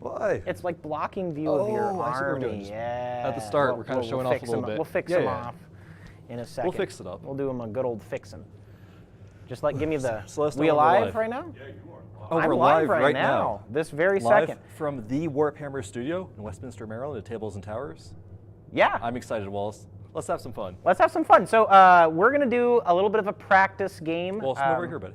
Why? It's like blocking view of your I see what we're army. doing. Yeah. At the start, we're kind of showing off a little bit. We'll fix them off in a second. We'll fix it up. We'll do them a good old fixin'. Just give me the. So let's we know when we're live live. right now? Yeah, you are. Oh, I'm we're live live right now. This very live second. from the Warphammer studio in Westminster, Maryland, at Tables and Towers. Yeah. I'm excited, Wallace. Let's have some fun. Let's have some fun. So we're gonna do a little bit of a practice game. Wallace, come over here, buddy.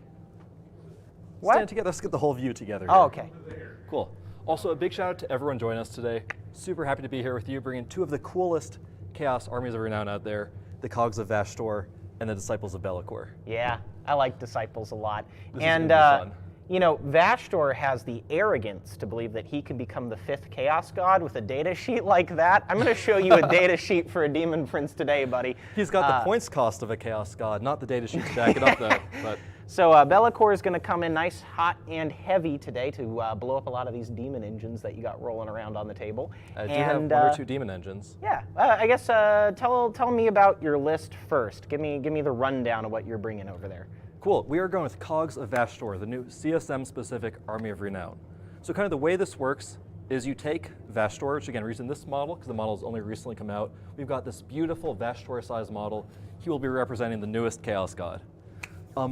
What? Stand together. Let's get the whole view together. Oh, here. okay. Cool. Also, a big shout out to everyone joining us today. Super happy to be here with you, bringing two of the coolest Chaos armies of renown out there, the Cogs of Vashtorr and the Disciples of Be'lakor. Yeah, I like Disciples a lot. This and is gonna be fun. you know, Vashtorr has the arrogance to believe that he can become the 5th Chaos God with a data sheet like that. I'm going to show you a data sheet for a Demon Prince today, buddy. He's got the points cost of a Chaos God, not the data sheet to back it up, though. But So Be'lakor is going to come in nice, hot, and heavy today to blow up a lot of these demon engines that you got rolling around on the table. I do have one or two demon engines. Yeah, I guess tell me about your list first. Give me the rundown of what you're bringing over there. Cool. We are going with Cogs of Vashtorr, the new CSM-specific Army of Renown. So kind of the way this works is you take Vashtorr, which again, we're using this model because the model has only recently come out. We've got this beautiful Vashtorr-sized model. He will be representing the newest Chaos God.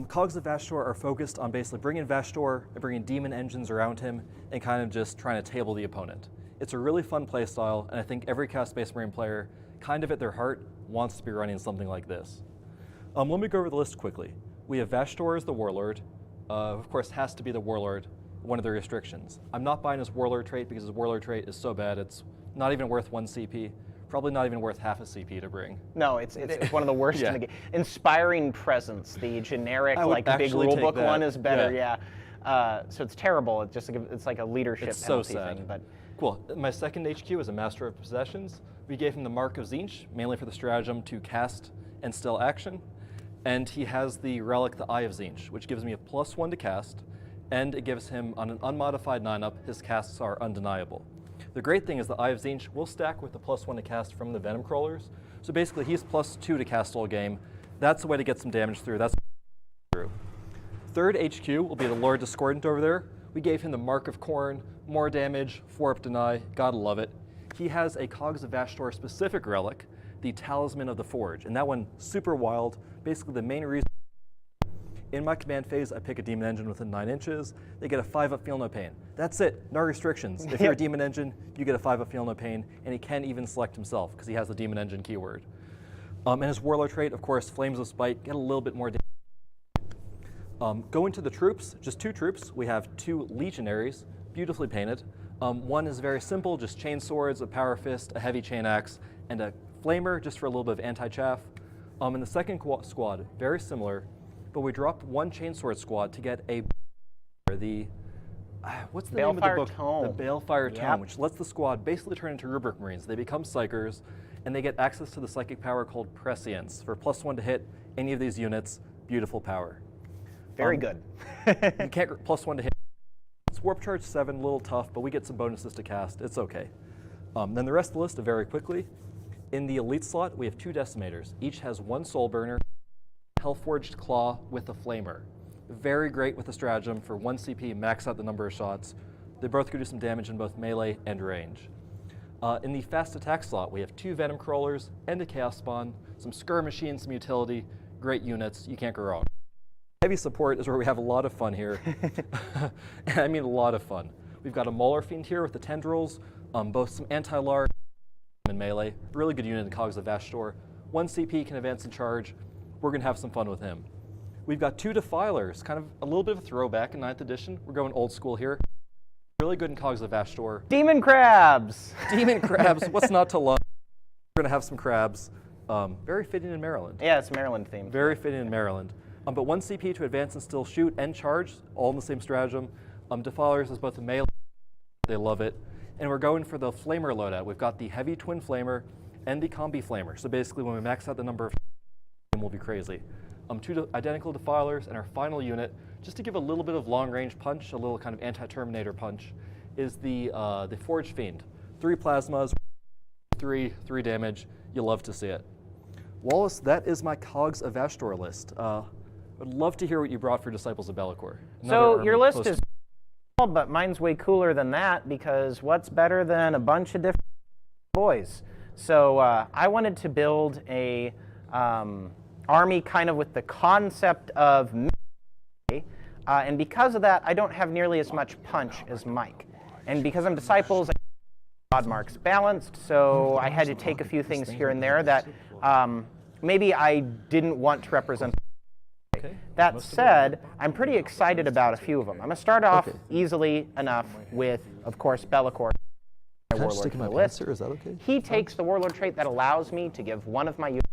Cogs of Vashtorr are focused on basically bringing Vashtorr and bringing demon engines around him and kind of just trying to table the opponent. It's a really fun play style, and I think every Chaos Space Marine player, kind of at their heart, wants to be running something like this. Let me go over the list quickly. We have Vashtorr as the Warlord. Of course, has to be the Warlord, one of the restrictions. I'm not buying his Warlord trait because his Warlord trait is so bad, it's not even worth 1 CP. Probably not even worth half a CP to bring. No, it's one of the worst in the game. Inspiring Presence, the generic big rulebook one is better. Yeah. So it's terrible. It's like a leadership it's penalty so sad. thing. But cool. My second HQ is a Master of Possessions. We gave him the Mark of Tzeentch, mainly for the stratagem to cast and still action. And he has the relic, the Eye of Tzeentch, which gives me a +1 to cast, and it gives him, on an unmodified 9-up, his casts are undeniable. The great thing is the Eye of Tzeentch will stack with the +1 to cast from the Venom Crawlers. So basically, he's +2 to cast all game. That's the way to get some damage through. That's through. Third HQ will be the Lord Discordant over there. We gave him the Mark of Khorne, more damage, 4-up deny, gotta love it. He has a Cogs of Vashtorr specific relic, the Talisman of the Forge, and that one super wild. Basically, the main reason in my command phase, I pick a demon engine within 9 inches. They get a 5-up feel no pain. That's it, no restrictions. If you're a demon engine, you get a 5-up feel no pain, and he can even select himself because he has the demon engine keyword. And his Warlord trait, of course, Flames of Spite, get a little bit more damage. Go into the troops, just 2 troops. We have 2 legionaries, beautifully painted. One is very simple, just chain swords, a power fist, a heavy chain axe, and a flamer just for a little bit of anti-chaff. And the second squad, very similar, but we dropped 1 chainsword squad to get what's the name of the book? Tome. The Balefire Tome, which lets the squad basically turn into Rubric Marines. They become Psychers, and they get access to the psychic power called Prescience. For +1 to hit any of these units, beautiful power. very good. You can't +1 to hit. It's Warp Charge 7, a little tough, but we get some bonuses to cast. It's okay. Then the rest of the list, very quickly. In the Elite slot, we have 2 Decimators. Each has 1 Soul Burner, Hellforged Claw with a Flamer. Very great with the stratagem for 1 CP, max out the number of shots. They both could do some damage in both melee and range. In the Fast Attack slot, we have 2 Venom Crawlers and a Chaos Spawn, some Skirm Machines, some utility, great units, you can't go wrong. Heavy support is where we have a lot of fun here. And I mean a lot of fun. We've got a Mauler Fiend here with the Tendrils, both some anti-large and melee. Really good unit in Cogs of Vashtorr. 1 CP can advance and charge. We're going to have some fun with him. We've got 2 Defilers, kind of a little bit of a throwback in 9th edition. We're going old school here. Really good in Cogs of Vashtorr. Demon Crabs! Demon Crabs, what's not to love? We're going to have some crabs. Very fitting in Maryland. Yeah, it's Maryland themed. Very fitting in Maryland. But 1 CP to advance and still shoot and charge, all in the same stratagem. Defilers is both a melee, they love it. And we're going for the Flamer loadout. We've got the Heavy Twin Flamer and the Combi Flamer. So basically when we max out the number of we'll be crazy. 2 identical Defilers, and our final unit, just to give a little bit of long-range punch, a little kind of anti-Terminator punch, is the Forge Fiend. 3 plasmas, 3 damage. You love to see it. Wallace, that is my Cogs of Vashtorr list. I'd love to hear what you brought for Disciples of Be'lakor. So your list is but mine's way cooler than that, because what's better than a bunch of different boys? So I wanted to build a army kind of with the concept of melee, and because of that, I don't have nearly as much punch as Mike. And because I'm disciples, God marks balanced, so I had to take a few things here and there that maybe I didn't want to represent. That said, I'm pretty excited about a few of them. I'm going to start off easily enough with, of course, Be'lakor. Can I just take my list? Is that okay? He takes the warlord trait that allows me to give one of my units.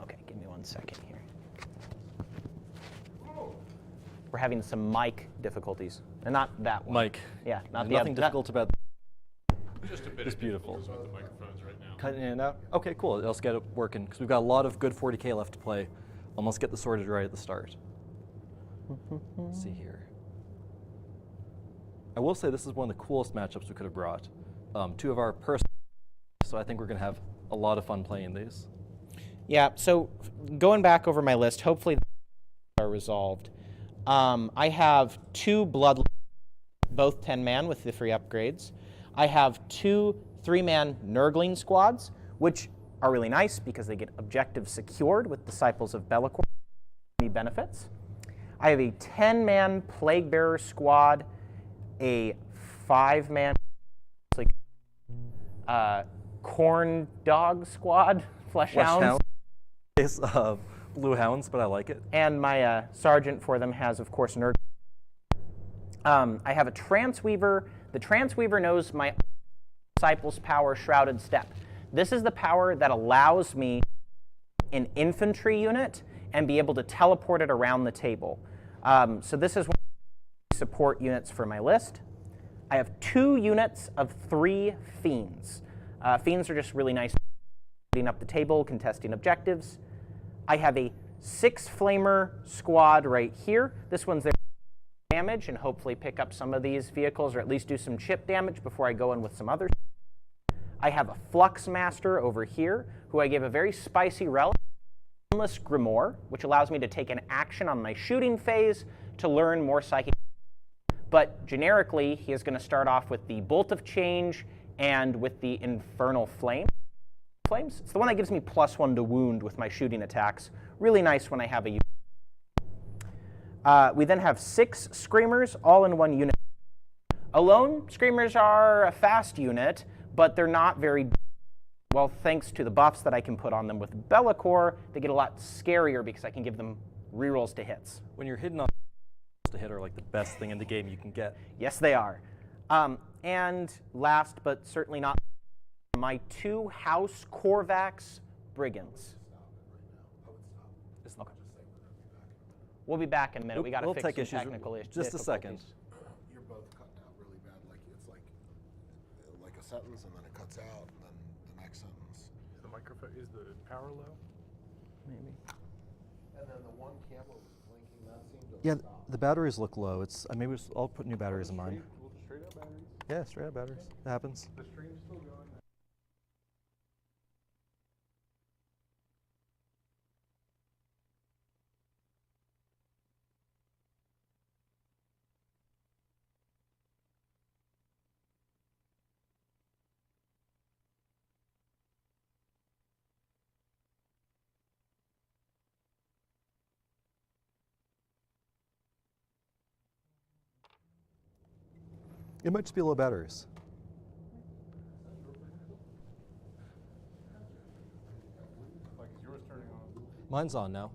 Okay, give me 1 second here. We're having some mic difficulties. And not that one. Mike. Yeah, not the nothing difficult about Just a bit it's beautiful. with the microphones right now. Cutting in and out? Okay, cool. Let's get it working, because we've got a lot of good 40K left to play. And let's get this sorted right at the start. Let's see here. I will say this is one of the coolest matchups we could have brought. Two of our personal, so I think we're going to have a lot of fun playing these. Yeah, so going back over my list, hopefully are resolved. I have 2 blood, both 10-man with the free upgrades. I have 2 3-man Nurgling squads, which are really nice because they get objectives secured with Disciples of Be'lakor. Benefits. I have a 10-man Plague Bearer squad, a 5-man Corn Dog squad, Flesh Hounds. Case of Blue Hounds, but I like it. And my sergeant for them has, of course, Nurg. I have a Transweaver. The Transweaver knows my Disciples Power Shrouded Step. This is the power that allows me an infantry unit and be able to teleport it around the table. So this is one of the support units for my list. I have 2 units of 3 Fiends. Fiends are just really nice, leading up the table, contesting objectives. I have a 6-Flamer squad right here. This one's there for damage and hopefully pick up some of these vehicles, or at least do some chip damage before I go in with some others. I have a Flux Master over here, who I give a very spicy relic, Endless Grimoire, which allows me to take an action on my shooting phase to learn more psychic. But generically, he is going to start off with the Bolt of Change and with the Infernal Flame. Flames. It's the one that gives me +1 to wound with my shooting attacks. Really nice when I have a unit. We then have 6 Screamers, all in one unit. Alone, Screamers are a fast unit, but they're not very, well, thanks to the buffs that I can put on them with Be'lakor, they get a lot scarier because I can give them rerolls to hits. When you're hitting on to hit are like the best thing in the game you can get. Yes, they are. And last but certainly not, my 2 House Korvax Brigands. Okay. We'll be back in a minute. We got to fix some technical issues. Just a second. You're both cutting out really bad. Like it's like a sentence and then it cuts out and then the next sentence. Is the microphone, is the power low? Maybe. And then the one camera was blinking. That seemed to Yeah, stop. the batteries look low. It's maybe I'll put new batteries in mine. Straight up batteries? Yeah, straight up batteries. It happens. The stream's still going. It might just be low batteries. Like, is yours turning on? Mine's on now.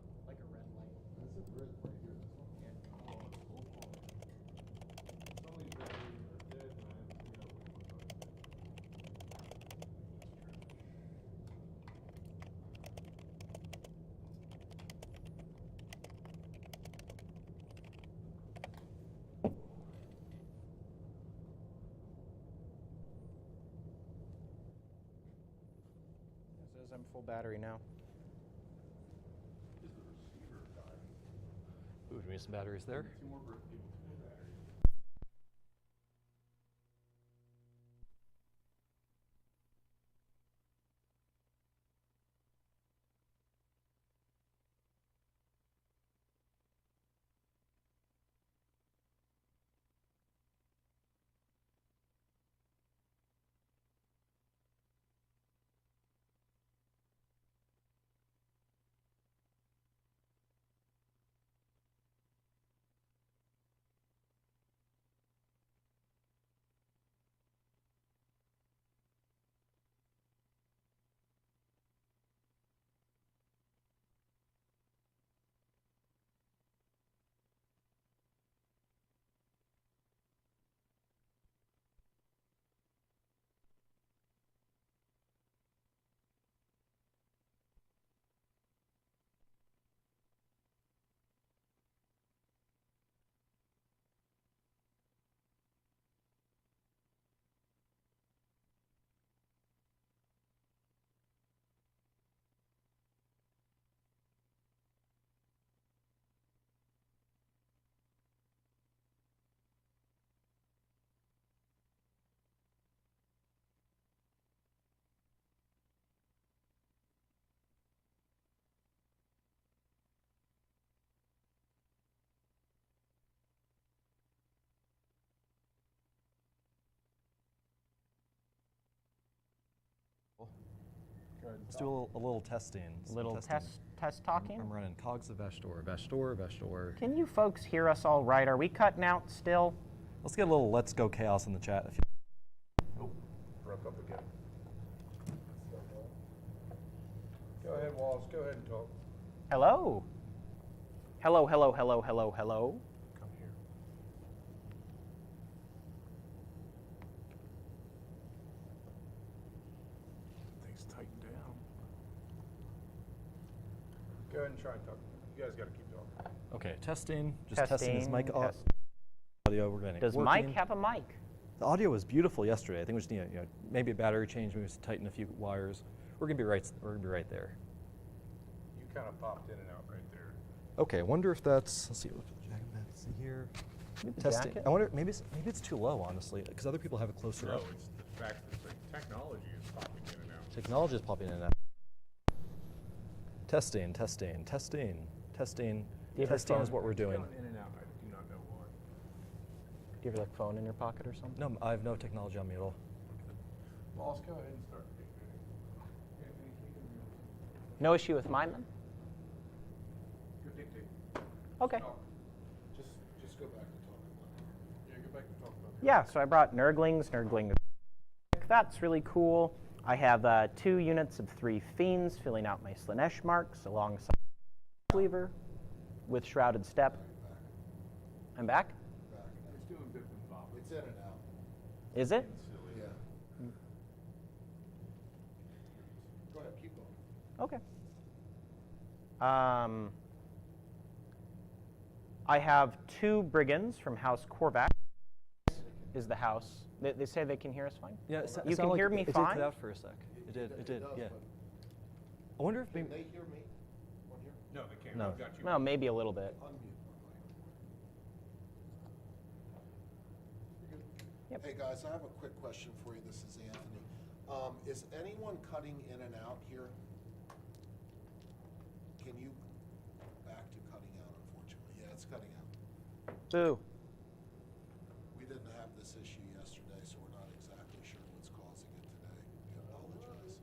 I'm full battery now. Ooh, do we need some batteries there? Let's do a little testing. some Little testing. test talking. I'm running Cogs of Vashtorr. Vashtorr. Can you folks hear us all right? Are we cutting out still? Let's get a little Let's Go Chaos in the chat. If you Oh, broke up again. Go ahead, Wallace. Go ahead and talk. Hello. Hello, hello, hello, hello, hello. Come here. Things tighten down. Go ahead and try and talk. You guys got to keep talking. Okay, testing. Just testing his mic test. audio. We're getting Does working. Mike have a mic? The audio was beautiful yesterday. I think we just need maybe a battery change. Maybe just tighten a few wires. We're gonna be right there. You kind of popped in and out right there. Okay, I wonder if that's. Let's see. Let's see here. Maybe the Testing. jacket? I wonder. Maybe it's too low, honestly, because other people have it closer No, up. it's the fact that the technology is popping in and out. Technology is popping in and out. Testing. Testing is what we're doing. Going in and out. I do not know why. Do you have like a phone in your pocket or something? No, I have no technology on me at all. Wallace, go ahead and start. Anthony, can you do No issue with mine then? Go dictate. Okay. Talk. Just go back to talking. Yeah, go back and talk about that. Yeah, so I brought Nurglings. That's really cool. I have 2 units of 3 Fiends filling out my Slanesh marks alongside Weaver with Shrouded Step. I'm back? It's doing bits and bobs. It's in and out. Is it? Silly. Yeah. Go ahead, keep going. Okay. I have 2 Brigands from House Korvax. Is the house. They say they can hear us fine? Yeah, You can hear me fine? It did cut out for a sec. It did. does, Yeah. but I wonder if Can maybe. they hear me? One here? No, they can't. No. I've got you. Well, maybe a little bit. Unmute one mic. Yep. Hey guys, I have a quick question for you. This is Anthony. Is anyone cutting in and out here? Can you back to cutting out? Unfortunately, yeah, it's cutting out. Boo. We didn't have this issue yesterday, so we're not exactly sure what's causing it today. We apologize.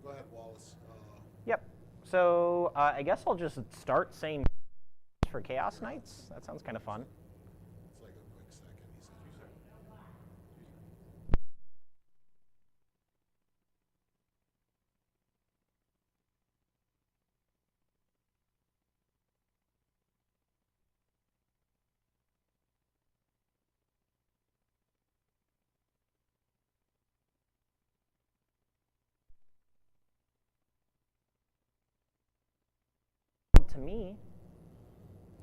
Go ahead, Wallace. Yep. So I guess I'll just start saying for Chaos Knights. That sounds kind of fun. It's like a quick second. He said. To me,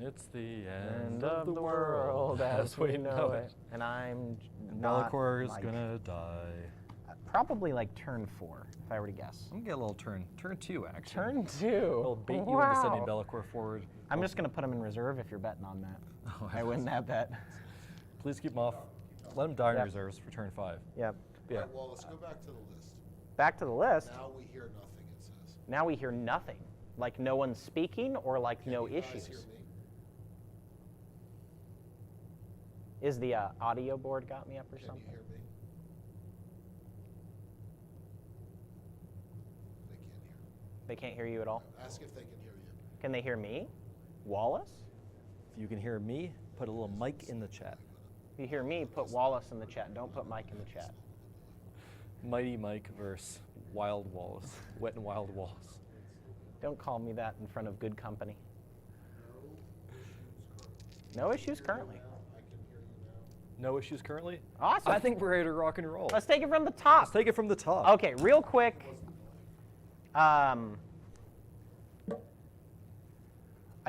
It's the end of the world as we know it. And I'm not Bellicor is Mike. gonna die. Probably like turn 4, if I were to guess. I'm gonna get a little turn 2 actually. Turn 2. I'll bait you into sending Bellicor forward. I'm just going to put him in reserve if you're betting on that. Oh, I win that bet. Please keep him off. Let him die in Yep. reserves for turn 5. Yep. All Yeah. right, Wallace, go back to the list. Back to the list. Now we hear nothing, it says. Now we hear nothing. Like no one's speaking or like Can no you guys issues. hear me? Is the audio board got me up or Can something? you hear me? They can't hear. They can't hear you at all? Ask if they can hear you. Can they hear me? Wallace? If you can hear me, put a little mic in the chat. If you hear me, put Wallace in the chat. Don't put Mike in the chat. Mighty Mike versus Wild Wallace. Wet and Wild Wallace. Don't call me that in front of good company. No issues currently. No issues currently. I can hear you now. No issues currently? Awesome. I think we're ready to rock and roll. Let's take it from the top. Let's take it from the top. Okay, real quick. I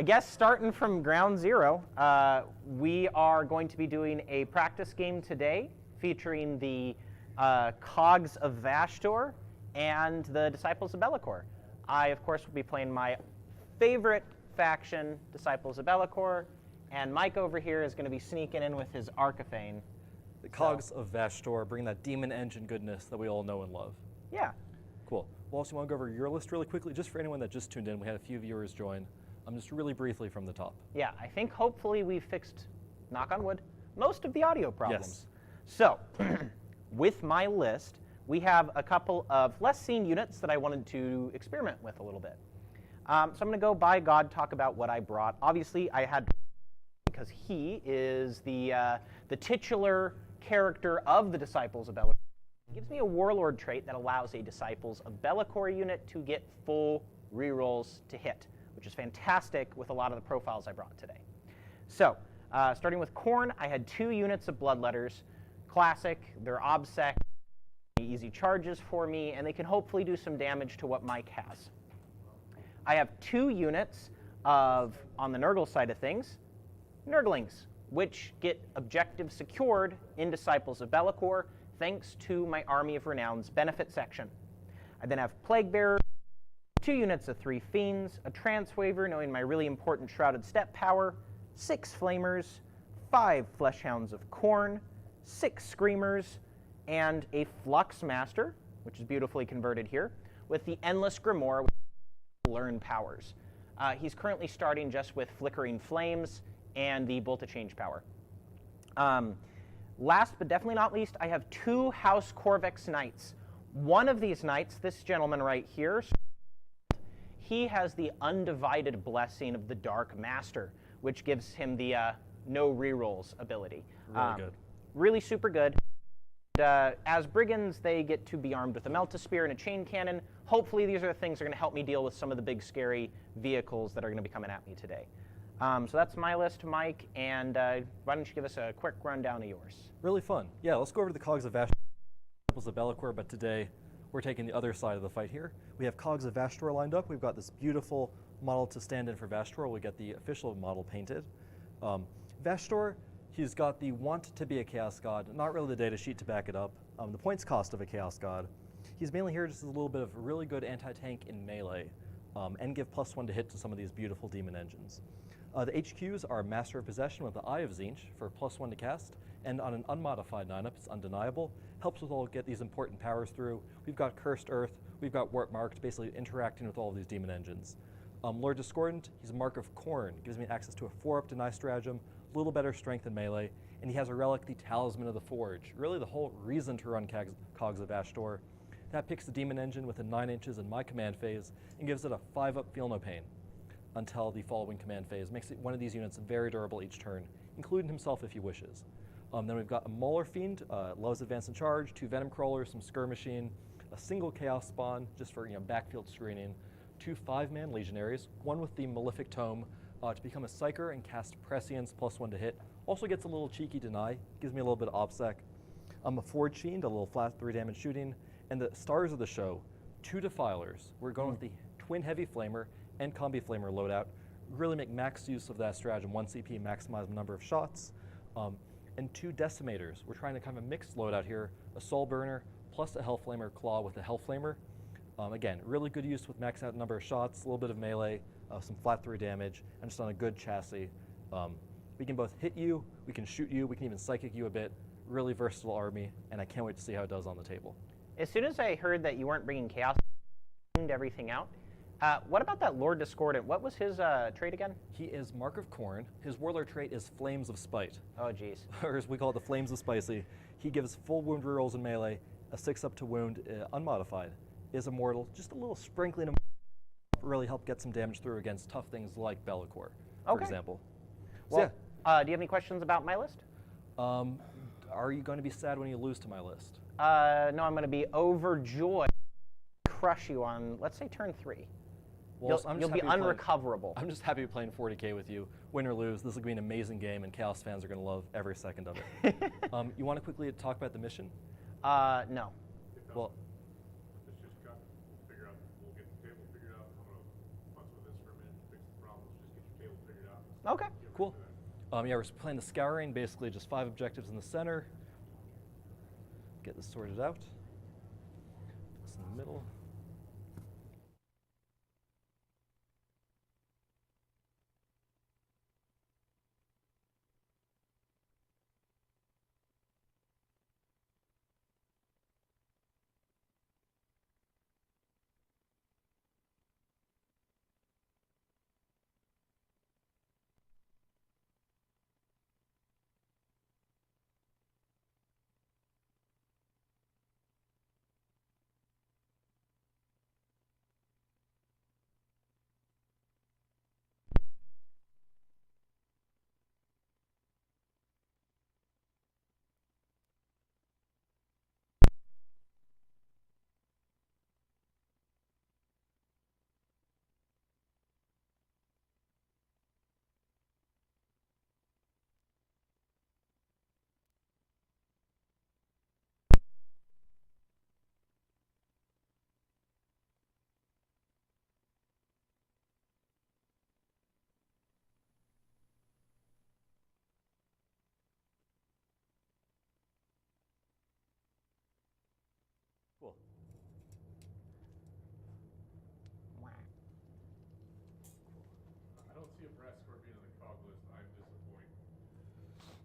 guess starting from ground zero, we are going to be doing a practice game today featuring the Cogs of Vashtorr and the Disciples of Bellicor. I, of course, will be playing my favorite faction, Disciples of Bellicor, and Mike over here is going to be sneaking in with his Arcaphane. The Cogs of Vashtorr bring that demon engine goodness that we all know and love. Yeah. Cool. Wallace, you want to go over your list really quickly? Just for anyone that just tuned in, we had a few viewers join. Just really briefly from the top. Yeah, I think hopefully we've fixed, knock on wood, most of the audio problems. Yes. So, with my list, we have a couple of less seen units that I wanted to experiment with a little bit. So I'm going to go by God, talk about what I brought. Obviously, I had, because he is the titular character of the Disciples of Be'lakor. It gives me a Warlord trait that allows a Disciples of Be'lakor unit to get full rerolls to hit, which is fantastic with a lot of the profiles I brought today. So, starting with Khorne, I had 2 units of Bloodletters. Classic, they're OBSEC, easy charges for me, and they can hopefully do some damage to what Mike has. I have 2 units of, on the Nurgle side of things, Nurglings, which get objectives secured in Disciples of Be'lakor, thanks to my Army of Renown's benefit section. I then have Plague Bearers, 2 units of 3 Fiends, a Trance Waver, knowing my really important Shrouded Step power, 6 Flamers, 5 Fleshhounds of Khorne, 6 Screamers, and a Flux Master, which is beautifully converted here, with the Endless Grimoire with learn powers. He's currently starting just with Flickering Flames and the Bolt of Change power. Last but definitely not least, I have 2 House Corvex Knights. One of these knights, this gentleman right here, he has the Undivided Blessing of the Dark Master, which gives him the no rerolls ability. Really good. Really super good. And, as brigands, they get to be armed with a Melt-a-Spear and a Chain Cannon. Hopefully these are the things that are going to help me deal with some of the big scary vehicles that are going to be coming at me today. So that's my list, Mike, and why don't you give us a quick rundown of yours? Really fun. Yeah, let's go over to the Cogs of Vashtorr, Disciples of Be'lakor, but today we're taking the other side of the fight here. We have Cogs of Vashtorr lined up. We've got this beautiful model to stand in for Vashtorr. We get the official model painted. Vashtorr, he's got the want to be a Chaos God, not really the data sheet to back it up. The points cost of a Chaos God. He's mainly here just as a little bit of really good anti-tank in melee, and give +1 to hit to some of these beautiful demon engines. The HQs are Master of Possession with the Eye of Tzeentch for +1 to cast, and on an unmodified lineup, it's undeniable. Helps with all get these important powers through. We've got Cursed Earth, we've got Warp Marked, basically interacting with all of these demon engines. Lord Discordant, he's a Mark of Khorne, gives me access to a 4-up deny stratagem, a little better strength in melee, and he has a relic, the Talisman of the Forge. Really the whole reason to run Cogs of Vashtorr. That picks the demon engine within 9 inches in my command phase, and gives it a 5-up Feel No Pain until the following command phase. Makes it one of these units very durable each turn, including himself if he wishes. Then we've got a Mauler Fiend, loves advance and charge, 2 Venom Crawlers, some Skirmishing, a single Chaos Spawn just for backfield screening, 2 5-man Legionaries, 1 with the Malefic Tome to become a Psyker and cast Prescience +1 to hit. Also gets a little cheeky deny, gives me a little bit of OBSEC. A Forge Fiend, a little flat 3 damage shooting, and the stars of the show, 2 Defilers. We're going with the Twin Heavy Flamer and Combi Flamer loadout. Really make max use of that stratagem, 1 CP, maximize the number of shots. And 2 Decimators. We're trying to kind of a mixed loadout here, a Soul Burner plus a Hellflamer Claw with a Hellflamer. Again, really good use with max out number of shots, a little bit of melee, some flat 3 damage, and just on a good chassis. We can both hit you, we can shoot you, we can even psychic you a bit. Really versatile army, and I can't wait to see how it does on the table. As soon as I heard that you weren't bringing Chaos, I cleaned everything out. What about that Lord Discordant? What was his trait again? He is Mark of Khorne. His Warlord trait is Flames of Spite. Oh, geez. Or as we call it, the Flames of Spicy. He gives full wound rerolls in melee, a 6-up to wound, unmodified. Is immortal, just a little sprinkling of really help get some damage through against tough things like Be'lakor, for example. Well, do you have any questions about my list? Are you going to be sad when you lose to my list? No, I'm going to be overjoyed, crush you on, let's say, turn 3. Well, You'll be unrecoverable. I'm just happy playing 40K with you. Win or lose, this will be an amazing game, and Chaos fans are going to love every second of it. You want to quickly talk about the mission? No. Well, Let's just cut, figure out, we'll get the table figured out. I'm gonna futz with this for a minute, fix the problems, just get your table figured out. Okay. cool. Yeah, we're playing the Scouring, basically just 5 objectives in the center. Get this sorted out. This in the middle.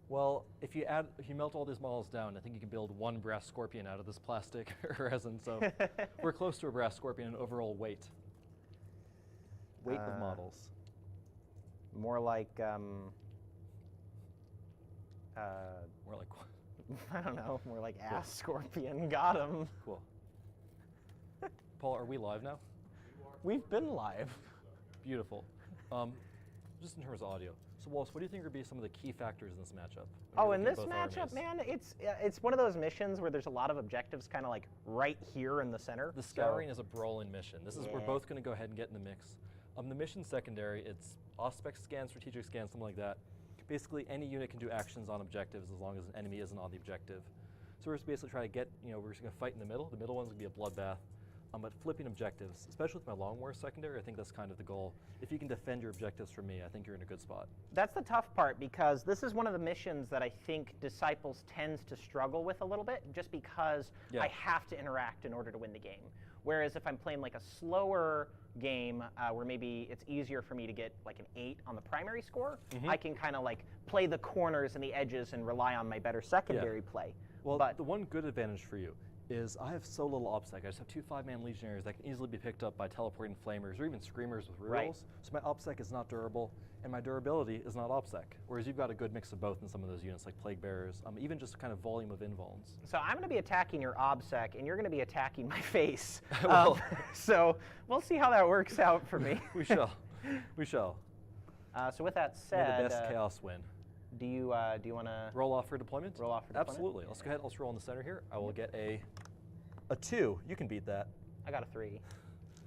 Well, if you melt all these models down, I think you can build one brass scorpion out of this plastic resin. So we're close to a brass scorpion in overall weight. Weight of models. More like, More like I don't know, more like ass scorpion. Got him. cool. Paul, are we live now? We've been live. Beautiful. Just in terms of audio. So Wallace, what do you think would be some of the key factors in this matchup? when Oh, you're in looking this at both matchup, armies? man, it's one of those missions where there's a lot of objectives kind of like right here in the center. The scouring is a brawling mission. This is we're Yeah. both going to go ahead and get in the mix. The mission secondary, it's auspex scan, strategic scan, something like that. Basically, any unit can do actions on objectives as long as an enemy isn't on the objective. So we're just basically trying to get, we're just going to fight in the middle. The middle one's going to be a bloodbath. But flipping objectives, especially with my long war secondary, I think that's kind of the goal. If you can defend your objectives from me, I think you're in a good spot. That's the tough part, because this is one of the missions that I think Disciples tends to struggle with a little bit, just because I have to interact in order to win the game. Whereas if I'm playing like a slower game where maybe it's easier for me to get like an 8 on the primary score, I can kind of like play the corners and the edges and rely on my better secondary play. Well, but the one good advantage for you is I have so little OPSEC. I just have 2 5-man legionaries that can easily be picked up by teleporting flamers or even screamers with rerolls. So my OPSEC is not durable, and my durability is not OPSEC. Whereas you've got a good mix of both in some of those units, like Plague Bearers, even just kind of volume of invulns. So I'm going to be attacking your OBSEC, and you're going to be attacking my face. Well- So we'll see how that works out for me. We shall. We shall. So with that May said, the best chaos win. do you want to Roll off for deployment? Roll off for deployment? Absolutely. Let's go ahead. Let's roll in the center here. I will get a 2. You can beat that. I got a 3. You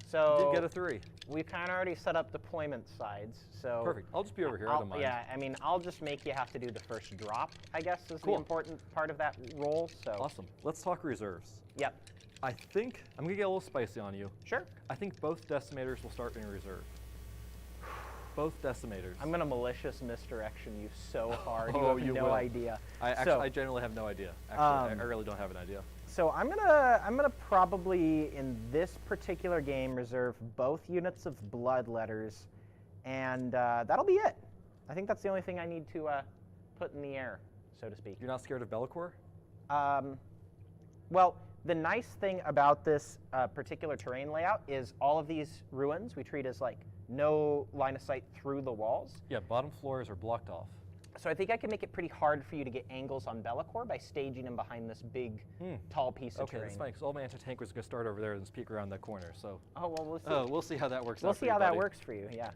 So did get a 3. we've kind of already set up deployment sides. So Perfect. I'll just be over here. I don't mind. Yeah, I mean, I'll just make you have to do the first drop, I guess, is Cool. the important part of that roll. So Awesome. Let's talk reserves. Yep. I think I'm gonna get a little spicy on you. Sure. I think both decimators will start in reserve. Both decimators. I'm gonna malicious misdirection you so hard. Oh, you have you no will. idea. I generally have no idea. Actually, I really don't have an idea. So I'm gonna probably in this particular game reserve both units of bloodletters, and that'll be it. I think that's the only thing I need to put in the air, so to speak. You're not scared of Bellicor? Well, the nice thing about this particular terrain layout is all of these ruins we treat as like no line of sight through the walls. Yeah, bottom floors are blocked off. So I think I can make it pretty hard for you to get angles on Bellicor by staging him behind this big, tall piece of Okay, terrain. that's fine, because all my anti-tankers are going to start over there and just peek around that corner, so. Oh, well, we'll see. Oh, we'll see how that works out We'll for see you, how that buddy. works for you, yeah.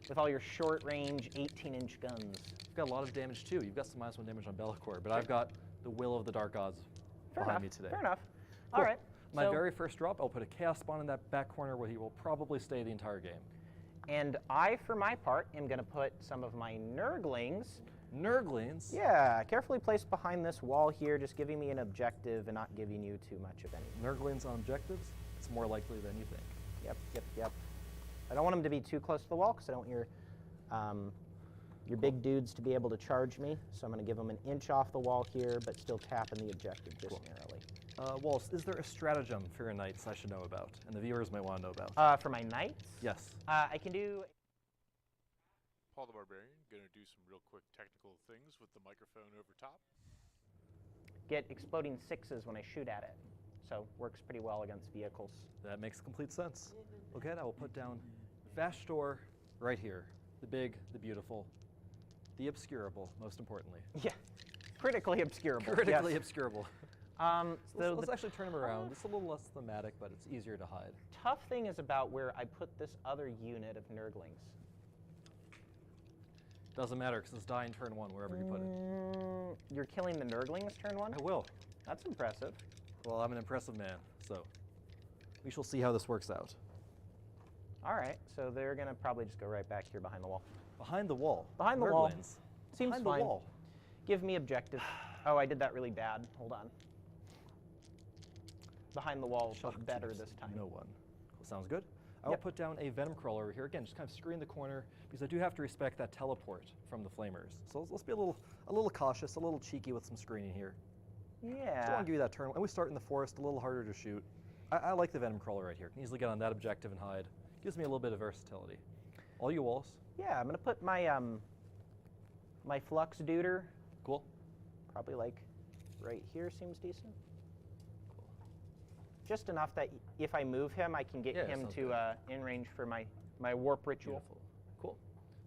With all your short-range 18-inch guns. You've got a lot of damage too. You've got some -1 damage on Bellicor, but I've got the will of the Dark Gods Fair behind enough. me today. Fair enough. Cool. All right. My so- very first drop, I'll put a Chaos Spawn in that back corner where he will probably stay the entire game. And I, for my part, am going to put some of my Nurglings, Nurglings? yeah, carefully placed behind this wall here, just giving me an objective and not giving you too much of anything. Nurglings on objectives? It's more likely than you think. Yep. I don't want them to be too close to the wall because I don't want your big dudes to be able to charge me. So I'm going to give them an inch off the wall here, but still tapping the objective just narrowly. Wallace, is there a stratagem for your knights I should know about, and the viewers might want to know about? For my knights, Yes. I can do. Paul the Barbarian, gonna do some real quick technical things with the microphone over top. Get exploding 6s when I shoot at it. So works pretty well against vehicles. That makes complete sense. Okay, I will put down Vashtorr right here. The big, the beautiful, the obscurable, most importantly. Yeah, critically obscurable. Critically yes. obscurable. So Let's the actually turn him around. It's a little less thematic, but it's easier to hide. tough thing is about where I put this other unit of Nurglings. Doesn't matter, because it's dying turn 1 wherever you put it. You're killing the Nurglings turn 1? I will. That's impressive. Well, I'm an impressive man, so we shall see how this works out. All right, so they're going to probably just go right back here behind the wall. Behind the wall. Behind the wall. Nurglings. Seems Behind fine. the wall. Give me objective. Oh, I did that really bad. Hold on. Behind the wall felt better this time. No one. Cool, sounds good. I will put down a Venom Crawler over here. Again, just kind of screen the corner, because I do have to respect that teleport from the Flamers. So let's be a little cautious, a little cheeky with some screening here. Yeah. Still want to give you that turn. And we start in the forest, a little harder to shoot. I like the Venom Crawler right here. Can easily get on that objective and hide. Gives me a little bit of versatility. All you, Wallace. Yeah, I'm going to put my my Flux Duder Cool. Probably like right here seems decent. Just enough that if I move him, I can get Yeah, him sounds to in range for my warp ritual. Beautiful. Cool.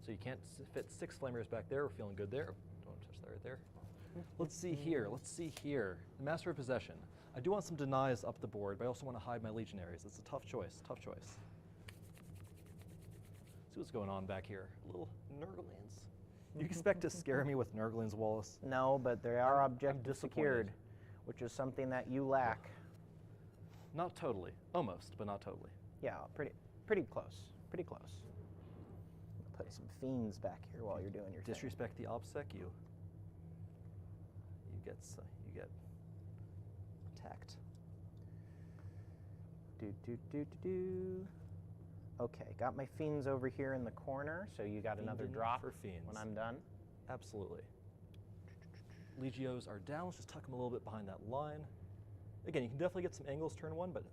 So you can't fit 6 flamers back there. We're feeling good there. Don't touch that right there. Let's see here. Let's see here. The Master of Possession. I do want some denies up the board, but I also want to hide my legionaries. It's a tough choice. Tough choice. See what's going on back here. A little Nurglings. You expect to scare me with Nurglings, Wallace? No, but they are objective disappointed. secured, which is something that you lack. Not totally. Almost, but not totally. Yeah, pretty close. Pretty close. Put some fiends back here while you're doing your thing. Disrespect the OBSEC, you get attacked. Do. Okay, got my fiends over here in the corner, so you got another Fiending drop for fiends. when I'm done. Absolutely. Legios are down. Let's just tuck them a little bit behind that line. Again, you can definitely get some angles turn 1, but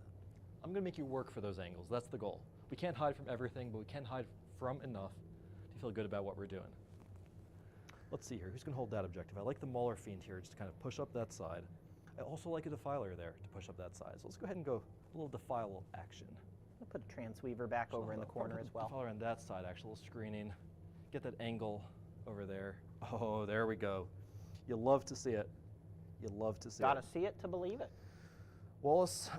I'm going to make you work for those angles. That's the goal. We can't hide from everything, but we can hide from enough to feel good about what we're doing. Let's see here. Who's going to hold that objective? I like the Mauler Fiend here just to kind of push up that side. I also like a Defiler there to push up that side. So let's go ahead and go a little Defile action. I'll put a Transweaver back over in the corner as well. Defiler on that side, actually. A little screening. Get that angle over there. Oh, there we go. You love to see it. You love to see it. Gotta see it to believe it. Wallace,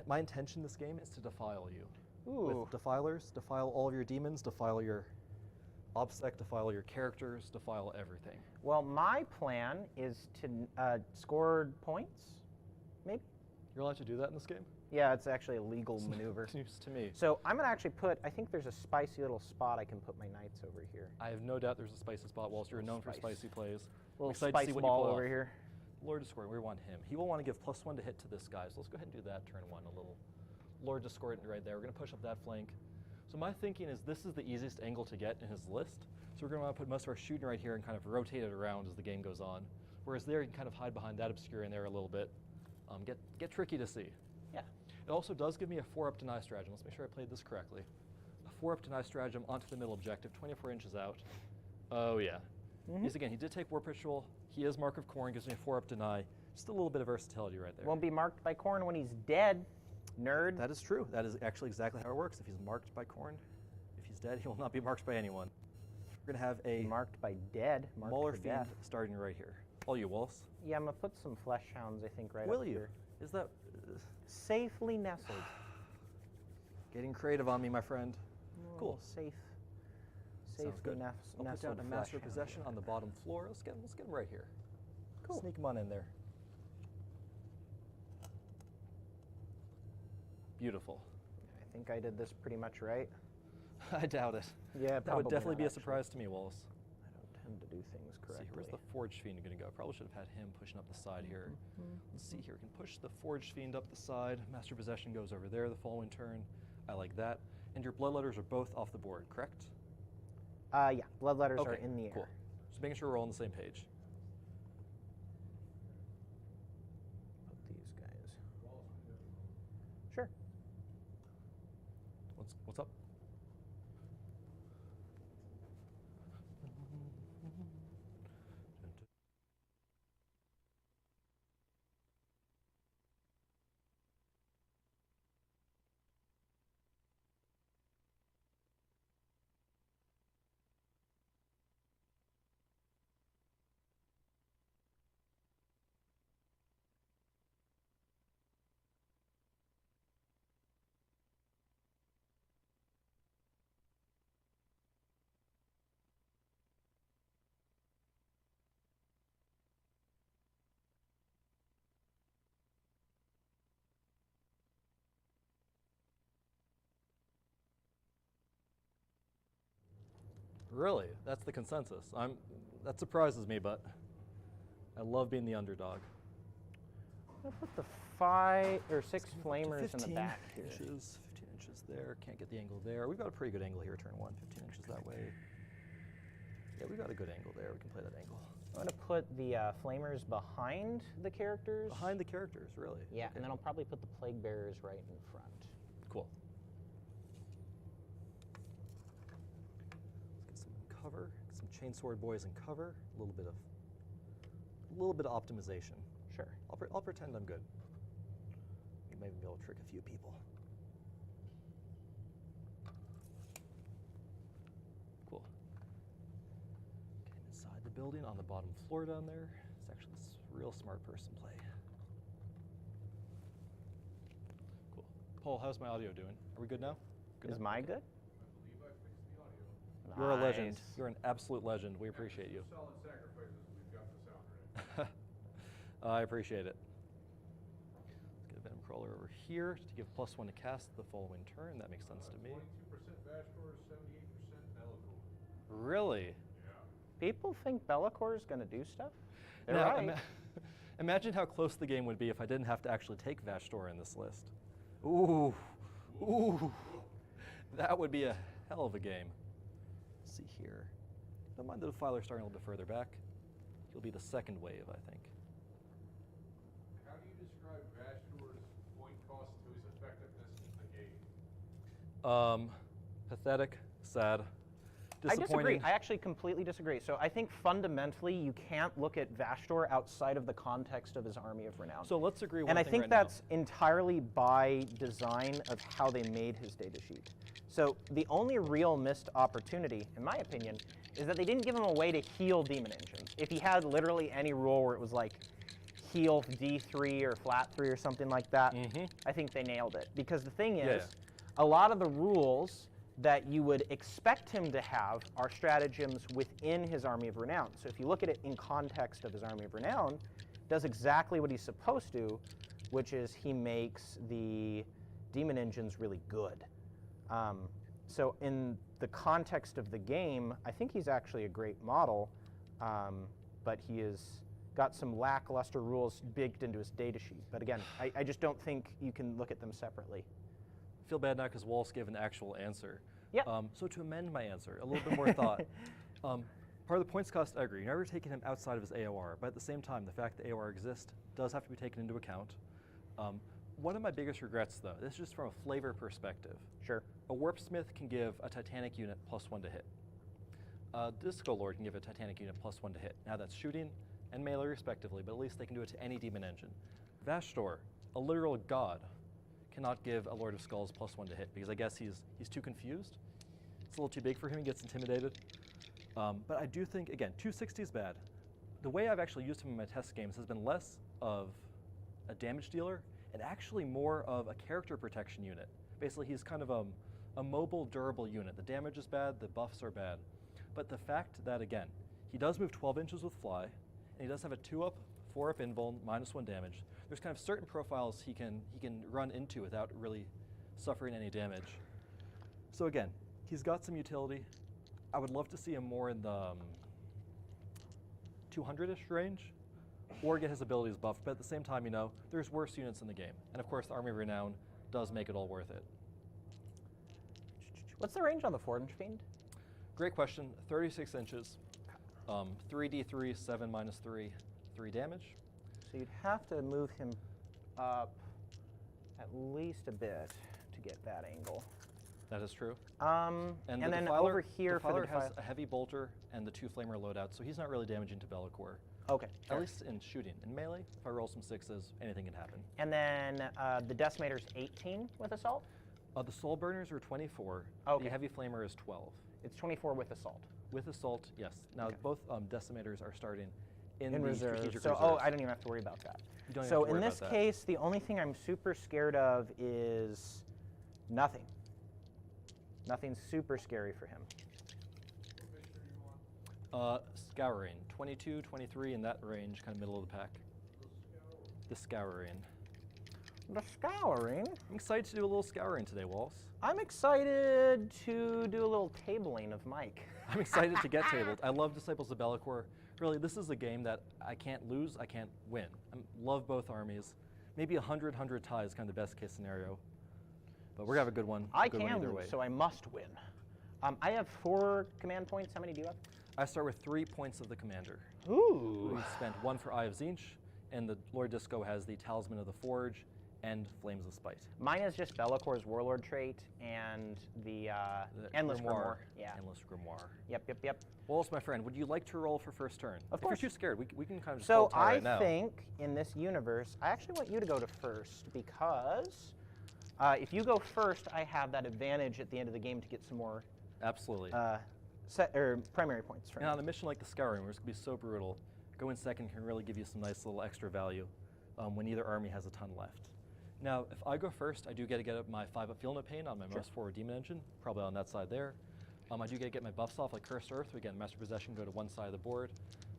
my intention this game is to defile you. Ooh. With defilers, defile all of your demons, defile your OBSEC, defile your characters, defile everything. Well, my plan is to score points, maybe? You're allowed to do that in this game? Yeah, it's actually a legal maneuver. News to me. So I'm gonna actually I think there's a spicy little spot I can put my knights over here. I have no doubt there's a spicy spot, Wallace. You're known for Spice. spicy plays. Little Excited to spice see what you ball pull over off. here. Lord Discordant, we want him. He will want to give +1 to hit to this guy, so let's go ahead and do that turn 1 a little. Lord Discordant right there. We're going to push up that flank. So my thinking is this is the easiest angle to get in his list, so we're going to want to put most of our shooting right here and kind of rotate it around as the game goes on. Whereas there, you can kind of hide behind that obscure in there a little bit. Get tricky to see. Yeah. It also does give me a 4-up deny stratagem. Let's make sure I played this correctly. A 4-up deny stratagem onto the middle objective, 24 inches out. Oh yeah. Again, he did take Warp Ritual. He is Mark of Khorne, gives me a 4-up deny. Just a little bit of versatility right there. Won't be marked by Khorne when he's dead, nerd. That is true. That is actually exactly how it works. If he's marked by Khorne, if he's dead, he will not be marked by anyone. We're going to have a Marked by dead. Marked Mauler for Fiend death. starting right here. All you, Wallace. Yeah, I'm gonna put some flesh hounds, I think, right Will up you? here. Is that Safely nestled. getting creative on me, my friend? Cool. Safe. Sounds good. I'll put nestled down a Master of flesh Possession hound on the bottom floor. Let's get him right here. Cool. Sneak him on in there. Beautiful. I think I did this pretty much right. I doubt it. Yeah, That would probably definitely not, be a actually. surprise to me, Wallace. I don't tend to do things Let's see, correctly. where's the Forged Fiend going to go? Probably should have had him pushing up the side here. Let's see here. We can push the Forged Fiend up the side. Master of Possession goes over there the following turn. I like that. And your Bloodletters are both off the board, correct? Yeah, bloodletters Okay, are in the air. cool. Just making sure we're all on the same page. Put these guys. Sure. What's up? Really? That's the consensus. That surprises me, but I love being the underdog. I'll put the 5 or 6 flamers in the back here. 15 inches there. Can't get the angle there. We've got a pretty good angle here, turn 1. 15 inches that way. Yeah, we've got a good angle there. We can play that angle. I'm going to put the flamers behind the characters. Behind the characters, really? Yeah, Okay. and then I'll probably put the plague bearers right in front. Cool. Let's get some cover. Get some chainsword boys in cover. A little bit of optimization. Sure. I'll pretend I'm good. You may even be able to trick a few people. Cool. Getting inside the building on the bottom floor down there. It's actually this real smart person play. Cool. Paul, how's my audio doing? Are we good now? Good Is now? my good? I believe I fixed the audio. You're a legend. Nice. You're an absolute legend. We appreciate you. Solid sacrifices, we've got the sound right. I appreciate it. Let's get a Venom Crawler over here to give +1 to cast the following turn. That makes sense to me. 22% Vashtorr, 78% Bellacore. Really? Yeah. People think Bellacore is going to do stuff? They're Now, right. imagine how close the game would be if I didn't have to actually take Vashtorr in this list. Ooh. Ooh. That would be a hell of a game. Let's see here. Don't mind the Defiler starting a little bit further back. He'll be the second wave, I think. How do you describe Vashtorr's point cost to his effectiveness in the game? Pathetic, sad, I disagree. disappointing. I actually completely disagree. So I think fundamentally you can't look at Vashtorr outside of the context of his army of renown. So let's agree one And I thing think right now. that's entirely by design of how they made his data sheet. So the only real missed opportunity, in my opinion, is that they didn't give him a way to heal Demon Engine. If he had literally any rule where it was like heal D3 or flat 3 or something like that, I think they nailed it. Because the thing is, a lot of the rules that you would expect him to have are stratagems within his Army of Renown. So if you look at it in context of his Army of Renown, it does exactly what he's supposed to, which is he makes the Demon Engines really good. So in the context of the game, I think he's actually a great model, but he has got some lackluster rules baked into his data sheet. But again, I just don't think you can look at them separately. I feel bad now because Wallace gave an actual answer. Yeah. So to amend my answer, a little bit more thought. Part of the points cost, I agree. You're never taking him outside of his AOR, but at the same time, the fact that AOR exists does have to be taken into account. One of my biggest regrets, though, this is just from a flavor perspective. Sure. A Warpsmith can give a Titanic unit +1 to hit. Disco Lord can give a Titanic unit +1 to hit. Now that's shooting and melee respectively, but at least they can do it to any Demon Engine. Vashtorr, a literal god, cannot give a Lord of Skulls +1 to hit because I guess he's too confused. It's a little too big for him, he gets intimidated. But I do think, again, 260 is bad. The way I've actually used him in my test games has been less of a damage dealer and actually more of a character protection unit. Basically, he's kind of a mobile, durable unit. The damage is bad, the buffs are bad. But the fact that, again, he does move 12 inches with fly, and he does have a 2-up, 4-up invuln, -1 damage. There's kind of certain profiles he can run into without really suffering any damage. So again, he's got some utility. I would love to see him more in the 200-ish range, or get his abilities buffed. But at the same time, you know, there's worse units in the game. And of course, the Army of Renown does make it all worth it. What's the range on the Forge Fiend? Great question. 36 inches, 3d3, 7 -3, 3 damage. So you'd have to move him up at least a bit to get that angle. That is true. And the then Defiler, over here for the Defiler has Defiler. a heavy bolter and the 2 flamer loadout, so he's not really damaging to Bellacore. Okay. At fair. least in shooting. In melee, if I roll some 6s, anything can happen. And then the Decimator's 18 with Assault? The Soul Burners are 24. Okay. The Heavy Flamer is 12. It's 24 with Assault. With Assault, yes. Now Okay. both Decimators are starting in the reserve. strategic So, reserves. I don't even have to worry about that. You don't even So have to in worry this about that. case, the only thing I'm super scared of is nothing. Nothing's super scary for him. What picture do you want? Scouring, 22, 23 in that range, kind of middle of the pack. The Scouring. The Scouring. I'm excited to do a little Scouring today, Wallace. I'm excited to do a little tabling of Mike. I'm excited to get tabled. I love Disciples of Bellacore. Really, this is a game that I can't lose, I can't win. I love both armies. Maybe 100 ties, kind of the best case scenario. But we're gonna have a good one. I good one can either lose, way. so I must win. I have 4 command points. How many do you have? I start with 3 points of the commander. Ooh. We spent 1 for Eye of Tzeentch, and the Lord Disco has the Talisman of the Forge and Flames of Spite. Mine is just Bellacor's Warlord trait and the Endless Grimoire. Yeah. Endless Grimoire. Yep. Wallace, my friend, would you like to roll for first turn? Of course. If you're too scared, we can kind of just So call tie I right now. think in this universe, I actually want you to go to first because if you go first, I have that advantage at the end of the game to get some more Absolutely. primary points from And on you. a mission like the Scouring, where it's going to be so brutal, going second can really give you some nice little extra value when either army has a ton left. Now, if I go first, I do get to get up my 5-up Feel No Pain on my most forward Demon Engine, probably on that side there. I do get to get my buffs off, like Cursed Earth. Again, Master Possession go to one side of the board.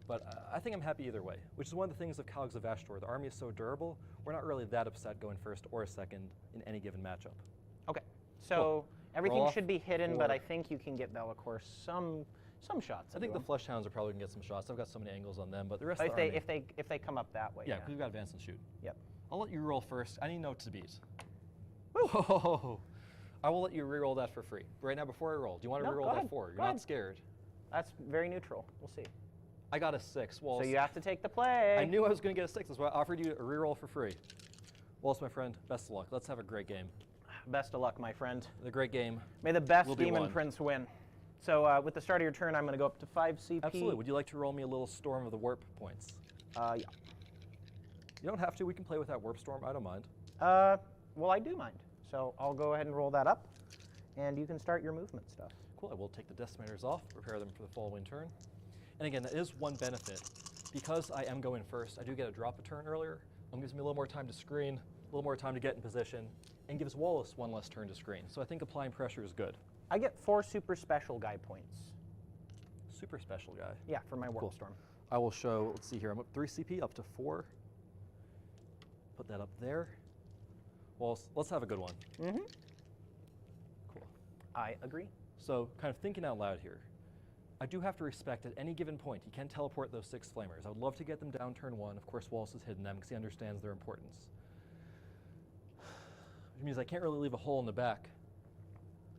But I think I'm happy either way, which is one of the things of Cogs of Vashtorr. The army is so durable, we're not really that upset going first or second in any given matchup. Okay. So Cool. everything Roll should be hidden, off but I for- think you can get Bellacore some shots. I think the Flesh Hounds are probably going to get some shots. I've got so many angles on them, but the rest if of the army... if they come up that way. Yeah, because we've got advance and shoot. Yep. I'll let you roll first. I need no to beat. Woo! I will let you re-roll that for free. Right now, before I roll, do you want to No, re-roll go that ahead. 4? You're Go not ahead. scared. That's very neutral. We'll see. I got a 6. So Wallace, you have to take the play. I knew I was going to get a 6. That's why I offered you a re-roll for free. Wallace, my friend, best of luck. Let's have a great game. Best of luck, my friend. The great game. May the best Will be Demon won. Prince win. So with the start of your turn, I'm going to go up to 5 CP. Absolutely. Would you like to roll me a little Storm of the Warp points? Yeah. You don't have to. We can play with that Warp Storm. I don't mind. Well, I do mind. So I'll go ahead and roll that up, and you can start your movement stuff. Cool. I will take the Decimators off, prepare them for the following turn. And again, that is one benefit. Because I am going first, I do get a drop a turn earlier. It gives me a little more time to screen, a little more time to get in position, and gives Wallace one less turn to screen. So I think applying pressure is good. I get 4 super special guy points. Super special guy. Yeah, for my Warp Cool. Storm. I will show, let's see here, I'm up 3 CP, up to 4. Put that up there. Wallace, let's have a good one. Mm-hmm. Cool. I agree. So kind of thinking out loud here, I do have to respect at any given point, he can teleport those 6 flamers. I would love to get them down turn 1. Of course, Wallace has hidden them because he understands their importance. Which means I can't really leave a hole in the back,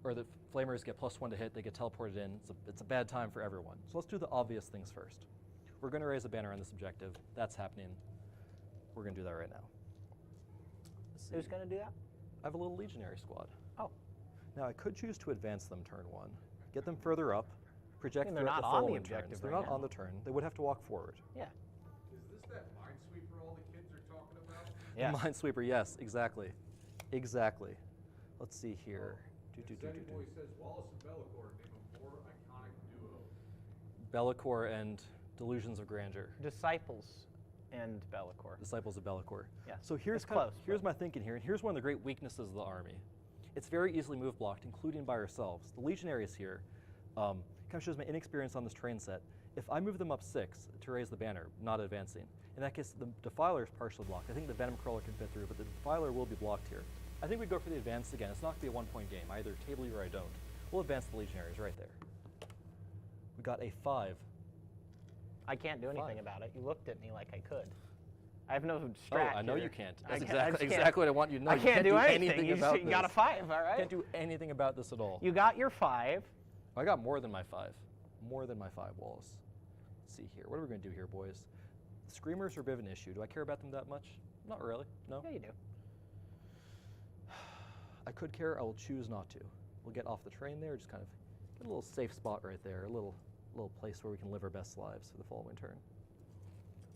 or the flamers get +1 to hit, they get teleported in. It's a bad time for everyone. So let's do the obvious things first. We're going to raise a banner on this objective. That's happening. We're going to do that right now. Let's see. Who's going to do that? I have a little legionary squad. Oh. Now I could choose to advance them turn 1, get them further up, project they're throughout not the on the following objective turns. They're right not now. on the turn. They would have to walk forward. Yeah. Is this that Minesweeper all the kids are talking about? Yeah. The Minesweeper, yes, exactly. Exactly. Let's see here. Sandy Boy says Wallace and Bellacore name a more iconic duo. Bellacore and Delusions of Grandeur. Disciples and Bellacore. Disciples of Bellacore. Yeah, So here's it's close, here's but- my thinking here, and here's one of the great weaknesses of the army. It's very easily move blocked, including by ourselves. The Legionaries here kind of shows my inexperience on this train set. If I move them up 6 to raise the banner, not advancing, in that case, the Defiler is partially blocked. I think the Venom Crawler can fit through, but the Defiler will be blocked here. I think we go for the advance again. It's not going to be a one-point game. I either table you or I don't. We'll advance the Legionaries right there. We got a 5. I can't do anything 5. about it. You looked at me like I could. I have no Oh, strat I know here. you can't. I That's can't- I just can't. exactly what I want you to know. I You can't do anything. anything You about got a this. 5, all right? Can't do anything about this at all. You got your 5. I got more than my 5. More than my 5, Wallace. Let's see here. What are we going to do here, boys? Screamers are a bit of an issue. Do I care about them that much? Not really. No. Yeah, you do. I could care. I will choose not to. We'll get off the train there. Just kind of get a little safe spot right there. A little place where we can live our best lives for the following turn.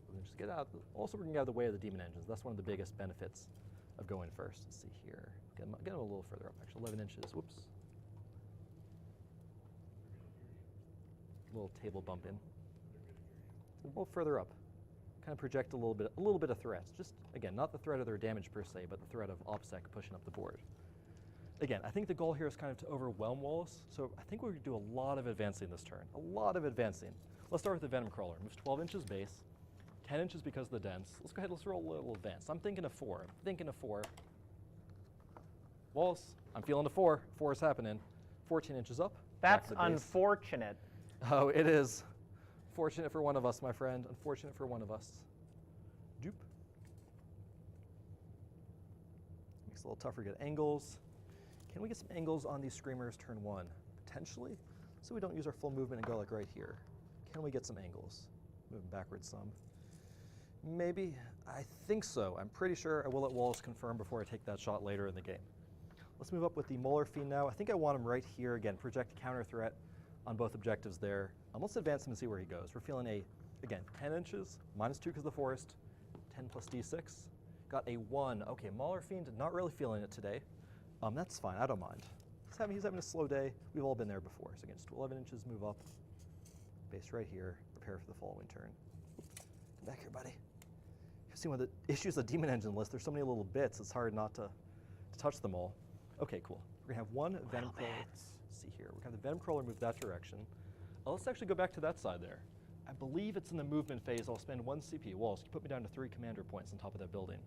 We're going to just get out. Also, we're going to get out of the way of the demon engines. That's one of the biggest benefits of going first. Let's see here. Get them a little further up, actually. 11 inches. Whoops. A little table bump in. A little further up. Kind of project a little bit of threat. Just, again, not the threat of their damage per se, but the threat of OPSEC pushing up the board. Again, I think the goal here is kind of to overwhelm Wallace, so I think we're going to do a lot of advancing this turn. A lot of advancing. Let's start with the Venom Crawler. Moves 12 inches base, 10 inches because of the dents. Let's go ahead, let's roll a little advance. I'm thinking of 4. I'm thinking of 4. Wallace, I'm feeling a 4. 4 is happening. 14 inches up. back That's to the base. unfortunate. Oh, it is. Fortunate for one of us, my friend. Unfortunate for one of us. Dupe. Makes it a little tougher to get angles. Can we get some angles on these Screamers turn 1? Potentially. So we don't use our full movement and go like right here. Can we get some angles? Moving backwards some. Maybe. I think so. I'm pretty sure I will let Wallace confirm before I take that shot later in the game. Let's move up with the Molar Fiend now. I think I want him right here again. Project counter threat on both objectives there. Let's advance him and see where he goes. We're feeling a, again, 10 inches, -2 because of the forest, 10 plus d6. Got a 1. Okay, Molar Fiend, not really feeling it today. That's fine, I don't mind. He's having a slow day. We've all been there before. So again, just 11 inches, move up. Base right here, prepare for the following turn. Come back here, buddy. You've seen one of the issues of the Demon Engine list. There's so many little bits, it's hard not to touch them all. Okay, cool. We're gonna have one Venom Crawler. Let's see here. We're gonna have the Venom Crawler move that direction. Let's actually go back to that side there. I believe it's in the movement phase. I'll spend 1 CP. Wallace, can you put me down to 3 commander points on top of that building?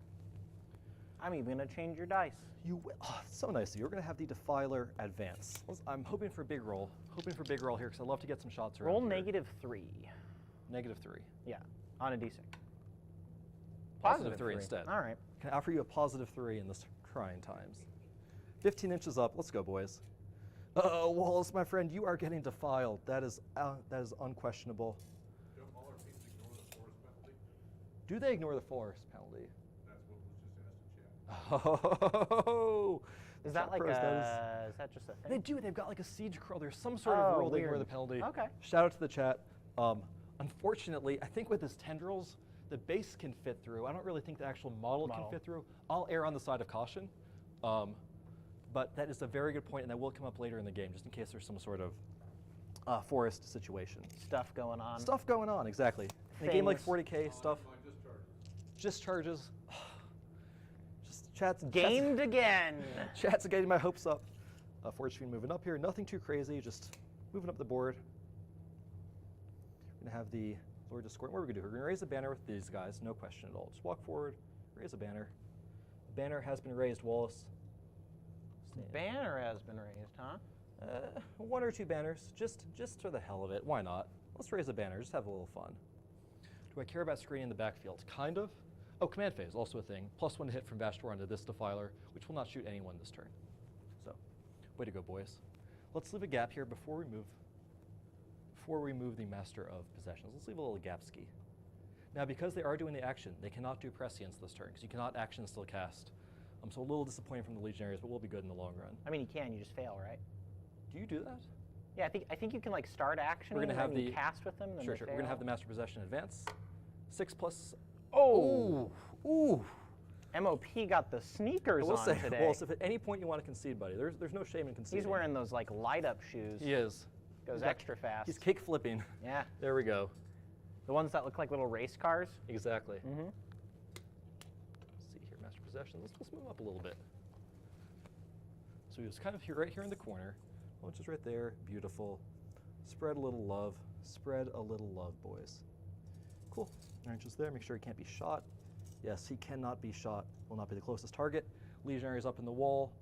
I'm even gonna change your dice. You will. Oh, so nice of you. We're gonna have the Defiler advance. I'm hoping for big roll. Hoping for big roll here because I'd love to get some shots around Roll here. -3. -3. Yeah, on a d6. Positive 3 instead. All right. Can I offer you a +3 in this trying times? 15 inches up. Let's go, boys. Oh, Wallace, my friend, you are getting defiled. That is unquestionable. Don't Mauler Fiends ignore the forest penalty? Do they ignore the forest penalty? That's what was just asked in chat. Oh, Is that like Pros, is that just a thing? They do. They've got like a siege curl. There's some sort of rule they ignore weird. the penalty. Okay. Shout out to the chat. Unfortunately, I think with his tendrils, the base can fit through. I don't really think the actual model can fit through. I'll err on the side of caution. But that is a very good point, and that will come up later in the game, just in case there's some sort of forest situation. Stuff going on. Stuff going on, exactly. In a game like Things. 40K, stuff. My discharge. Just charges. Just chats. Gamed again. Chats getting my hopes up. Forge Fiend moving up here. Nothing too crazy, just moving up the board. We're going to have the Lord Discord. What are we going to do? We're going to raise a banner with these guys, no question at all. Just walk forward, raise a banner. The banner has been raised, Wallace. Banner has been raised, huh? 1 or 2 banners, just for the hell of it. Why not? Let's raise a banner, just have a little fun. Do I care about screening the backfield? Kind of. Oh, command phase, also a thing. +1 to hit from Vashtorr onto this Defiler, which will not shoot anyone this turn. So, way to go, boys. Let's leave a gap here before we move the Master of Possessions. Let's leave a little gap ski. Now, because they are doing the action, they cannot do prescience this turn, because you cannot action still cast. So a little disappointing from the Legionaries, but we'll be good in the long run. I mean, you can. You just fail, right? Do you do that? Yeah, I think you can like start action. We're gonna have and the cast with them. And then Sure. they We're gonna fail. have the Master Possession advance. 6+. Oh, Ooh. MOP got the sneakers We'll on say, today. Wallace, if at any point you want to concede, buddy, there's no shame in conceding. He's wearing those like light up shoes. He is. Goes He's got- extra fast. He's kick flipping. Yeah, There we go. the ones that look like little race cars. Exactly. Mm-hmm. Let's see here, Master Possession. Let's move up a little bit. So he was kind of here, right here in the corner. Launch is right there. Beautiful. Spread a little love. Spread a little love, boys. Cool. 9 inches there. Make sure he can't be shot. Yes, he cannot be shot. Will not be the closest target. Legionaries up in the wall.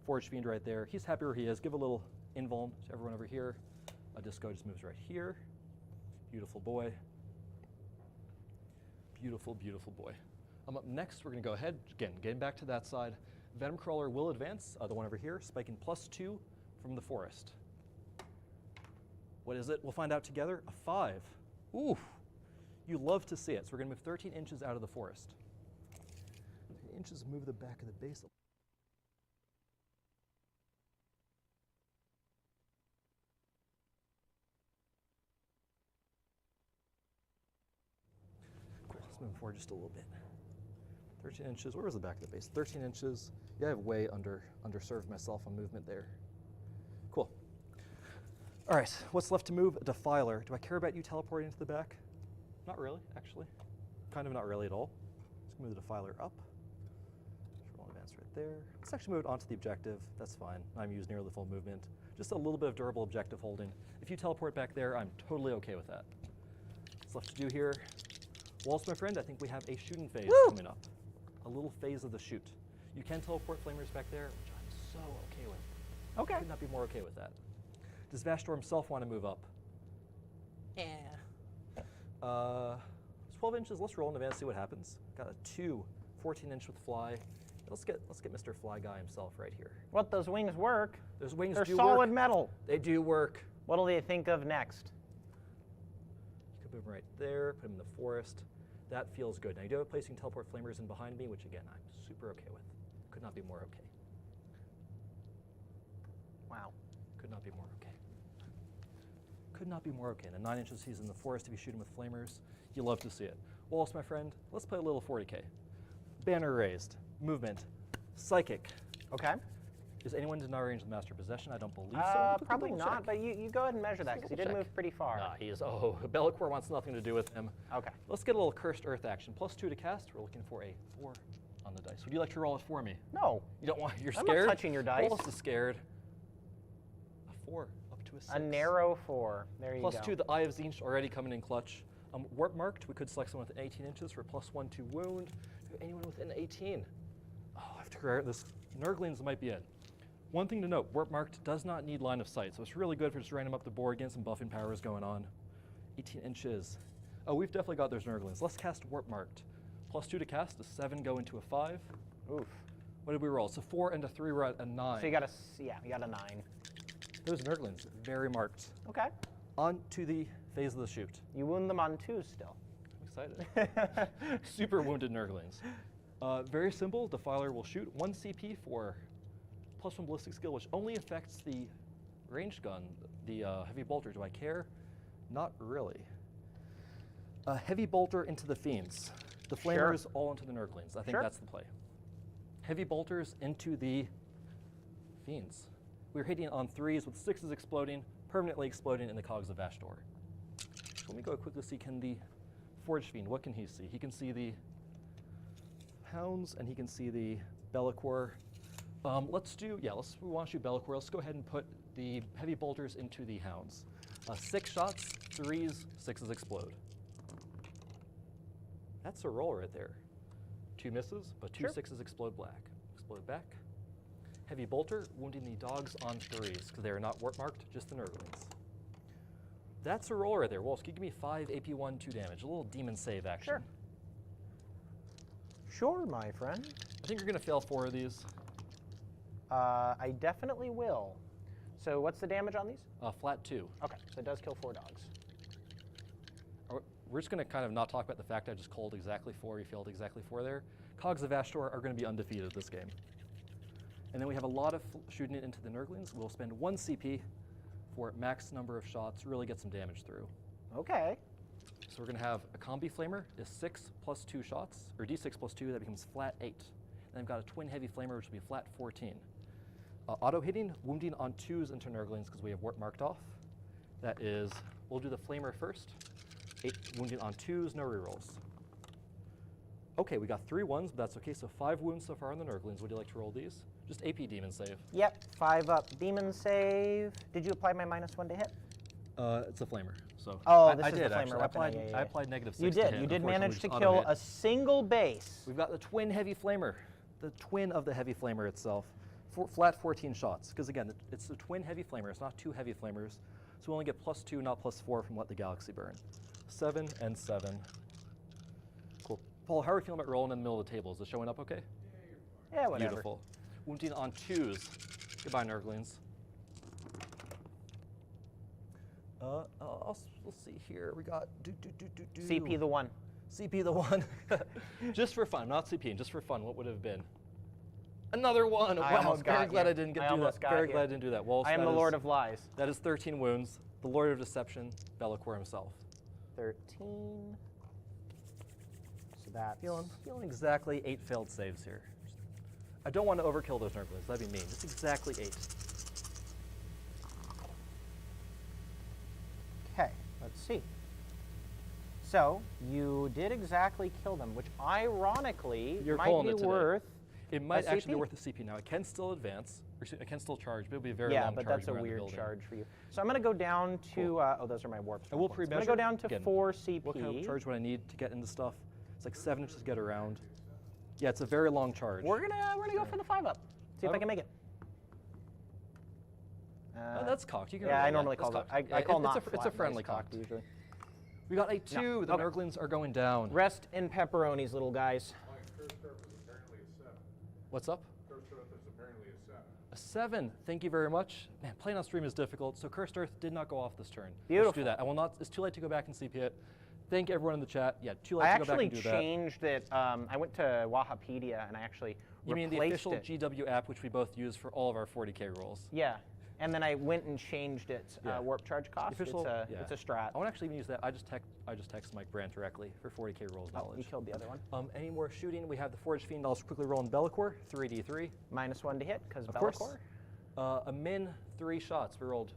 Forge Fiend right there. He's happy where he is. Give a little invuln to everyone over here. Disco just moves right here. Beautiful boy. Beautiful, beautiful boy. Up next, we're going to go ahead, again, getting back to that side. Venom Crawler will advance, the one over here, spiking +2 from the forest. What is it? We'll find out together. A 5. Ooh, you love to see it. So we're going to move 13 inches out of the forest. 13 inches, move the back of the base. Cool, let's move forward just a little bit. 13 inches, where was the back of the base? 13 inches. Yeah, I've way underserved myself on movement there. Cool. All right, what's left to move? A Defiler. Do I care about you teleporting to the back? Not really, actually. Kind of not really at all. Let's move the Defiler up. Roll advance right there. Let's actually move it onto the objective. That's fine. I'm using nearly full movement. Just a little bit of durable objective holding. If you teleport back there, I'm totally okay with that. What's left to do here? Wallace, my friend, I think we have a shooting phase coming up. A little phase of the shoot. You can teleport flamers back there, which I'm so okay with. Okay. Could not be more okay with that. Does Vashtorr himself want to move up? Yeah. 12 inches, let's roll in advance, see what happens. Got a 2, 14-inch with fly. Let's get Mr. Fly Guy himself right here. What, those wings work? Those wings They're do solid work. metal. They do work. What'll they think of next? You could put him right there, put him in the forest. That feels good. Now you do have placing teleport flamers in behind me, which again, I'm super okay with. Could not be more okay. Wow. Could not be more okay. Could not be more okay. And at 9 inches, he's in the forest to be shooting with flamers. You love to see it. Wallace, my friend, let's play a little 40k. Banner raised, movement, psychic. Okay. Is anyone in our range of master possession? I don't believe so. Probably Double not, check. but you go ahead and measure that, because he did Double check. move pretty far. Nah, he is, oh, Bellicor wants nothing to do with him. Okay. Let's get a little cursed earth action. +2 to cast. We're looking for a 4 on the dice. Would you like to roll it for me? No. You don't want, you're I'm scared? not touching your dice. Wallace is scared. A 4, up to a 6. A narrow 4. There you go. +2, the Eye of Tzeentch already coming in clutch. Warp marked, we could select someone within 18 inches for +1 to wound. Anyone within 18? Oh, I have to figure out this. Nurglings might be in. One thing to note, warp marked does not need line of sight, so it's really good for just random up the board, getting some buffing powers going on. 18 inches. Oh, we've definitely got those Nurglings. Let's cast warp marked. +2 to cast, a 7 go into a 5. Oof. What did we roll? So 4 and a 3, we're at a 9. So you got you got a 9. Those Nurglings, very marked. Okay. On to the phase of the shoot. You wound them on 2s still. I'm excited. Super wounded Nurglings. Very simple. Defiler will shoot 1 CP for +1 ballistic skill, which only affects the ranged gun, the heavy bolter. Do I care? Not really. Heavy bolter into the fiends. The flamers all into the Nurglings. I think that's the play. Heavy bolters into the fiends. We're hitting on 3s with 6s exploding, permanently exploding in the Cogs of Vashtorr. So let me go quickly see, can the Forge Fiend, what can he see? He can see the Hounds and he can see the Bellicor. We want to shoot Bellicor. Let's go ahead and put the heavy bolters into the Hounds. 6 shots, 3s, 6s explode. That's a roll right there. 2 misses, but 2 6s explode black. Explode back. Heavy bolter, wounding the dogs on 3s, because they are not warp marked, just the Nurglings. That's a roll right there. Wallace, can you give me 5 AP1, 2 damage? A little demon save action. Sure, my friend. I think you're going to fail 4 of these. I definitely will. So what's the damage on these? Flat 2. Okay, so it does kill 4 dogs. We're just going to kind of not talk about the fact I just called exactly 4. You failed exactly 4 there. Cogs of Vashtorr are going to be undefeated this game. And then we have a lot of shooting it into the Nurglings. We'll spend 1 CP for max number of shots, really get some damage through. Okay. So we're going to have a combi flamer is 6 + 2 shots, or d6 + 2, that becomes flat 8. And I've got a twin heavy flamer, which will be flat 14. Auto hitting, wounding on 2s into Nurglings because we have warp marked off. That is, we'll do the flamer first. 8 wounding on 2s, no rerolls. Okay, we got 3 1s, but that's okay. So 5 wounds so far on the Nurglings. Would you like to roll these? Just AP demon save. Yep, 5 up. Demon save. Did you apply my -1 to hit? It's a flamer. So This I is did, the flamer actually. weapon. I applied -6 You to did. hit. You did Unfortunately, manage we to just kill auto-hit. a single base. We've got the twin heavy flamer, the twin of the heavy flamer itself. Flat 14 shots, because again, it's a twin heavy flamer. It's not 2 heavy flamers. So we only get +2, not +4 from Let the Galaxy Burn. 7 and 7. Cool. Paul, how are you feeling about rolling in the middle of the table? Is it showing up okay? Yeah, whatever. Beautiful. Wounding on 2s. Goodbye, Nurglings. We'll see here. We got CP the 1. CP the 1. Just for fun, not CP, just for fun. What would it have been? Another 1. I Wow, almost very got glad you. I didn't I do almost that. got Very you. glad I didn't do that. Wallace, I am that the is- Lord of Lies. That is 13 wounds. The Lord of Deception, Bellicor himself. 13. So that's... Feeling exactly 8 failed saves here. I don't want to overkill those Nurglings. That'd be mean. Just exactly 8. Okay, let's see. So you did exactly kill them, which ironically You're might calling be it today. worth It might a actually be CP. worth a CP. Now, it can still advance, or I can still charge, but it'll be a very yeah, long but charge that's a around the weird building. charge for you. So I'm going to go down to, Cool. oh, those are my warp. I will points. I'm pre-measure. going to go down to Again, 4 CP. What kind of charge would I need to get into stuff? It's like 7 inches to get around. Yeah, it's a very long charge. We're gonna go for the 5 up. See if I can make it. That's cocked. You can Yeah, roll I that. normally That's call that. cocked. I call it's not a, it's a flat friendly dice cocked. cocked usually. We got a 2. The Okay. Nurglings are going down. Rest in pepperonis, little guys. Cursed Earth is apparently a 7. What's up? Cursed Earth is apparently a 7. A 7. Thank you very much. Man, playing on stream is difficult. So Cursed Earth did not go off this turn. Let's Beautiful. do that. I will not. It's too late to go back and CP it. thank everyone in the chat. Yeah, too I late to go back actually and do that. changed it. I went to Wahapedia and I actually You mean the replaced official it. GW app, which we both use for all of our 40K rolls? Yeah, and then I went and changed its Yeah. warp charge cost. Official, It's a strat. I won't actually even use that. I just text Mike Brandt directly for 40K rolls Oh, knowledge. you killed the other one. Any more shooting? We have the Forged Fiend. I'll just quickly roll in Bellicor, 3d3. -1 to hit because Of Bellicor. course. A min 3 shots. We rolled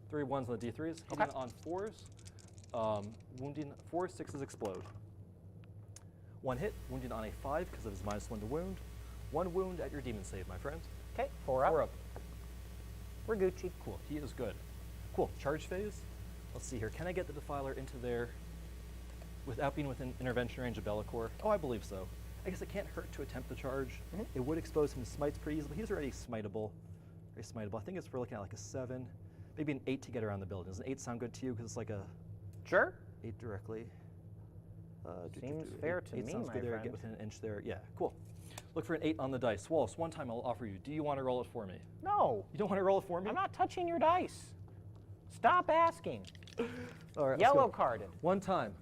3 1s on the D3s. Hitting Okay. on 4s. Wounding 4 6s explode. 1 hit, wounding on a 5 because of his -1 to wound. 1 wound at your demon save, my friend. Okay, 4 up. 4 up. We're Gucci. Cool. He is good. Cool. Charge phase. Let's see here. Can I get the Defiler into there without being within intervention range of Bellicor? Oh, I believe so. I guess it can't hurt to attempt the charge. It would expose him to smites pretty easily. He's already smiteable. Very smiteable. I think we're looking at like a 7, maybe an 8 to get around the building. Does an 8 sound good to you? Because it's like a Sure. 8 directly. Seems fair to 8 me, sounds my good there. friend. Get within an inch there. Yeah, cool. Look for an 8 on the dice. Wallace, one time I'll offer you. Do you want to roll it for me? No, You don't want to roll it for me? I'm not touching your dice. Stop asking. All right, let's Yellow go. carded. One time.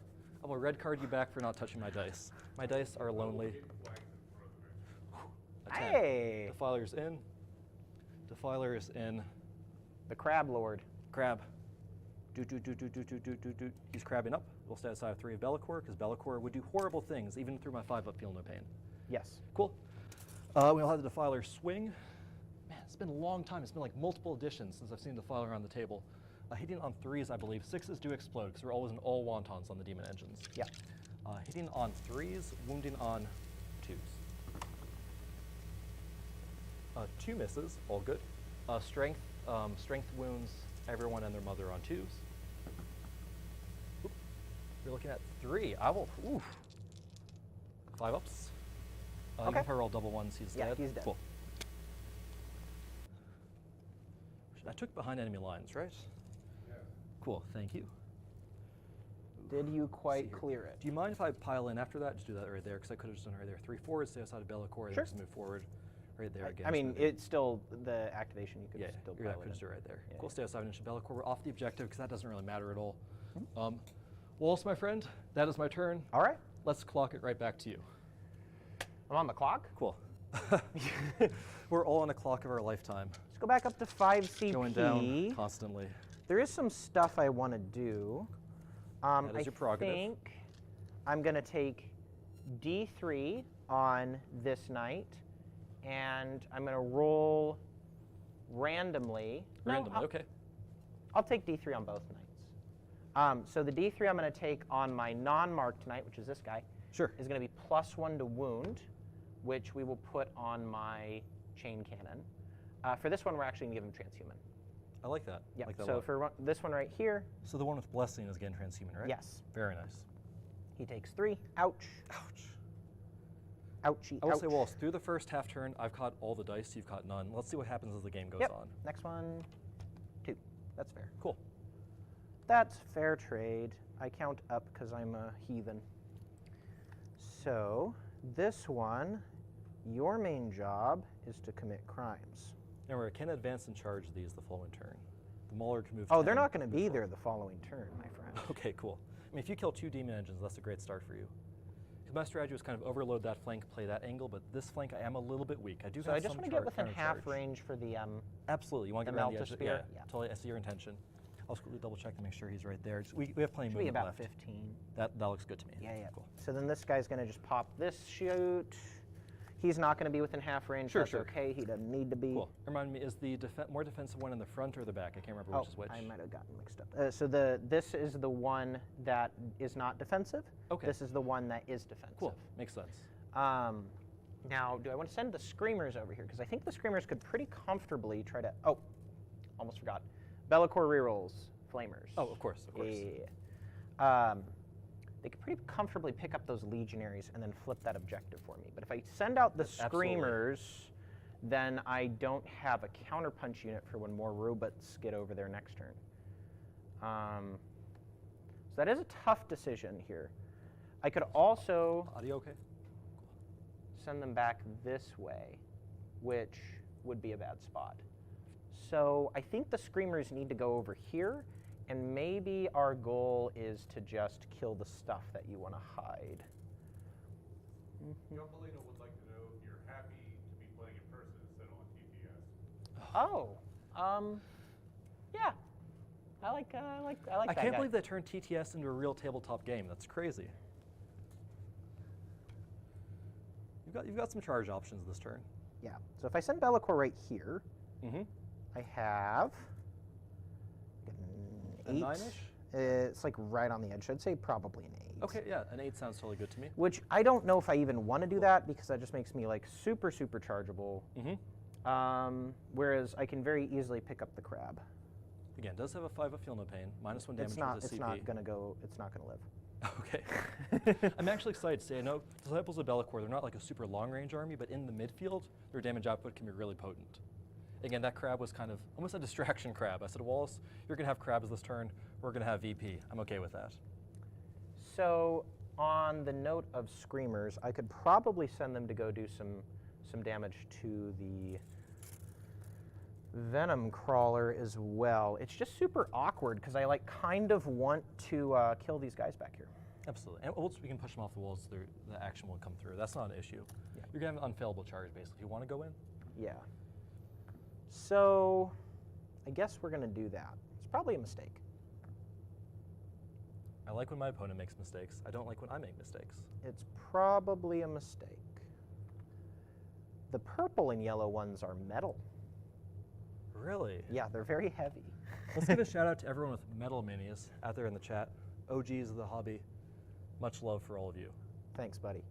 I will red card you back for not touching my dice. My dice are lonely. A 10. Hey, Defiler's in. Defiler is in. the Crab Lord. Crab. Doot. He's crabbing up. We'll stay aside 3 of Bellicor, because Bellicor would do horrible things, even through my 5 up, feel no pain. Yes. Cool. We'll have the Defiler swing. Man, it's been a long time. It's been like multiple editions since I've seen Defiler on the table. Hitting on 3s, I believe. 6s do explode, because we're always in all wontons on the demon engines. Yeah. Hitting on 3s, wounding on 2s. 2 misses, all good. Strength wounds everyone and their mother on 2s. Oop. You're looking at 3. I will. Oof. 5 ups. Okay. Even if I roll double 1s, he's Yeah, dead. he's dead. Cool. I took behind enemy lines, right? Yeah. Cool. Thank you. Did you quite here. clear it? Do you mind if I pile in after that? Just do that right there, because I could have just done it right there. 3 forwards, stay outside of Bellicor, then Sure. just move forward right there again. I mean, Just move it's still the activation. You could yeah, still you're pile could it just do in. it right there. Yeah, Cool, yeah. stay outside of inch of Bellicor. We're off the objective, because that doesn't really matter at all. Wallace, my friend, that is my turn. All right. Let's clock it right back to you. I'm on the clock. Cool. We're all on a clock of our lifetime. Let's go back up to 5 CP. Going down constantly. There is some stuff I want to do. That is your I prerogative. think I'm going to take D3 on this knight, and I'm going to roll randomly. No, Randomly, okay. I'll take D3 on both knights. So the D3 I'm going to take on my non-marked knight, which is this guy, Sure. is going to be +1 to wound, which we will put on my chain cannon. For this one, we're actually going to give him transhuman. I like that. Yeah. I like that a So lot. for this one right here, So the one with blessing is again transhuman, right? yes, Very nice. he takes 3. Ouch. Ouch. Ouchie. I will ouch. say, Wallace, through the first half turn, I've caught all the dice, you've caught none. Let's see what happens as the game goes Yep. on. Next one, 2. That's fair. Cool. That's fair trade. I count up because I'm a heathen. So this one, your main job is to commit crimes. Remember, I can advance and charge these the following turn. The Mauler can move. Oh, they're 10, not going to move be forward. there the following turn, my friend. Okay, cool. I mean, if you kill 2 demon engines, that's a great start for you. Because my strategy was kind of overload that flank, play that angle, but this flank I am a little bit weak. I do So have I just some want to get within counter half charge. range for the. Absolutely, you want to the get around the Melta edge. spear? Yeah, Yeah. totally. I see your intention. I'll just quickly double check to make sure he's right there. We have plenty of Should be movement about left. 15. That looks good to me. Yeah, yeah. Cool. So then this guy's going to just pop this shoot. He's not going to be within half range. Sure, That's sure. okay. He doesn't need to be. Cool. Remind me, is the more defensive one in the front or the back? I can't remember Oh, which is which. I might have gotten mixed up. So this is the one that is not defensive. Okay. This is the one that is defensive. Cool. Makes sense. Now, do I want to send the Screamers over here? Because I think the Screamers could pretty comfortably try to. Oh, almost forgot. Bellicor rerolls, Flamers. Oh, of course, of course. Yeah. They could pretty comfortably pick up those Legionaries and then flip that objective for me. But if I send out the Absolutely. Screamers, then I don't have a counterpunch unit for when more robots get over there next turn. So that is a tough decision here. I could also Audio okay? send them back this way, which would be a bad spot. So I think the Screamers need to go over here, And maybe our goal is to just kill the stuff that you want to hide. Jumpalino would like to know if you're happy to be playing in person instead of on TTS. Oh, yeah. I like I that can't guy. believe they turned TTS into a real tabletop game. That's crazy. You've got some charge options this turn. Yeah. So if I send Bellicor right here, Mm-hmm. I have A an 8. 9-ish? It's like right on the edge. I'd say probably an 8. Okay, yeah, an 8 sounds totally good to me. Which I don't know if I even want to do that because that just makes me like super chargeable. Mm-hmm. Whereas I can very easily pick up the crab. Again, does have a 5 of feel no pain, -1 damage It's not. with It's the CP. not gonna go. It's not gonna live. Okay. I'm actually excited to say, I know Disciples of Bellicor, they're not like a super long-range army, but in the midfield, their damage output can be really potent. Again, that crab was kind of almost a distraction crab. I said, Wallace, you're going to have crabs this turn. We're going to have VP. I'm okay with that. So on the note of screamers, I could probably send them to go do some damage to the venom crawler as well. It's just super awkward because I like kind of want to kill these guys back here. Absolutely. And once we can push them off the walls, the action will come through. That's not an issue. Yeah. You're going to have an unfailable charge, basically. If you want to go in, Yeah. So I guess we're going to do that. It's probably a mistake. I like when my opponent makes mistakes. I don't like when I make mistakes. It's probably a mistake. The purple and yellow ones are metal. Really? Yeah, they're very heavy. Let's give a shout out to everyone with metal minis out there in the chat. OGs of the hobby. Much love for all of you. Thanks, buddy.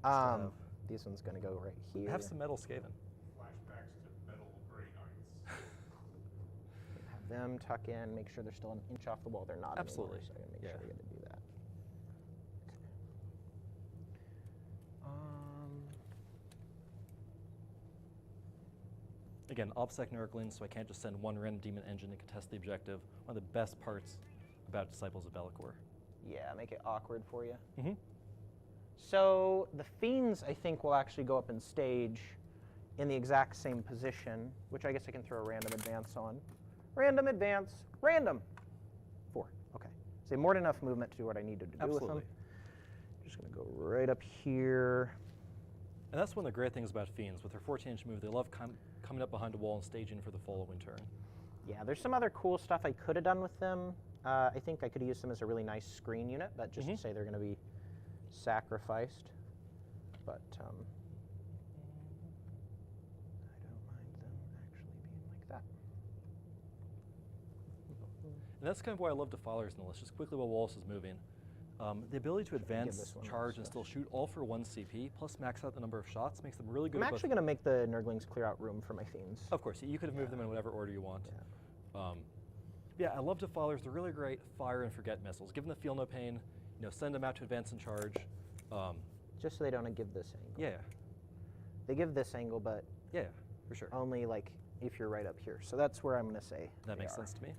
have- This one's going to go right here. I have some metal Skaven. Flashbacks to metal gray knights. Have them tuck in, make sure they're still an inch off the wall. They're not Absolutely. anymore, so I'm going to make Yeah. sure we're going to do that. Again, OBSEC Nurglings, so I can't just send one random demon engine to contest the objective. One of the best parts about Disciples of Bellicor. Yeah, make it awkward for you. Mm-hmm. So the fiends, I think, will actually go up in stage in the exact same position, which I guess I can throw a random advance on. Random advance, random. 4, okay. So more than enough movement to do what I needed to do with Absolutely. them. Just gonna go right up here. And that's one of the great things about Fiends. With their 14-inch move, they love coming up behind a wall and staging for the following turn. Yeah, there's some other cool stuff I could have done with them. I think I could have used them as a really nice screen unit, but just to say they're gonna be sacrificed. But I don't mind them actually being like that. And that's kind of why I love Defilers in the list. Just quickly while Wallace is moving. The ability to advance, this one charge, and stuff. still shoot all for 1 CP, plus max out the number of shots, makes them really good I'm at both- actually going to make the Nurglings clear out room for my fiends. Of course, you could have moved them in whatever order you want. Yeah, I love Defilers. They're really great fire and forget missiles. Give them the feel no pain, send them out to advance and charge. Just so they don't give this angle. Yeah, They give this angle, but yeah, for sure. only like if you're right up here. So that's where I'm going to say That they makes are. sense to me.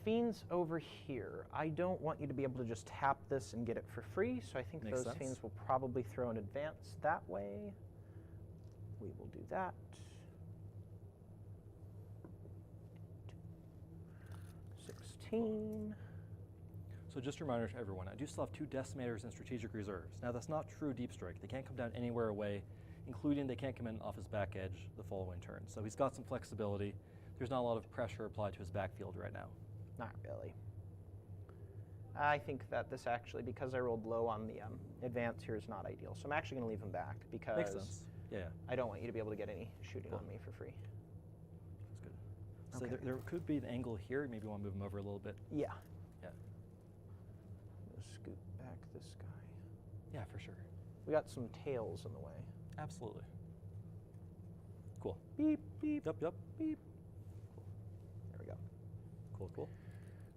Fiends over here. I don't want you to be able to just tap this and get it for free, so I think Makes those sense. fiends will probably throw an advance that way. We will do that. 16. So just a reminder to everyone, I do still have 2 Decimators and Strategic Reserves. Now that's not true Deep Strike. They can't come down anywhere away, including they can't come in off his back edge the following turn. So he's got some flexibility. There's not a lot of pressure applied to his backfield right now. Not really. I think that this actually, because I rolled low on the advance here, is not ideal. So I'm actually going to leave him back because Makes sense. Yeah, I don't want you to be able to get any shooting Cool. on me for free. that's good. So Okay. there could be an angle here. Maybe you want to move him over a little bit. Yeah. Yeah, We'll scoot back this guy. yeah, for sure. We got some tails in the way. Absolutely. Cool. Beep, beep, Yep. beep. There we go. Cool.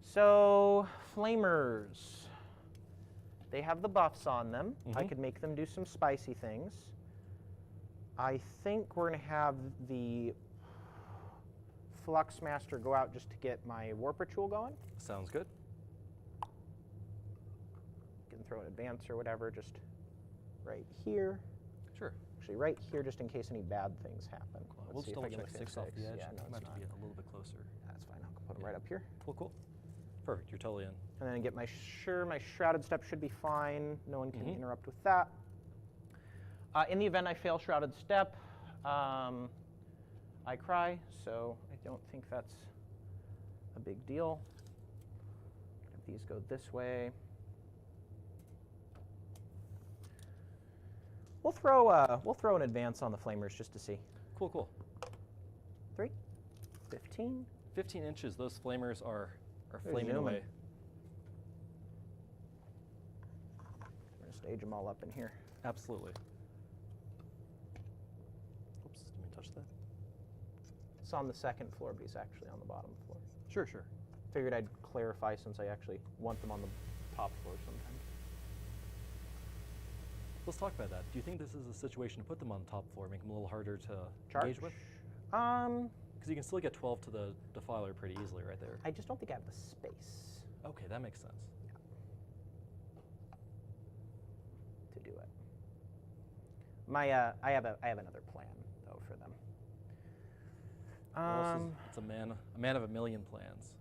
So, flamers. They have the buffs on them. I Mhm. could make them do some spicy things. I think we're going to have the Flux Master go out just to get my Warp Ritual going. Sounds good. You can throw an advance or whatever just right here. Sure. Actually, right here, just in case any bad things happen. We'll Let's see just if I double can check look at 6 off the edge. Yeah, no, You it's might not. have to be a little bit closer. That's fine. I'll put them right up here. Cool, cool. Perfect, you're totally in. And then get my Shrouded Step should be fine. No one can interrupt with that. In the event I fail Shrouded Step, I cry, so I don't think that's a big deal. Have these go this way. We'll throw an advance on the flamers just to see. Cool, cool. 3, 15. 15 inches, those flamers are They're flaming zooming. away. We're gonna stage them all up in here. Absolutely. Oops, didn't mean to touch that. It's on the second floor, but he's actually on the bottom floor. Sure, sure. Figured I'd clarify since I actually want them on the top floor sometimes. Let's talk about that. Do you think this is a situation to put them on the top floor, make them a little harder to Charge? engage with? Because you can still get 12 to the defiler pretty easily right there. I just don't think I have the space Okay, that makes sense. to do it. I have another plan though for them. It's a man of a million plans.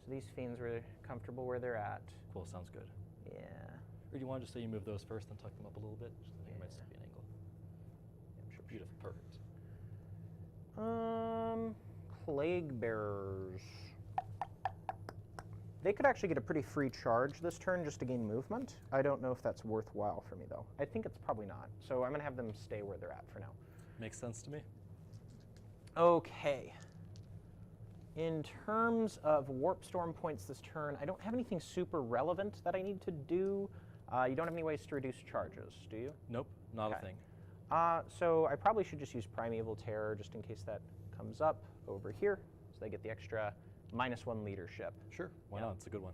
So these fiends were comfortable where they're at. Cool, sounds good. Yeah. Or do you want to just say you move those first and tuck them up a little bit? Just I think it might Yeah. still be an angle. Sure. Beautiful, perfect. Plague Bearers. They could actually get a pretty free charge this turn just to gain movement. I don't know if that's worthwhile for me though. I think it's probably not. So I'm gonna have them stay where they're at for now. Makes sense to me. Okay. In terms of Warp Storm points this turn, I don't have anything super relevant that I need to do. You don't have any ways to reduce charges, do you? Nope, not a Okay. thing. So I probably should just use Primeval Terror just in case that comes up over here. So they get the extra -1 leadership. Sure, why Yeah. not? It's a good one.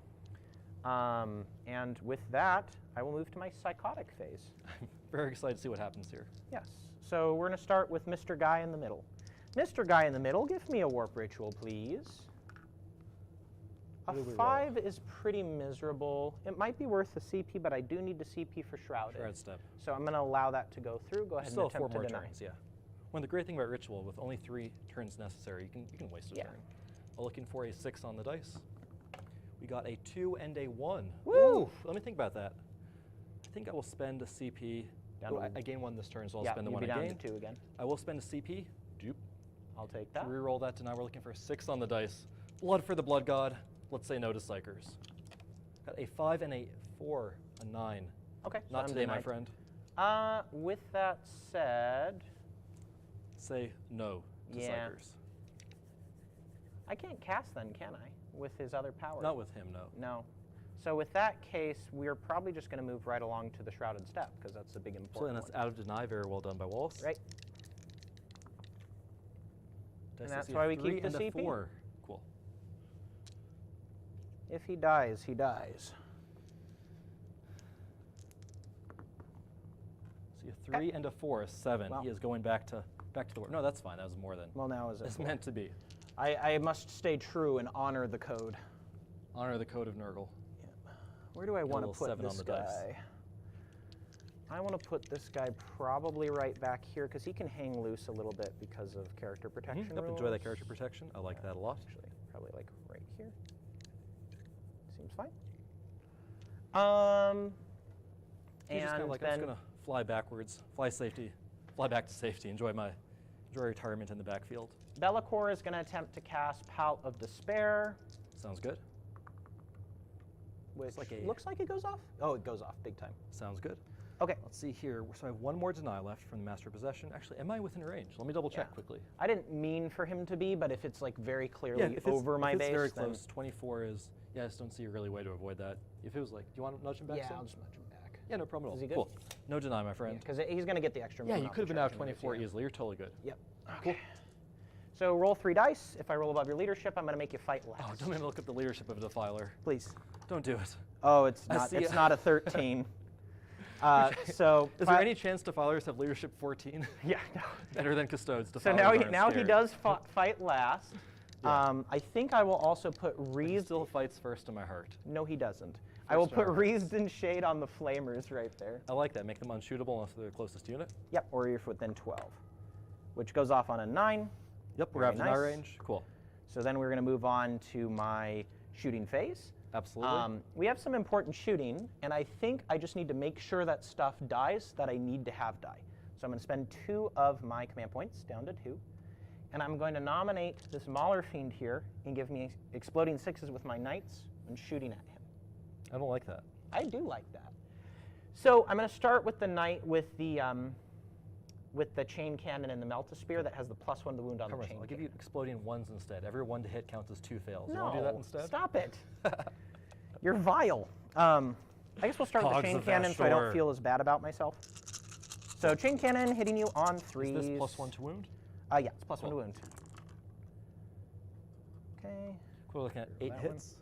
And with that, I will move to my Psychotic phase. I'm very excited to see what happens here. Yes. So we're going to start with Mr. Guy in the middle. Mr. Guy in the middle, give me a warp ritual, please. A What do we roll? 5 is pretty miserable. It might be worth the CP, but I do need the CP for Shrouded. Shroud step. So I'm going to allow that to go through. Go ahead Still and have 4 attempt to more deny. turns, yeah. One, the great thing about ritual, with only 3 turns necessary, you can waste a Yeah. turn. I'm looking for a 6 on the dice. We got a 2 and a 1. Woo! Let me think about that. I think I will spend a CP. Down Oh, to- I gain 1 this turn, so I'll Yeah, spend the you'd 1 be down again. to 2 again. I will spend a CP. Dupe. I'll take To that. reroll that to now we're looking for a 6 on the dice. Blood for the blood god. Let's say no to Psychers. Got a 5 and a 4, a 9. Okay. so Not I'm today, my denied. friend. With that said, Say no to Yeah. Psychers. I can't cast then, can I? With his other power? Not with him, no. No. So with that case, we're probably just going to move right along to the Shrouded Step because that's a big So then important that's one. out of deny. Very well done by Wallace. Right. Dice And that's AC why of we keep 3 the and a CP. 4. Cool. If he dies, he dies. So you have 3 and a 4 is 7. Well. He is going back to the work. No, that's fine. That was more than Well, now is it? it's meant to be. I must stay true and honor the code. Honor the code of Nurgle. Where do I a want to little put 7 this on the dice. guy? I want to put this guy probably right back here because he can hang loose a little bit because of character protection Yep, enjoy that rules. character protection. I like that a lot. Actually, probably like right here. Seems fine. He's just And kinda like, then I'm just gonna fly backwards, fly back to safety, enjoy retirement in the backfield. Be'lakor is going to attempt to cast Pout of Despair, Sounds good. which like a- looks like it goes off. Oh, it goes off big time. Sounds good. Okay. Let's see here. So I have 1 more deny left from the Master of Possession. Actually, am I within range? Let me double check Yeah. quickly. I didn't mean for him to be, but if it's like very clearly if over my if base, it's very then close. 24 is. Yeah, I just don't see a really way to avoid that. If it was like, do you want to nudge him back? yeah, some? I'll just nudge him back. Yeah, no problem at all. Is he good? Cool. No deny, my friend. Because he's going to get the extra. Yeah, movement you off could have the been out charging moves, 24 yeah. easily. You're totally good. Yep. Okay. So roll 3 dice. If I roll above your leadership, I'm going to make you fight less. Oh, don't make me look up the leadership of a defiler. Please. Don't do it. Oh, it's I not. see It's it. not a 13. So Is there any chance defilers have leadership 14? Yeah. No. Better than custodes. So Defilers now he aren't scared. does fight last. Yeah. I think I will also put He Reese. still fights first in my heart. No, he doesn't. I will First put armies. wreathed in shade on the flamers right there. I like that. Make them unshootable unless they're the closest unit. Yep, or if within 12, which goes off on a 9. Yep, we're Very out of our nice. range. Cool. So then we're going to move on to my shooting phase. Absolutely. We have some important shooting, and I think I just need to make sure that stuff dies that I need to have die. So I'm going to spend 2 of my command points, down to 2. And I'm going to nominate this Mauler Fiend here and give me exploding 6s with my knights and shooting at him. I don't like that. I do like that. So I'm going to start with the knight with the chain cannon and the Melta-Spear that has the +1 to wound on Come the on, chain I'll give cannon. you exploding 1s instead. Every 1 to hit counts as 2 fails. You No, want to do that instead? stop it. You're vile. I guess we'll start with the Cogs chain of cannon so I don't Vashtorr. feel as bad about myself. So chain cannon hitting you on 3s. Is this +1 to wound? Yeah, it's +1 to Cool. wound. Okay. We're looking at 8 that one. hits.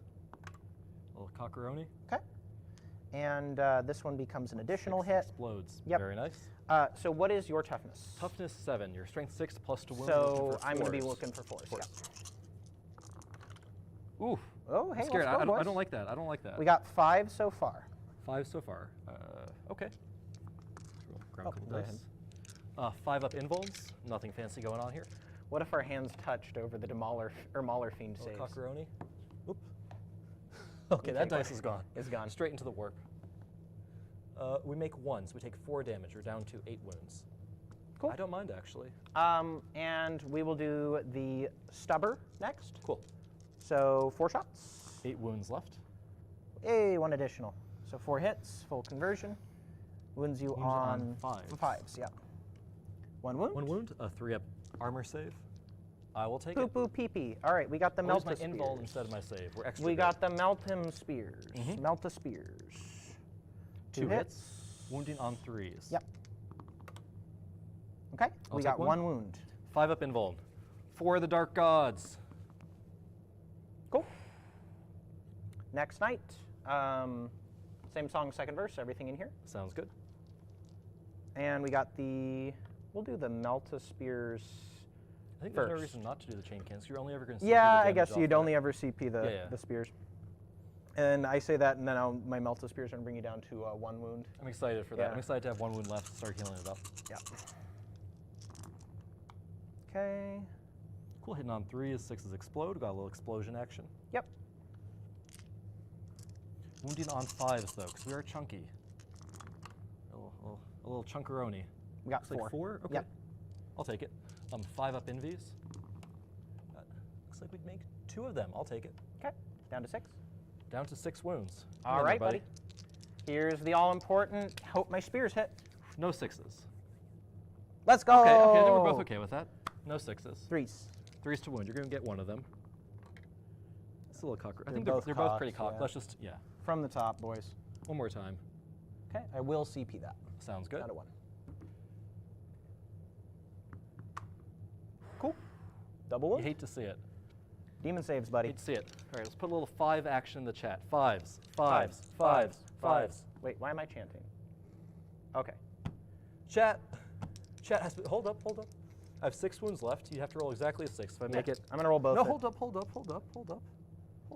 A little cockeroni. Okay. And this one becomes an additional 6 hit. Explodes. Yep. Very nice. So what is your toughness? Toughness 7. Your strength 6 plus to wound. So I'm going to be looking for 4s. Fours. Yeah. Ooh. Oh, hey, I'm scared. let's go, I boys. don't like that. I don't like that. We got 5 so far. 5 so far. Okay. Grab a couple go dice. 5 up invulns. Nothing fancy going on here. What if our hands touched over the Mauler Fiend Little saves? cockeroni. Oop. Okay, that dice is gone. It's gone. Straight into the warp. We make 1, so we take 4 damage. We're down to 8 wounds. Cool. I don't mind, actually. And we will do the Stubber next. Cool. So 4 shots. 8 wounds left. Hey, 1 additional. So 4 hits, full conversion. Wounds you Wounds on on 5s. 5s, yeah. 1 wound. 1 wound, a 3 up armor save. I will take Poo it. poo pee pee. All right, we got the I'll use my Melta invuln Spears. instead of my save. We're extra We good. got the Melta Spears. Mhm. Melta Spears. 2 hits. Wounding on 3s. Yep. Okay, I'll we take got one. 1 wound. 5 up invuln. For the dark gods. Cool. Next night, same song, second verse, everything in here. Sounds good. And we got we'll do the Melta Spears I think there's no first. reason not to do the chain cans. You're only ever going to Yeah, I guess you'd only ever CP Yeah. the spears. And I say that, and then my Melta Spears are going to bring you down to 1 wound. I'm excited for that. Yeah. I'm excited to have 1 wound left to start healing it up. Yep. Okay. Cool, hitting on 3s, 6s explode. Got a little explosion action. Yep. Wounding on 5s though, because we are chunky. A little chunkeroni. We got Looks 4. like 4? Okay. Yep. I'll take it. 5 up invies. Looks like we'd make 2 of them. I'll take it. Okay. Down to 6. Down to 6 wounds. Hang All in there, right, buddy. Here's the all-important, hope my spears hit. No 6s. Let's go! Okay, I think we're both okay with that. No 6s. 3s. 3s to wound. You're going to get 1 of them. It's a little cocker. I think both they're both pretty cocked, cocked. yeah. Let's just, yeah. From the top, boys. One more time. Okay, I will CP that. Sounds good. Down to 1. Cool. Double You wound. hate to see it. Demon saves, buddy. Hate to see it. All right, let's put a little 5 action in the chat. 5s, 5s, 5s, 5s. Wait, why am I chanting? Okay. Chat has to, hold up. I have 6 wounds left. You have to roll exactly a 6. If I make it. I'm going to roll both. No, hit. hold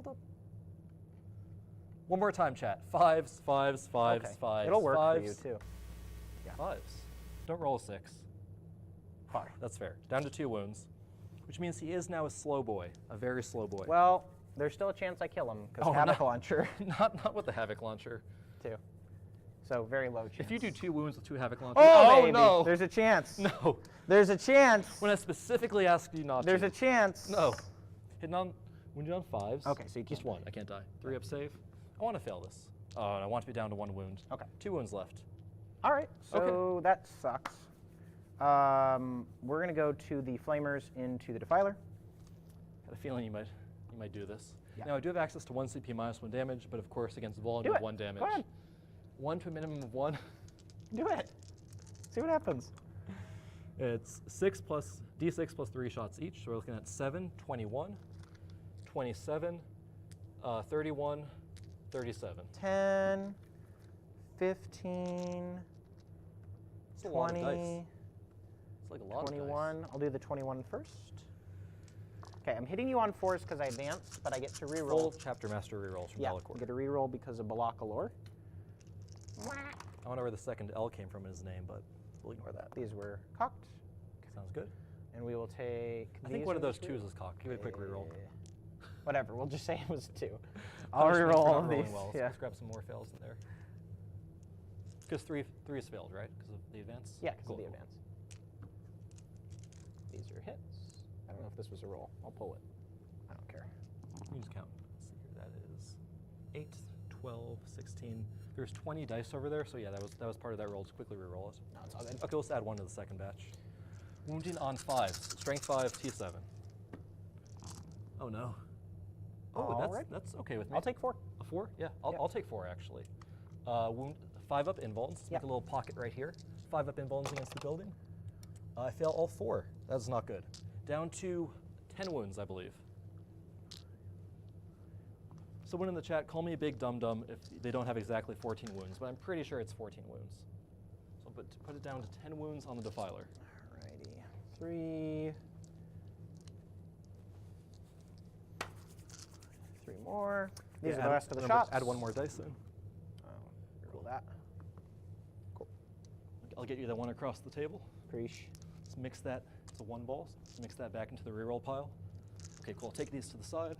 up. One more time, chat. 5s, 5s, 5s, Okay. 5s. It'll work 5s, for you, too. Yeah. 5s. Don't roll a 6. Fine. That's fair. Down to 2 wounds, which means he is now a slow boy, a very slow boy. Well, there's still a chance I kill him, because Oh, Havoc no. Launcher, not with the Havoc Launcher. too. So, very low chance. If you do 2 wounds with 2 Havoc Launchers, Oh, baby. no! There's a chance. No. There's a chance. When I specifically asked you not There's to. a chance. No. Hitting on, wounded on 5s. Okay, so you just can't 1. I can't die. 3 up save. I want to fail this. Oh, and I want to be down to 1 wound. Okay. 2 wounds left. All right, so that sucks. We're going to go to the Flamers into the Defiler. Had a feeling you might do this. Yeah. Now I do have access to 1 CP minus 1 damage, but of course against volume Do of it. 1 damage. Go ahead. 1 to a minimum of 1. Do it. See what happens. It's 6 plus D6 plus 3 shots each. So we're looking at 7, 21, 27, 31, 37. 10, 15, It's a lot of dice. 20, It's like a lot of dice. 21. I'll do the 21 first. Okay, I'm hitting you on 4s because I advanced, but I get to reroll. Full chapter master rerolls from Yeah, Bellicor. I get a reroll because of Balacalor. I don't know where the second L came from in his name, but we'll ignore that. These were cocked, Sounds good. and we will take. I think these one of and those just twos reroll. is cocked. Give it a quick reroll. Whatever, we'll just say it was 2. I'll Punishment reroll for all not of rolling these. Well. So Yeah. let's grab some more fails in there. Because three has failed, right? Because of the advance? Yeah, because Cool, of the cool. advance. These are hits. I don't know if this was a roll. I'll pull it. I don't care. You can just count. Let's see here. That is 8, 12, 16. There's 20 dice over there, so yeah, that was part of that roll. Just quickly reroll it. No, it's all good. Okay, let's add 1 to the second batch. Wounding on 5s. Strength 5, T7. Oh no. Oh, Alright. that's okay with me. I'll take 4. A 4? Yeah, Yeah. I'll take 4 actually. Wound 5 up invulns. Let's Yeah. make a little pocket right here. 5 up invulns against the building. I fail all 4. That's not good. Down to 10 wounds, I believe. Someone in the chat, call me a big dum-dum if they don't have exactly 14 wounds, but I'm pretty sure it's 14 wounds. So put it down to 10 wounds on the Defiler. Alrighty. 3. 3 more. These Yeah, are the rest of the remember, shots. Add 1 more dice then. Roll that. Cool. I'll get you that one across the table. Preach. Let's mix that. It's a 1 ball. Let's mix that back into the reroll pile. Okay, cool. Take these to the side.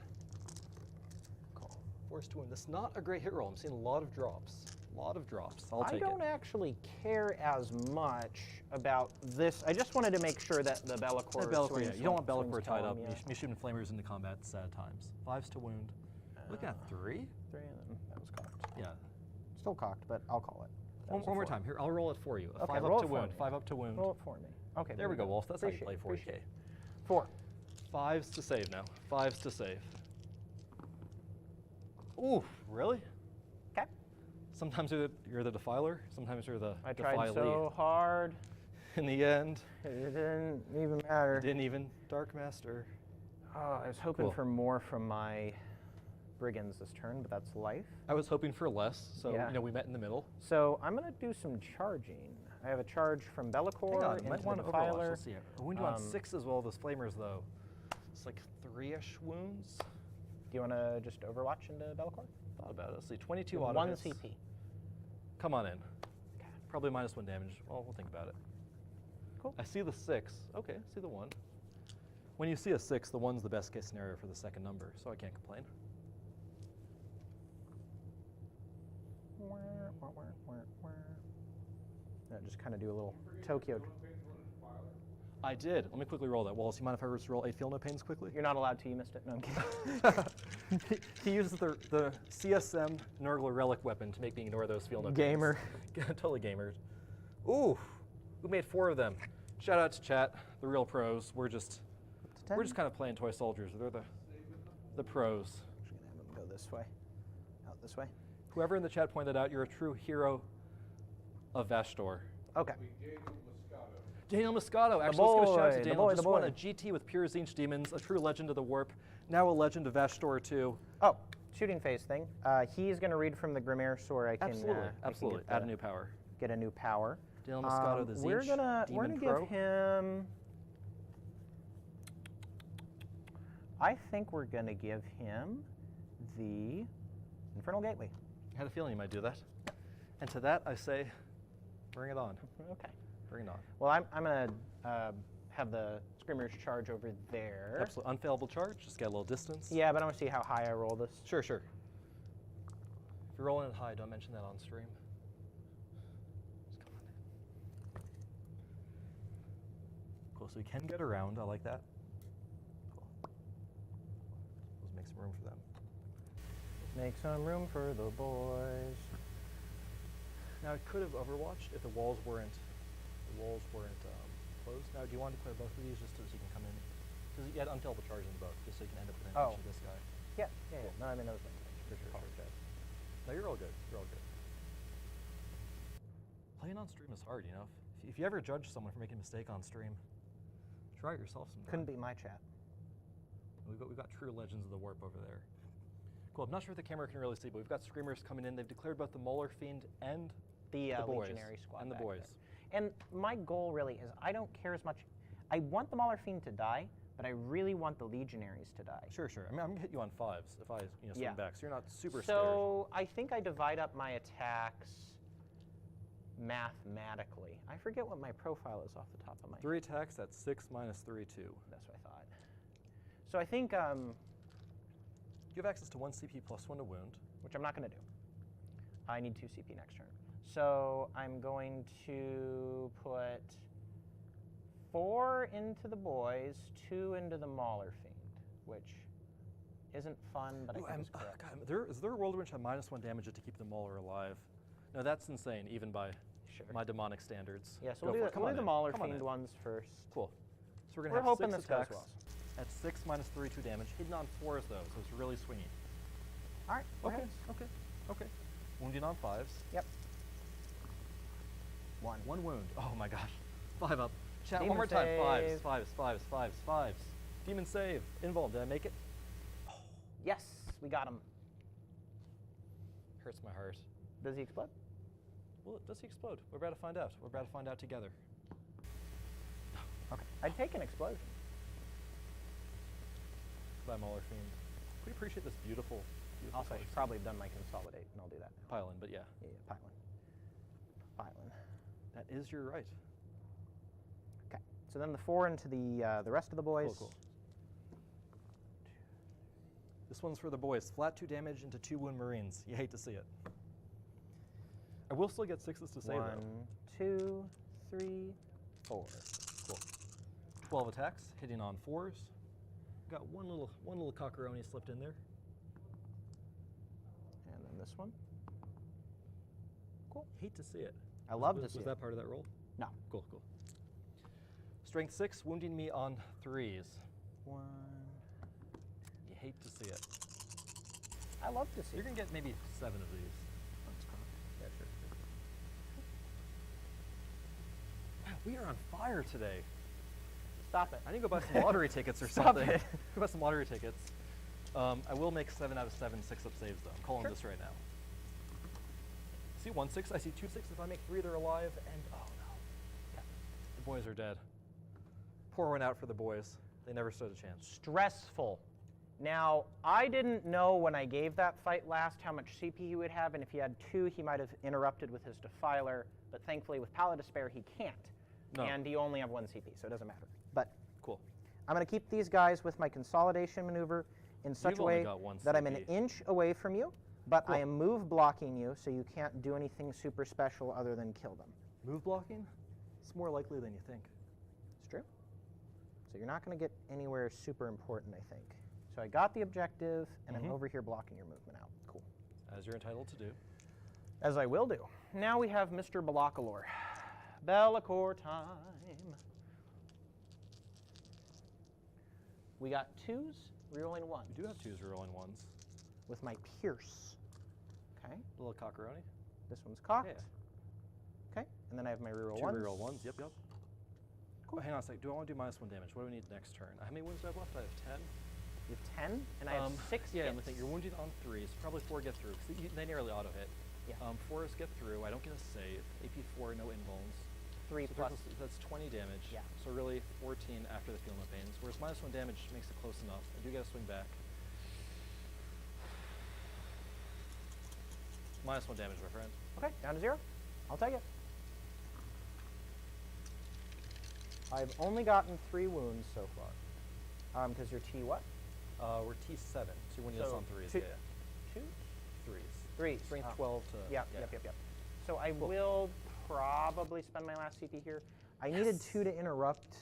Cool. Force to win. This is not a great hit roll. I'm seeing a lot of drops. A lot of drops. I'll I take don't it. actually care as much about this. I just wanted to make sure that the Bellicor. Bellicor, yeah. You don't want swings Bellicor tied up. column, yeah. You're shooting flamers into combat at sad times. 5s to wound. Look at 3. 3 and then that was cocked. Yeah. Still cocked, but I'll call it. That was a One more 4. time. Here, I'll roll it for you. A Okay, 5 roll up to it for wound. me. 5 up to wound. Roll it for me. Okay. There we go, Wolf. That's how you play Appreciate 40K. it. 4. 5s to save now. 5s to save. Ooh, really? Okay. Sometimes you're the Defiler. Sometimes you're the I tried Defilee. so hard. In the end, It didn't even matter. didn't even Dark Master. Oh, I was hoping Cool. for more from my brigands this turn, but that's life. I was hoping for less, so Yeah. we met in the middle. So I'm going to do some charging. I have a charge from Bellicor Hang on, into might the want to Overwatch. Defiler. Let's see. I wound you on 6 as well. Those flamers though, it's like 3-ish wounds. Do you want to just Overwatch into Bellicor? Thought about it. Let's see. 22 With auto 1 hits. CP. Come on in. Probably -1 damage. Well, we'll think about it. Cool. I see the 6. Okay, I see the 1. When you see a 6, the 1's the best case scenario for the second number, so I can't complain. Just kind of do a little Tokyo. I did. Let me quickly roll that. Wallace, you mind if I just roll 8 Feel No Pains quickly? You're not allowed to. You missed it. No, I'm kidding. He uses the CSM Nurgler Relic weapon to make me ignore those Feel No Pains. Gamer. Totally gamers. Ooh, we made 4 of them. Shout out to chat, the real pros. We're just kind of playing toy soldiers. They're the pros. I'm just gonna have them go this way, out this way. Whoever in the chat pointed out, you're a true hero of Vashtorr. Okay. Daniel Moscato. Actually, let's give a shout out to Daniel. Just won a GT with Pure Zinch Demons, a true legend of the Warp, now a legend of Vashtorr too. Oh, shooting phase thing. He's going to read from the Grimaire Sword. I can Absolutely. Add a new power. Get a new power. Daniel Moscato, the Zinch We're gonna Demon give Pro. him. I think we're gonna give him the Infernal Gateway. I had a feeling you might do that. And to that, I say, bring it on. Okay. Bring it on. Well, I'm gonna have the Screamers charge over there. Absolutely. Unfailable charge. Just get a little distance. Yeah, but I want to see how high I roll this. Sure. If you're rolling it high, don't mention that on stream. Just come on in. Cool. So we can get around. I like that. Cool. Let's make some room for them. Make some room for the boys. Now, it could have overwatched if the walls weren't closed. Now, do you want to clear both of these just so you can come in? Because you had unfailable charge in both, just so you can end up with Oh. this guy. Yeah. No, I mean that was For sure. No, you're all good. Playing on stream is hard, you know. If you ever judge someone for making a mistake on stream, try it yourself sometime. Couldn't be my chat. We've got true legends of the Warp over there. Cool. I'm not sure if the camera can really see, but we've got Screamers coming in. They've declared both the Mauler Fiend and The boys. Legionary squad. And the back boys. there. And my goal really is I don't care as much. I want the Mauler Fiend to die, but but I really want the legionaries to die. Sure, sure. I mean, I'm gonna hit you on 5s if I swing Yeah. back, so you're not super So I think I divide up my attacks mathematically. I forget what my profile is off the top of my scared. 3 attacks, that's 6 minus 3, 2. That's what I thought. So I think, You have access to 1 CP plus 1 to wound. which I'm not going to do. I need 2 CP next turn. So I'm going to put 4 into the boys, 2 into the Mauler Fiend, which isn't fun, but I think is correct. God, is there a world in which I -1 damage it to keep the Mauler alive? No, that's insane, even by Sure. my demonic standards. Yeah, so Go we'll for do it. Come we'll on do the in. Mauler Come on Fiend in. ones first. Cool. So we're gonna We're have hoping 6 this goes attacks. well. At 6 minus 3, 2 damage. Hidden on 4s though, so it's really swingy. All right, go Okay, ahead. okay, okay. Wounding on 5s. Yep. 1. 1 wound. Oh my gosh. 5 up. Chat Demon one more time. save. 5s. Demon save. Invuln. Did I make it? Yes, we got him. Hurts my heart. Does he explode? Well, does he explode? We're about to find out. We're about to find out together. Okay. I'd take an explosion. Goodbye, Mauler Fiend. We appreciate this beautiful, beautiful Also, I should place. probably have done my consolidate, and I'll do that now. Pile in, but yeah. Yeah, pile in. Pile in. That is your right. Okay. So then the 4 into the rest of the boys. Cool. This one's for the boys. Flat 2 damage into 2 wound Marines. You hate to see it. I will still get 6s to save though. 1, 2, 3, 4. Cool. 12 attacks, hitting on 4s. Got one little cockeroni slipped in there. And then this one. Cool. Hate to see it. I love to see Was it. that part of that roll? No. Cool, cool. Strength 6, wounding me on 3s. 1. You hate to see it. I love to see You're it. gonna get maybe 7 of these. That's cool. Yeah, sure. Wow, we are on fire today. Stop it. I need to go buy some lottery tickets or Stop something. it. Go buy some lottery tickets. I will make 7 out of 7 6-up saves though. I'm calling Sure. this right now. See 1 6. I see 2 6. If I make 3, they're alive. And oh no, yeah, the boys are dead. Pour one out for the boys. They never stood a chance. Stressful. Now, I didn't know when I gave that fight last how much CP he would have, and if he had 2, he might have interrupted with his Defiler, but thankfully with Pallid Despair, he can't. No. And you only have 1 CP, so it doesn't matter. But Cool. I'm going to keep these guys with my consolidation maneuver in such You've a only way got 1 that I'm an CP. inch away from you, but I Cool. am move blocking you, so you can't do anything super special other than kill them. Move blocking? It's more likely than you think. It's true. So you're not going to get anywhere super important, I think. So I got the objective, and I'm over here blocking your movement out. Cool. As you're entitled to do. As I will do. Now we have Mr. Belacalor. Belacor time. We got 2s, rerolling 1s. We do have 2s rolling 1s. With my Pierce. Okay, Little cockeroni. this one's cocked. Yeah. Okay, and then I have my reroll 2 1s. reroll 1s. Yep, yep. Cool. Hang on a sec. Do I want to do -1 damage? What do we need next turn? How many wounds do I have left? I have 10. You have 10, and I have 6 Yeah, hits. I'm thinking you're wounded on 3s. Probably 4 get through. 'Cause they nearly auto hit. Yeah. 4s get through. I don't get a save. AP4, no invulns. 3 So plus. that's 20 damage. Yeah. So really 14 after the Feel No Pains. Whereas -1 damage makes it close enough. I do get a swing back. -1 damage, my friend. Okay, down to 0. I'll take it. I've only gotten 3 wounds so far. Because you're T what? We're T7, so you're wounding us So on 3s. 2? Yeah, yeah. 2? 3s. 3. Strength 12 to. Yep. So I will probably spend my last CP here. I needed 2 to interrupt,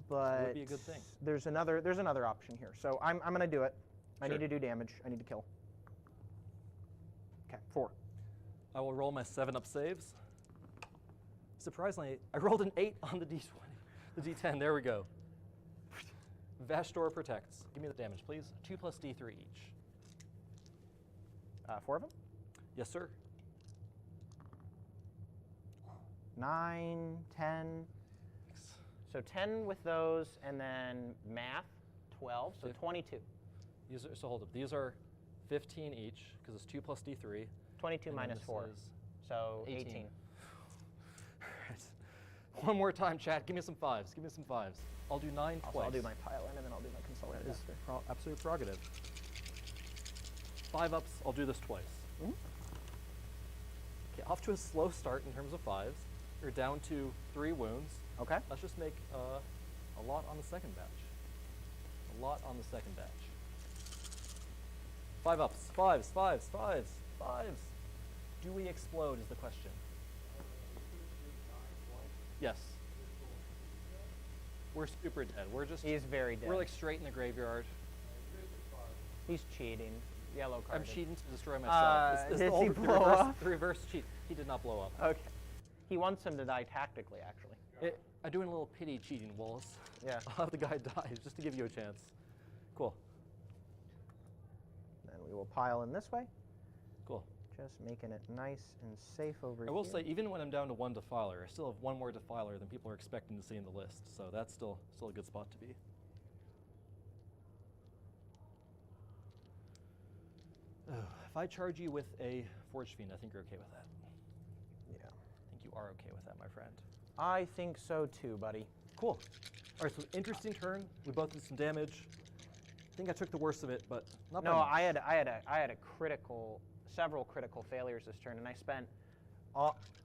but be a good thing. There's another option here. So I'm going to do it. I Sure. need to do damage. I need to kill. Okay, 4. I will roll my 7-up saves. Surprisingly, I rolled an 8 on the D20. The D10, there we go. Vashtorr protects. Give me the damage, please. 2 plus D3 each. 4 of them. Yes, sir. 9, 10. So 10 with those, and then math, 12, so 22. So hold up. These are 15 each, because it's 2 plus D3. 22 And then minus this 4. is So 18. 18. Right. one more time, chat. Give me some 5s. Give me some 5s. I'll do 9 Also, twice. I'll do my pile in, and then I'll do my consolidated That is after. absolute prerogative. 5 ups. I'll do this twice. Mhm. Okay, off to a slow start in terms of 5s. You're down to 3 wounds. Okay. Let's just make a lot on the second batch. A lot on the second batch. 5 ups. 5s, 5s, 5s, 5s. Do we explode is the question. Yes. We're super dead. We're just. He's very dead. We're like straight in the graveyard. He's cheating. Yellow card. I'm cheating to destroy myself. Did he blow up? The reverse cheat. He did not blow up. Okay. He wants him to die tactically, actually. I'm doing a little pity cheating, Wallace. Yeah. I'll have the guy die just to give you a chance. Cool. Then we will pile in this way, Cool. just making it nice and safe over I here. will say, even when I'm down to 1 defiler, I still have 1 more defiler than people are expecting to see in the list. So that's still a good spot to be. If I charge you with a Forge Fiend, I think you're okay with that. Yeah. I think you are okay with that, my friend. I think so too, buddy. Cool. All right, so interesting turn. We both did some damage. I think I took the worst of it, but not by No, much. I had a several critical failures this turn, and I spent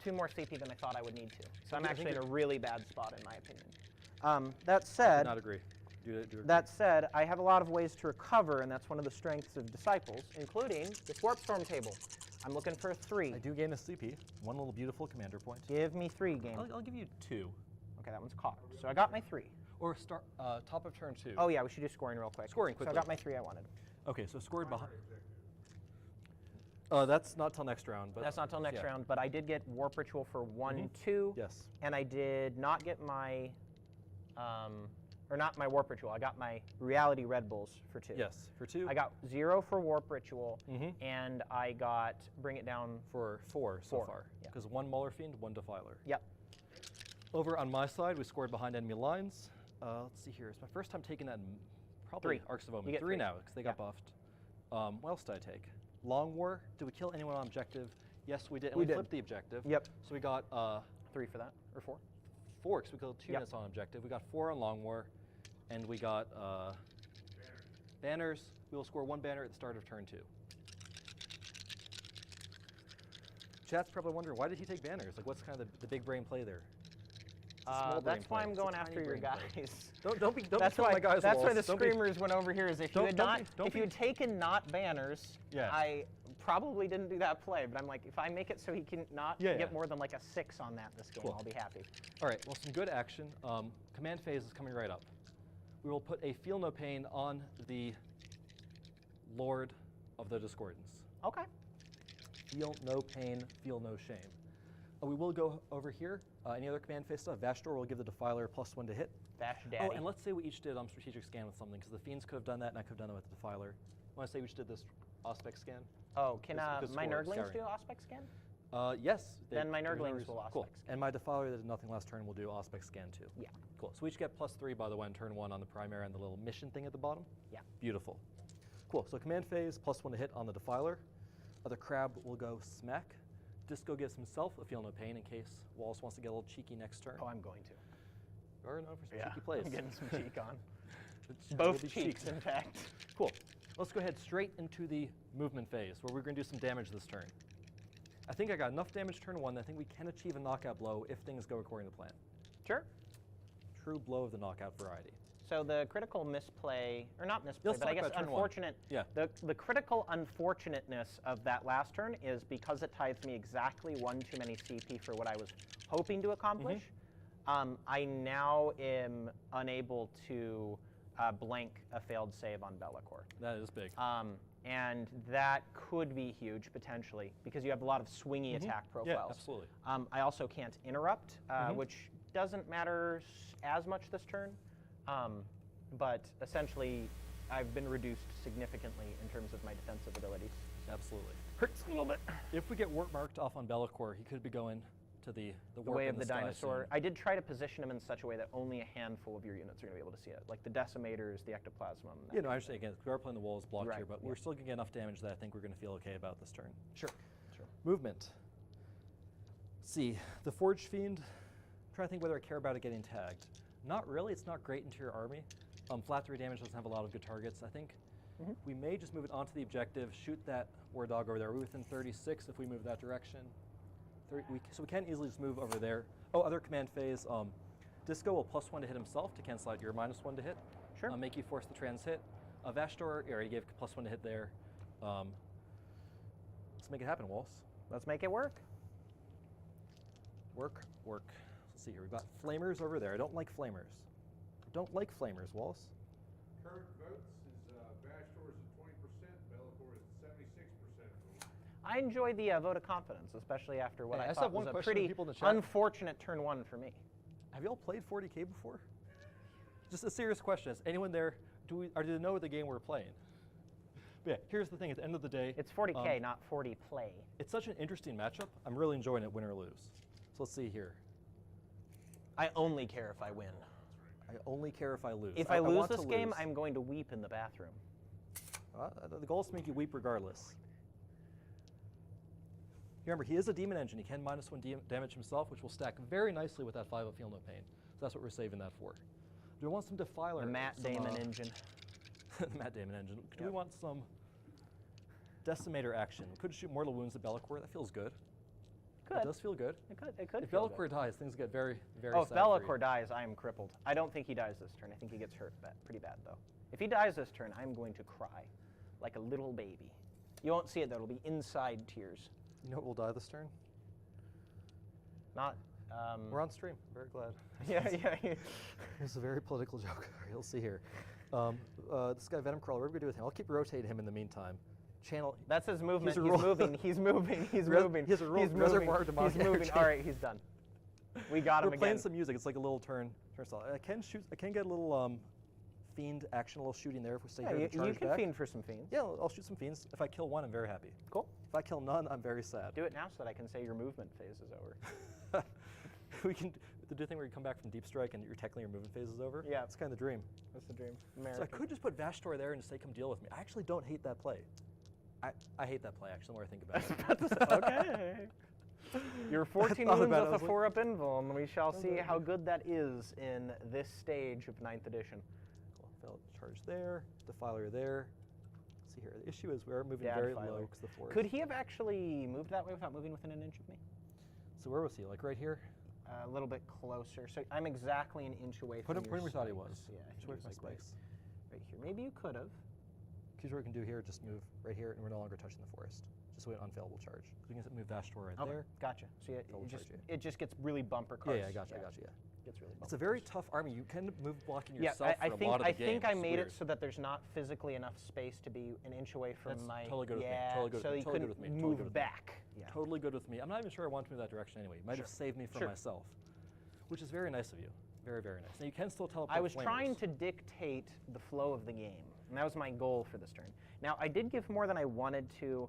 2 more CP than I thought I would need to. So I'm I actually think in a you're- really bad spot, in my opinion. That I said, do not agree. Do agree. that said, I have a lot of ways to recover, and that's one of the strengths of Disciples, including this Warp Storm table. I'm looking for 3. I do gain a CP. 1 little beautiful commander point. Give me 3, game. I'll give you 2. Okay, that one's cocked. So I got my 3. Or start top of turn 2. Oh yeah, we should do scoring real quick. Scoring So quickly. I got my 3 I wanted. Okay, so scored behind. Primary objective. That's not till next round. But That's not till next yeah. round, but I did get Warp Ritual for 1, 2. Yes. And I did not get my, or not my Warp Ritual. I got my Reality Red Bulls for 2. Yes, for 2. I got 0 for Warp Ritual, Mhm. and I got Bring It Down. for 4 so 4, far. yeah. Because 1 Muller Fiend, 1 Defiler. Yep. Over on my side, we scored behind enemy lines. Let's see here. It's my first time taking that in probably 3. Arcs of You Omen. get 3 3. now, because they got Yeah. buffed. What else did I take? Long War. Did we kill anyone on objective? Yes, we did. And We we did. flipped the objective. Yep. So we got 3 for that, or 4? 4, because we killed 2 Yep. units on objective. We got 4 on Long War, and we got banners. We will score 1 banner at the start of turn 2. Chat's probably wondering, why did he take banners? Like, what's kind of the big brain play there? It's a small brain That's why play. I'm It's a going tiny after your brain play. guys. Don't be That's killing why. my guys. That's why Wallace. the Don't be- screamers went over here. Is if you had not, if you had taken not banners, Yeah. I probably didn't do that play. But I'm like, if I make it so he can not Yeah, get yeah. more than like a 6 on that this game, Cool. I'll be happy. All right, well, some good action. Command phase is coming right up. We will put a Feel No Pain on the Lord of the Discordance. Okay. Feel no pain, feel no shame. We will go over here. Any other command phase stuff? Vashtorr will give the Defiler +1 to hit. Vash Daddy. Oh, and let's say we each did strategic scan with something, because the Fiends could have done that, and I could have done it with the Defiler. I want to say we each did this Aspect scan. Oh, can This my score, Nurglings scouring. do Aspect Scan? Yes. Then my there's no Nurglings reason- will Cool. Aspect scan. And my Defiler that did nothing last turn will do Aspect scan too. Yeah. Cool. So we each get +3, by the way, on turn 1 on the primary and the little mission thing at the bottom. Yeah. Beautiful. Cool. So command phase, +1 to hit on the Defiler. The Crab will go Smack. Disco gives himself a Feel No Pain in case Wallace wants to get a little cheeky next turn. Oh, I'm going to. Or no, for some Yeah. cheeky plays. I'm getting some cheek on. It Both will be cheeks, cheek. in fact. Cool. Let's go ahead straight into the movement phase, where we're going to do some damage this turn. I think I got enough damage turn 1 that I think we can achieve a knockout blow if things go according to plan. Sure. True blow of the knockout variety. So the critical misplay, or not misplay, Let's but I talk guess about turn 1. unfortunate. Yeah. The critical unfortunateness of that last turn is because it tithes me exactly 1 too many CP for what I was hoping to accomplish. I now am unable to blank a failed save on Be'lakor. That is big. And that could be huge potentially because you have a lot of swingy attack profiles. absolutely. I also can't interrupt, which doesn't matter as much this turn. But essentially, I've been reduced significantly in terms of my defensive abilities. Absolutely. Hurts a little bit. If we get warp marked off on Be'lakor, he could be going to the The warp way in of the sky dinosaur. soon. I did try to position him in such a way that only a handful of your units are going to be able to see it, like the decimators, the ectoplasmum. that You know, kind I of understand again, we are playing the walls blocked Right, here, but yeah. we're still going to get enough damage that I think we're going to feel okay about this turn. thing. Sure. Movement. Let's see, the Forge Fiend. I'm trying trying to think whether I care about it getting tagged. Not really. It's not great into your army. Flat 3 damage doesn't have a lot of good targets. I think we may just move it onto the objective, shoot that war dog over there. We're within 36 if we move that direction. So we can easily just move over there. Oh, other command phase. Disco will +1 to hit himself to cancel out your -1 to hit. Sure. Make you force the trans hit. Vashtorr, you already gave +1 to hit there. Let's make it happen, Wallace. Let's make it work. Work. Let's see here. We've got flamers over there. I don't like flamers. I don't like flamers, Wallace. Current votes is Vashtorr is at 20%, Be'lakor is at 76%. I enjoy the vote of confidence, especially after what Hey, I I just thought have one was a question for pretty people in the chat. unfortunate turn 1 for me. Have you all played 40K before? Just a serious question. Is anyone there, do they know the game we're playing? But yeah, here's the thing. At the end of the day, It's 40K, not 40 play. it's such an interesting matchup. I'm really enjoying it, win or lose. So let's see here. I only care if I win. I only care if I lose. If I lose want to this game, lose. I'm going to weep in the bathroom. The goal is to make you weep regardless. Remember, he is a demon engine. He can -1 damage himself, which will stack very nicely with that 5 of Feel No Pain. So that's what we're saving that for. Do we want some Defiler? The Matt some, Damon engine. the Matt Damon engine. Do we want some Decimator action? We could shoot mortal wounds at Be'lakor. That feels good. Could. It does feel good. It could If feel Be'lakor good. dies, things get very, very Oh, if sad for you. Be'lakor dies, I am crippled. I don't think he dies this turn. I think he gets hurt pretty bad, though. If he dies this turn, I'm going to cry like a little baby. You won't see it, though. It'll be inside tears. You know what will die this turn? Not. We're on stream. Very glad. Yeah. It's a very political joke. You'll see here. This guy, Venom Crawler, what are we going to do with him? I'll keep rotating him in the meantime. Channel. That's his movement. He's a He's roll- moving. He's moving. He's Res- moving. he has a roll- He's reservoir moving. demonic He's moving. energy. All right, he's done. We got him We're playing again. some music. It's like a little turn style. I can shoot. I can get a little fiend action, a little shooting there if we stay Yeah, here you to charge can back. fiend for some fiends. Yeah, I'll shoot some fiends. If I kill one, I'm very happy. Cool. If I kill none, I'm very sad. Do it now so that I can say your movement phase is over. We can do the thing where you come back from deep strike and technically your movement phase is over. Yeah. It's kind of the dream. That's the dream. So I American. could just put Vashtorr there and just say, come deal with me. I actually don't hate that play. I hate that play, actually, the more I think about it. Okay. Your 14 thought wounds about it, I with was a like- 4-up invul, and we shall see how good that is in this stage of 9th edition. Cool. Failed charge there. Defiler there. Let's see here. The issue is we're moving Dad very Filer. low because the forest. Could he have actually moved that way without moving within an inch of me? So where was he? Like right here? A little bit closer. So I'm exactly an inch away Put from him your where we thought he spikes. was. Yeah, I think Where's he my was like spikes? right here. Maybe you could have. Here's what we can do here. Just move right here, and we're no longer touching the forest. Just so we have unfailable charge. We can move Vashtorr right Okay, there. gotcha. So yeah, Double charge, yeah. it just gets really bumper Yeah, cars. yeah, I got you, yeah. Gets really bumper It's a very tough army. You can move blocking Yeah, yourself I for a think lot of the game. think I It's made weird. it so that there's not physically enough space to be an inch away from That's my. totally good with me, yeah, totally good so with me, you totally couldn't good with me, totally move good with me. back. Yeah. Totally good with me. I'm not even sure I want to move that direction anyway. It might have saved me from Sure. myself, which is very nice of you. Very, very nice. Now you can still teleport I was flamers. trying to dictate the flow of the game, and that was my goal for this turn. Now, I did give more than I wanted to.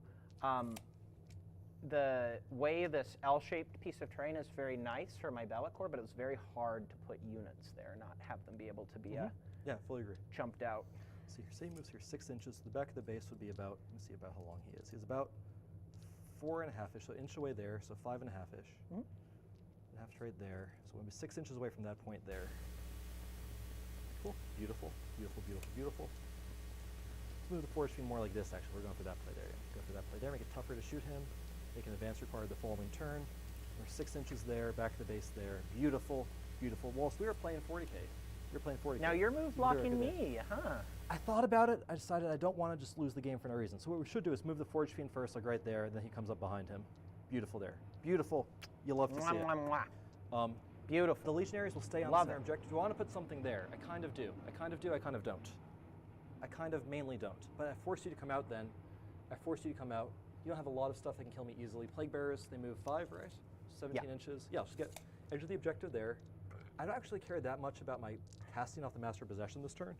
The way this L-shaped piece of terrain is very nice for my Be'lakor, but it was very hard to put units there, not have them be able to be Yeah, fully agree. chumped out. See, say he moves here 6 inches. The back of the base would be about, let me see about how long he is. He's about 4.5-ish, so an inch away there, so 5.5-ish. Mhm. And half trade there, so we'll be 6 inches away from that point there. Cool, beautiful, beautiful, beautiful, beautiful. Let's move the force field more like this, actually. We're going for that play there. Yeah. Go for that play there, make it tougher to shoot him. Make an advance required the following turn. We're 6 inches there, back to the base there. Beautiful, beautiful. Wallace, we were playing 40K. We were playing 40K. Now you're move You were very blocking good there. me, huh? I thought about it. I decided I don't want to just lose the game for no reason. So what we should do is move the Forge Fiend first, like right there, and then he comes up behind him. Beautiful there. Beautiful. You love to see Mwah, it. mwah, mwah. The Beautiful. Legionaries will stay on Love the center it. objective. Do I want to put something there? I kind of do. I kind of do. I kind of don't. I kind of mainly don't. But I force you to come out then. I force you to come out. You don't have a lot of stuff that can kill me easily. Plague Bearers, they move 5, right? 17 Yeah. inches. Yeah, just get edge of the objective there. I don't actually care that much about my casting off the Master of Possession this turn.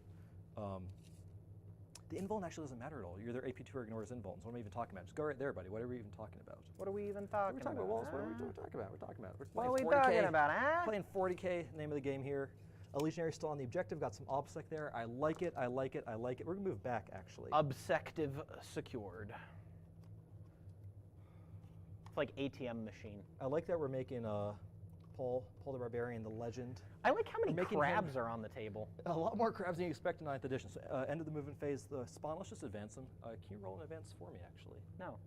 The invuln actually doesn't matter at all. You're either AP2 or ignores invulns. What am I even talking about? Just go right there, buddy. What are we even talking about? What are we even What are talking we talking about, Wallace? What are we huh? talking about? We're talking about. We're What are playing we 40K, talking about, huh? Playing 40K, name of the game here. A Legionary still on the objective, got some OBSEC there. I like it, I like it, I like it. We're gonna move back, actually. Objective secured. It's like ATM machine. I like that we're making pull the barbarian, the legend. I like how many making crabs him- are on the table. A lot more crabs than you expect in 9th edition. So, end of the movement phase, the spawn, let's just advance them. Can you roll an advance for me, actually? No.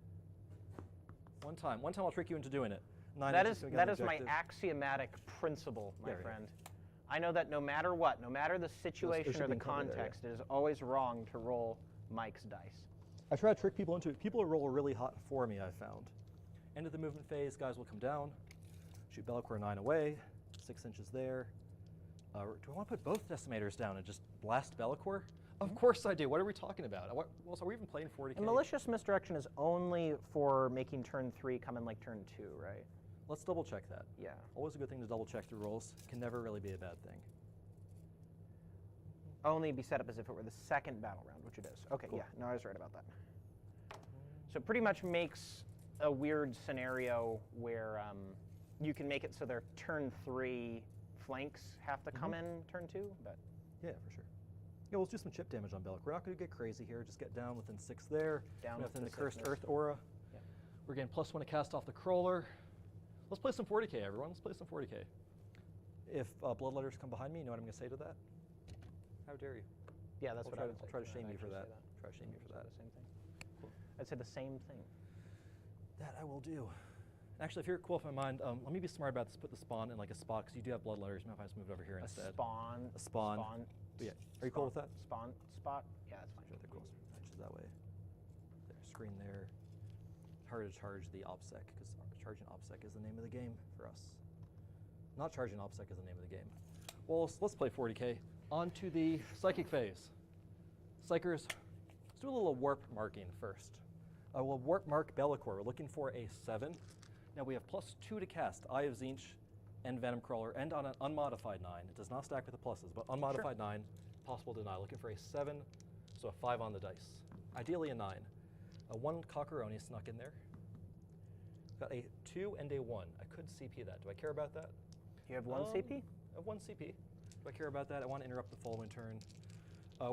One time I'll trick you into doing it. 9 That inches is gonna get that an is my objective. axiomatic principle, my There we go. friend. I know that no matter what, no matter the situation should or be the included there, yeah. context, it is always wrong to roll Mike's dice. I try to trick people into it. People roll really hot for me, I found. End of the movement phase, guys will come down, shoot Bellicor 9 away, 6 inches there. Do I want to put both decimators down and just blast Bellicor? Of course I do. What are we talking about? Well, so are we even playing 40k? And malicious misdirection is only for making turn 3 come in like turn 2, right? Let's double check that. Yeah. Always a good thing to double check the rolls. Can never really be a bad thing. Only be set up as if it were the second battle round, which it is. Okay, Cool. yeah, no, I was right about that. So it pretty much makes a weird scenario where you can make it so their turn 3 flanks have to come in turn 2, but Yeah, for sure. Yeah, we'll do some chip damage on Bellic. We're not going to get crazy here. Just get down within 6 there. Down within the with the Cursed sickness. Earth aura. Yeah. We're getting +1 to cast off the crawler. Let's play some 40k, everyone. Let's play some 40k. If Bloodletters come behind me, you know what I'm going to say to that? How dare you? yeah, that's I'll what try I to- would I'll say. try to I'd shame you for actually that. say Try to shame you for Say that. the same thing. Cool. I'd say the same thing. That I will do. Actually, if you're cool with my mind, let me be smart about this. Put the spawn in like a spot, because you do have Bloodletters. You might if I just move it over here A instead. spawn. A spawn. Yeah. Are you cool with that? Spawn spot? Yeah, that's fine. Sure, they're cool. Inches that way. There, screen there. Hard to charge the OPSEC, because charging OPSEC is the name of the game for us. Not charging OPSEC is the name of the game. Well, let's play 40k. On to the psychic phase. Psychers, let's do a little warp marking first. We'll warp mark Bellicor. We're looking for a 7. Now we have +2 to cast Eye of Tzeentch and Venom Crawler, and on an unmodified 9. It does not stack with the pluses, but unmodified 9, possible deny. Looking for a 7, so a 5 on the dice. Ideally a 9. A 1 Cockeroni snuck in there. Got a 2 and a 1. I could CP that. Do I care about that? You have one CP? I have 1 CP. Do I care about that? I want to interrupt the following turn.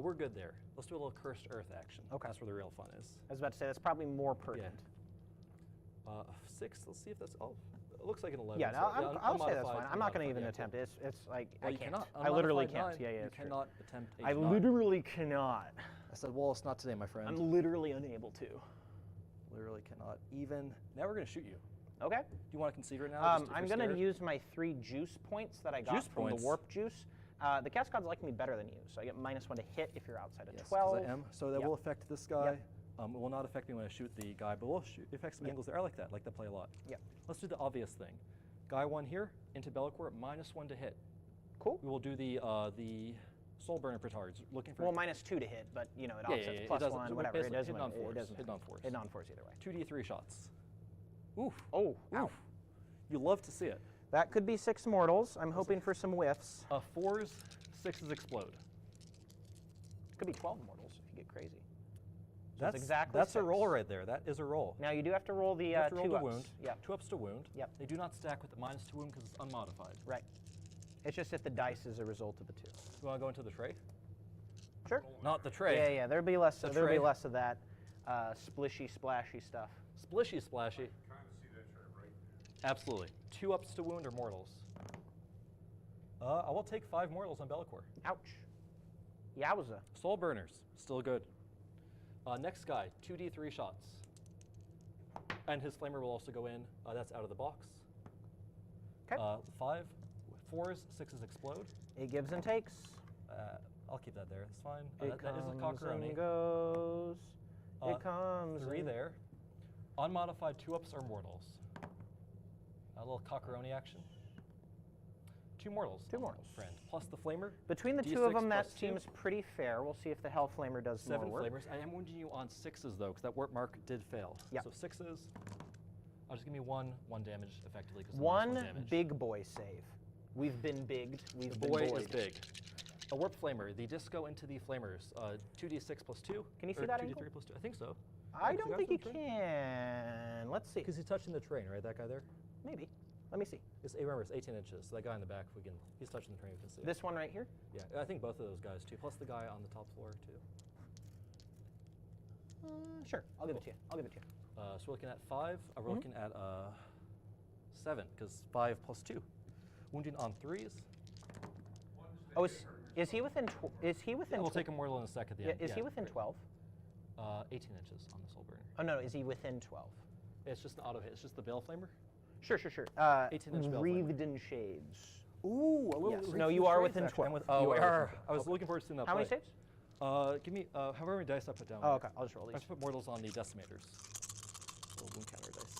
We're good there. Let's do a little Cursed Earth action. Okay. That's where the real fun is. I was about to say that's probably more pertinent. 6. Let's see if that's. Oh, it looks like an 11. Yeah, so, no, I'll say that's unmodified, fine. I'm not going to even unmodified, attempt it. It's like Well, I you can't. cannot. I literally Unmodified can't. 9, Yeah, You it's true. cannot attempt a I 9. literally cannot. I said, Wallace, not today, my friend. I'm literally unable to. Literally cannot. Even. Now we're going to shoot you. Okay. Do you want to concede right now? just if I'm you're going to scared? use my 3 juice points that I got Juice from points? the warp juice. The Cast Gods like me better than you, so I get -1 to hit if you're outside of Yes, 12. because I am. So that Yep. will affect this guy. Yep. It will not affect me when I shoot the guy, but we'll shoot. It affects some angles there. I like that. I like that play a lot. Yep. Let's do the obvious thing. Guy 1 here into Bellicor, -1 to hit. Cool. We will do the Soul Burner Petards. Looking for Well, -2 to hit, but you know it Yeah, offsets it +1, doesn't- whatever. It basically, doesn't. hidden on It force, doesn't. hidden on force. Hidden on force either way. 2d3 shots. Oof. Oh, ow. Oof. You love to see it. That could be 6 mortals. I'm hoping for some whiffs. 4s, 6s explode. Could be 12 mortals if you get crazy. That's exactly That's a 6. roll right there. That is a roll. Now you do have to roll the You have to roll 2 the ups. wound. Yeah. 2 ups to wound. Yep. They do not stack with the -2 wound because it's unmodified. Right. It's just if the dice is a result of the 2. You want to go into the tray? Sure. Not the tray. Yeah, yeah. There'll be less. The There'll be tray. less of that splishy, splashy stuff. Splishy splashy. Trying to see that chart right there. Absolutely. 2 ups to wound or mortals. I will take 5 mortals on Bellicor. Ouch. Yowza. Soul Burners, still good. Next guy, 2d3 shots. And his flamer will also go in. That's out of the box. Okay. 5, 4s, 6s explode. It gives and takes. I'll keep that there. It's fine. It that is a comes Cockeroni. and goes. It comes. 3 and- there. Unmodified 2 ups are mortals. A little Cockeroni action. 2 mortals. 2 on my mortals. Friend. Plus the flamer. Between the D6 two of them, that plus 2. seems pretty fair. We'll see if the Hellflamer does 7 more work. flamers. I am wounding you on 6s though, because that warp mark did fail. Yep. So 6s. I'll just give me one damage effectively. 'Cause the One damage. big boy save. We've been bigged. We've The been boy boyed. is big. A warp flamer. The disco into the flamers. 2d6 plus 2. Can you see or that 2d3 angle? plus 2. I think so. I don't think you can. Let's see. Because he's touching the train, right? That guy there. Maybe. Let me see. Remember, it's 18 inches. So that guy in the back, he's touching the train. We can see. This one right here? Yeah, I think both of those guys too. Plus the guy on the top floor too. Sure. I'll give it to you. I'll give it to you. So we're looking at 5. We're looking at 7 because 5 plus 2. Wounding on 3s. Oh, is he within? Is he within? We'll take a mortal in a sec at the Yeah, end. is he within 12? 18 inches on the soul burner. Oh no, is he within 12? It's just an auto hit. It's just the Bale Flamer. Sure. 18-inch Bale Flamer. Wreathed in Shades. Ooh, Yes. No, you are within 12. Oh, You we are are. within 12. I was looking forward to seeing that How many play. saves? Give me however many dice I put down. Oh, okay. I'll just roll I these. should put mortals on the decimators. Little wound counter dice.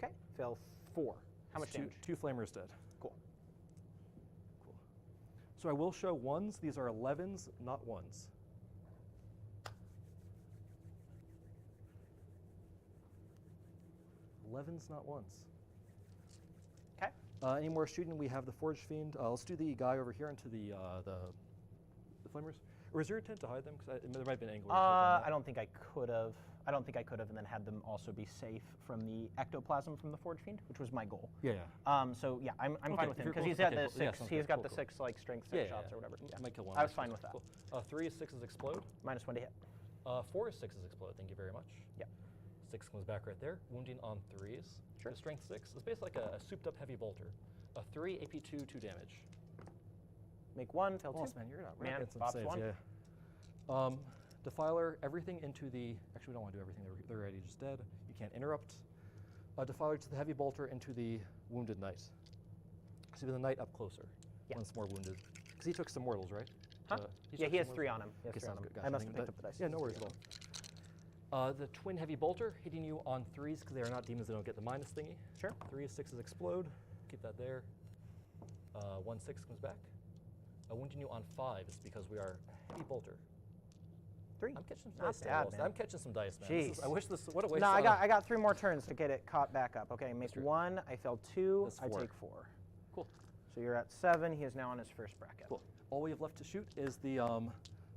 Okay, fail 4. How much damage? Two flamers dead. Cool. Cool. So I will show 1s. These are 11s, not 1s. Elevens, not 1s. Okay. Any more shooting? We have the Forged Fiend. Let's do the guy over here into the flamers. Or is your intent to hide them? Because there might have been an angle. I don't think I could have. I don't think I could have, and then had them also be safe from the ectoplasm from the Forge Fiend, which was my goal. Yeah. So yeah, I'm Okay, fine with him if you're because cool. he's got Okay, the cool. Yeah, 6. sounds He's good. got Cool, the cool. 6 like strength 6 Yeah, shots yeah. or whatever. Yeah. Might kill one. I was fine with that. Cool. 3 is 6s explode. -1 to hit. 4 is 6s explode. Thank you very much. Yeah. 6 comes back right there. Wounding on 3s. Sure. The strength 6 is basically like a souped-up heavy bolter. A 3 AP2, 2 damage. Make 1, fail 2. Wallace, man, you're not Man, getting some Bob's saves, 1. yeah. Defiler, everything into the. Actually, we don't want to do everything. They're already just dead. You can't interrupt. Defiler to the heavy bolter into the wounded knight. So the knight up closer. Yeah. Once more wounded. Because he took some mortals, right? Huh? He Yeah, took he has some 3 mortals? on him. He has Okay, 3 on sounds him. good. Gotcha. I must have That- picked up the dice. Yeah, no worries at all. The twin heavy bolter hitting you on 3s because they are not demons. They don't get the minus thingy. Sure. 3 6s explode. Keep that there. 1 6 comes back. Wounding you on 5s because we are heavy bolter. 3. I'm catching some Not dice. bad, Wallace. man. I'm catching some dice, man. Jeez. I wish this. What a waste. No, of I got 3 more turns to get it caught back up. Okay, make true. 1. I failed 2. That's I 4. take 4. Cool. So you're at 7. He is now on his first bracket. Cool. All we have left to shoot is the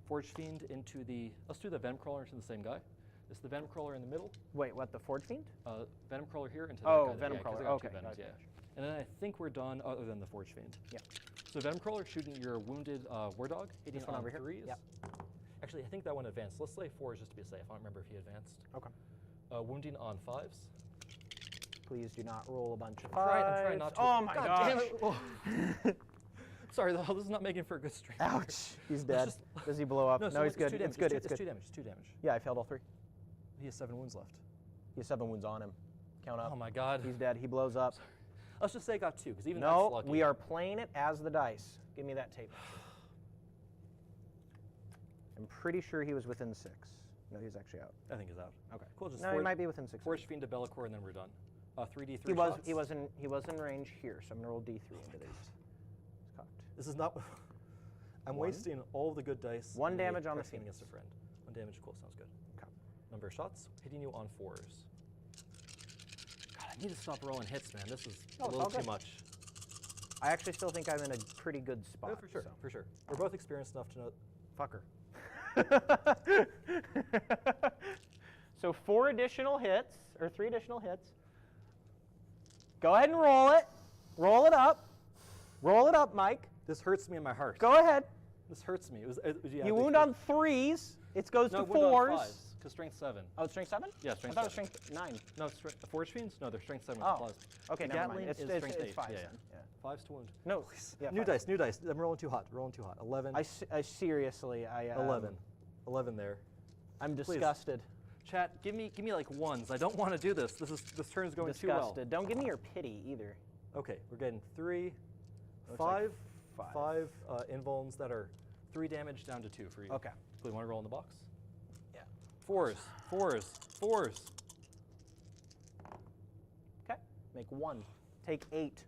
Forge Fiend into the. Let's do the Venom Crawler into the same guy. This is the Venom Crawler in the middle. Wait, what? The Forge Fiend? Venom Crawler here into Oh, that guy. Venom 'cause Crawler. I got 2 Okay, Venoms, gotcha, yeah. gotcha. And then I think we're done, other than the Forge Fiend. Yeah. So Venom Crawler shooting your wounded War Dog, hitting This one on over here? 3s. Yep. Actually, I think that one advanced. Let's say 4s just to be safe. I don't remember if he advanced. Okay. Wounding on 5s. Please do not roll a bunch of 5s. I'm trying not to. Oh my God gosh. damn it. Oh. Sorry, though. This is not making for a good stream. Ouch. He's dead. just- Does he blow up? No, so he's good. It's It's good. It's It's good. 2 damage. It's 2 damage. Yeah, I failed all 3. He has 7 wounds left. He has 7 wounds on him. Count up. Oh my God. He's dead. He blows up. Let's just say I got 2, because even that's No, lucky. we are playing it as the dice. Give me that tape. I'm pretty sure he was within 6. No, he's actually out. I think he's out. Okay. Cool. Just No, he might be within 6. Forge Fiend to Bellicor, and then we're done. 3d3 He was. shots. He was in range here, so I'm gonna roll D3 into these. It's cocked. This is not. I'm 1. wasting all the good dice. 1 in damage on the pressing Phoenix. against a friend. 1 damage. Cool. Sounds good. Okay. Number of shots hitting you on 4s. God, I need to stop rolling hits, man. This is Oh, a it's little all too good. much. I actually still think I'm in a pretty good spot. Oh, for sure. so. For sure. We're both experienced enough to know. Fucker. So 4 additional hits, or 3 additional hits. Go ahead and roll it. Roll it up. Roll it up, Mike. This hurts me in my heart. Go ahead. This hurts me. You wound on 3s. It goes No, to wound on 4s. 5s, because strength 7. Oh, it's strength 7? Yeah, strength I thought it was 7. strength 9. No, the Forge Fiends? No, they're strength 7 with Oh. applies. Okay, The never mind. Gatling It's is strength 8. 5s yeah, then. Yeah. 5s to wound. No. Yeah, New 5s. dice, new dice. I'm rolling too hot. Rolling too hot. 11. I seriously, 11. 11 there. I'm disgusted. Chat, give me like 1s. I don't want to do this. This turn is going too well. Disgusted. Don't give me your pity either. Okay, we're getting 3, Looks 5, like 5 invulns that are 3 damage down to 2 for you. Okay. Do you want to roll in the box? Yeah. 4s, 4s, 4s. Okay. Make 1. Take 8.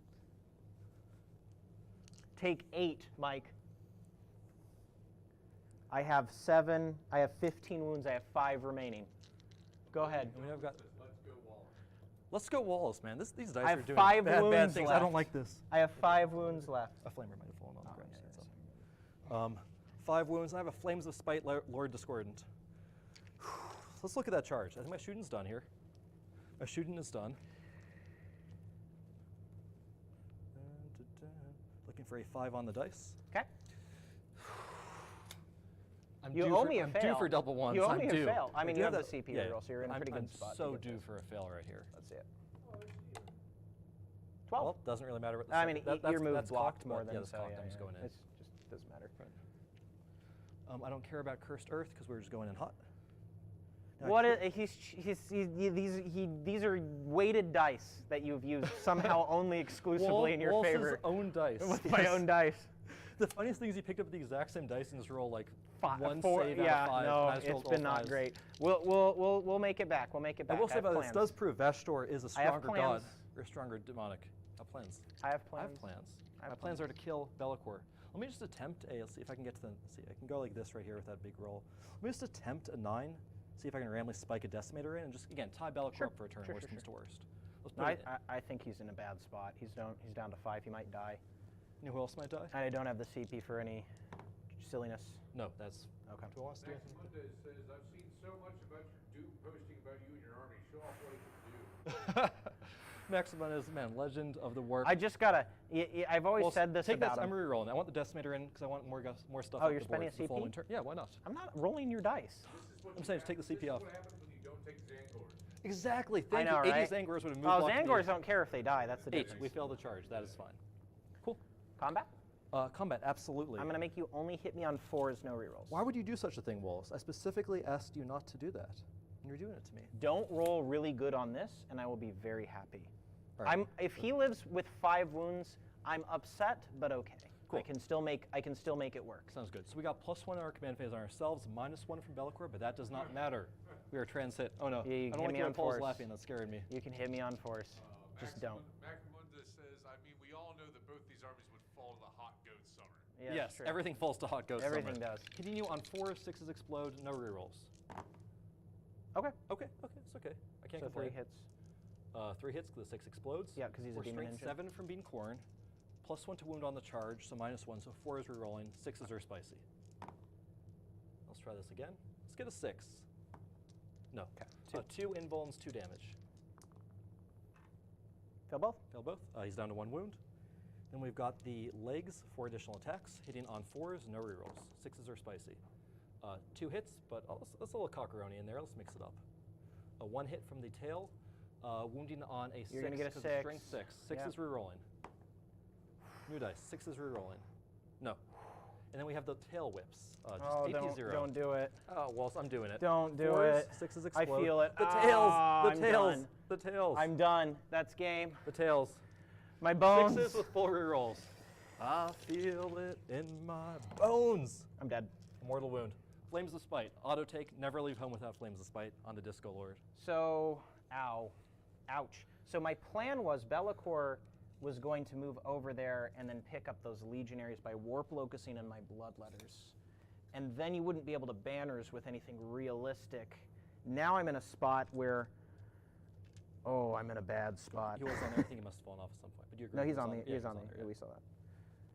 Take 8, Mike. I have 7. I have 15 wounds. I have 5 remaining. Go ahead. I mean, I've got. Let's go Wallace. Let's go Wallace, man. These dice I have are doing 5 bad wounds things. left. I don't like this. I have 5 wounds left. A flamer might have fallen on the ground. yeah, since I'm- 5 wounds. I have a Flames of Spite, Lord Discordant. Let's look at that charge. I think my shooting's done here. My shooting is done. Looking for a 5 on the dice. Okay. I'm You due owe for, me a I'm fail. due for double ones. You owe I'm me a due. fail. I mean, do you have the that- CP yeah, reroll, so you're in a I'm- pretty I'm good spot. so to get due this. for a fail right here. That's it. Oh, it's here. 12. Well, doesn't really matter what the I mean, that's, your move that's blocked cocked, more but than yeah, this so. cocked, Yeah, I'm just yeah. going in. It just doesn't matter. I don't care about Cursed Earth because we're just going in hot. Now, What these are weighted dice that you've used somehow only exclusively in your Wallace's favor. own dice. With my own dice. The funniest thing is you picked up the exact same dice and just roll like one Four, save yeah, out of 5. no, and I just it's rolled been all not 5s. great. We'll make it back. We'll make it back. I will say have about this plans. does prove Vashtorr is a I have stronger god plans. or a stronger demonic. I have plans. I have I have plans. plans. I have My plans are to kill Bellicor. Let me just attempt a. Let's see if I can get to the. Let's see, I can go like this right here with that big roll. Let me just attempt a 9. See if I can randomly spike a Decimator in and just again tie Bellicor up for a turn. Worst comes to worst. Let's put it in. I think he's in a bad spot. He's down to 5. He might die. You know who else might die? And I don't have the CP for any silliness. No, that's Okay. Do I want to do Max anything? Mundez says, I've seen so much about your Doom posting about you and your army. Show off what you can do. Maximum is man, legend of the warp. I just gotta. I've always Well, said this take about this. I'm him. rerolling. I want the Decimator in because I want more stuff. Oh, up you're the board spending a for the following CP? turn. Yeah, why not? I'm not rolling your dice. This is what I'm you saying just have- take the CP off. This is what happens when you don't take Zangor. Exactly. I Thank know, you. right? 80 Zangors would have moved. Oh, blocked Zangors me. don't care if they die. That's the 8. difference. We failed the charge. That is fine. Cool. Combat. Combat, absolutely. I'm gonna make you only hit me on 4s, no rerolls. Why would you do such a thing, Wallace? I specifically asked you not to do that, and you're doing it to me. Don't roll really good on this, and I will be very happy. All right. If he lives with 5 wounds, I'm upset, but okay. Cool. I can still make it work. Sounds good. So we got +1 in our command phase on ourselves, -1 from Bellicor, but that does not matter. We are transit. Oh no! Yeah, you I can don't hit like me your on Paul's force. laughing. That scared me. You can hit me on force. Just don't. Max Mundez says, I mean, we all know that both these armies would fall to the hot goat summer. Yeah, Yes, true. everything falls to hot ghost. Everything summer. does. Continue on 4, 6s explode, no rerolls. Okay. Okay, it's okay. I can't So complain. 3 hits. 3 hits because the 6 explodes. Yeah, 'cause he's a We're demon strength ninja. 7 from being corn, +1 to wound on the charge, so -1, so 4 is rerolling, 6s are spicy. Let's try this again. Let's get a 6. No. Okay. 2 invulns, 2 damage. Fail both. Fail both. He's down to 1 wound. Then we've got the legs, 4 additional attacks, hitting on 4s, no rerolls. 6s are spicy. 2 hits, but let's a little cockeroni in there. Let's mix it up. A 1 hit from the tail, wounding on a 6. You're gonna get a 'cause it's 6. Strength 6. 6 Yeah. is rerolling. New dice. 6 is rerolling. No. And then we have the tail whips. Just Oh, AP0. don't do it. Oh, well, I'm doing it. Don't do 4s, it. 6s I explode. feel it. The Ah, tails. I'm The tails. done. The tails. I'm done. That's game. The tails. My bones. 6s with full rerolls. I feel it in my bones. I'm dead. Mortal wound. Flames of Spite. Auto take. Never leave home without Flames of Spite on the Disco Lord. So, ow. Ouch. So my plan was Bellicor was going to move over there and then pick up those legionaries by warp locusing in my bloodletters. And then you wouldn't be able to banners with anything realistic. Now I'm in a spot where, oh, I'm in a bad spot. He was on there. I think he must have fallen off at some point. But you agree? No, he he's was on the. yeah, He's on there, the. yeah. We saw that.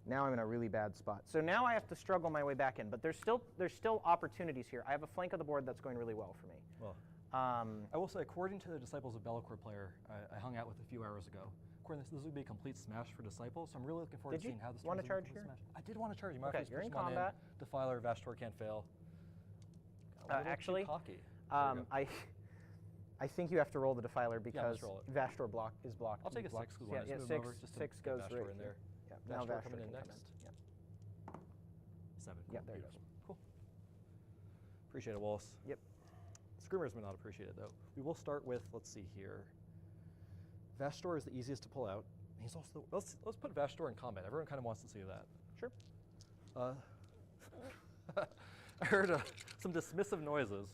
Now I'm in a really bad spot. So now I have to struggle my way back in. But there's still opportunities here. I have a flank of the board that's going really well for me. Well, I will say, according to the Disciples of Bellicor player I hung out with a few hours ago, according to this would be a complete smash for Disciples. So I'm really looking forward Did to you seeing how this wanna turns charge into a complete here? smash. I did want to charge. You might Okay, have to you're in push one combat. Defiler, Vashtorr can't fail. Got a little too Actually, cocky. There we go. I think you have to roll the Defiler because roll it. Vashtorr is blocked. I'll take a blocked. 6 because Yeah, when I yeah, just move over, 6, just to 6 get goes Vashtorr right in there. Yeah, now Vashtorr Vashtorr coming in can come next. Yeah. 7. Cool. Yeah, there it Beautiful. Cool. Appreciate it, Wallace. Yep. Screamers may not appreciate it though. We will start with, let's see here. Vashtorr is the easiest to pull out. He's also let's put Vashtorr in combat. Everyone kind of wants to see that. Sure. I heard some dismissive noises.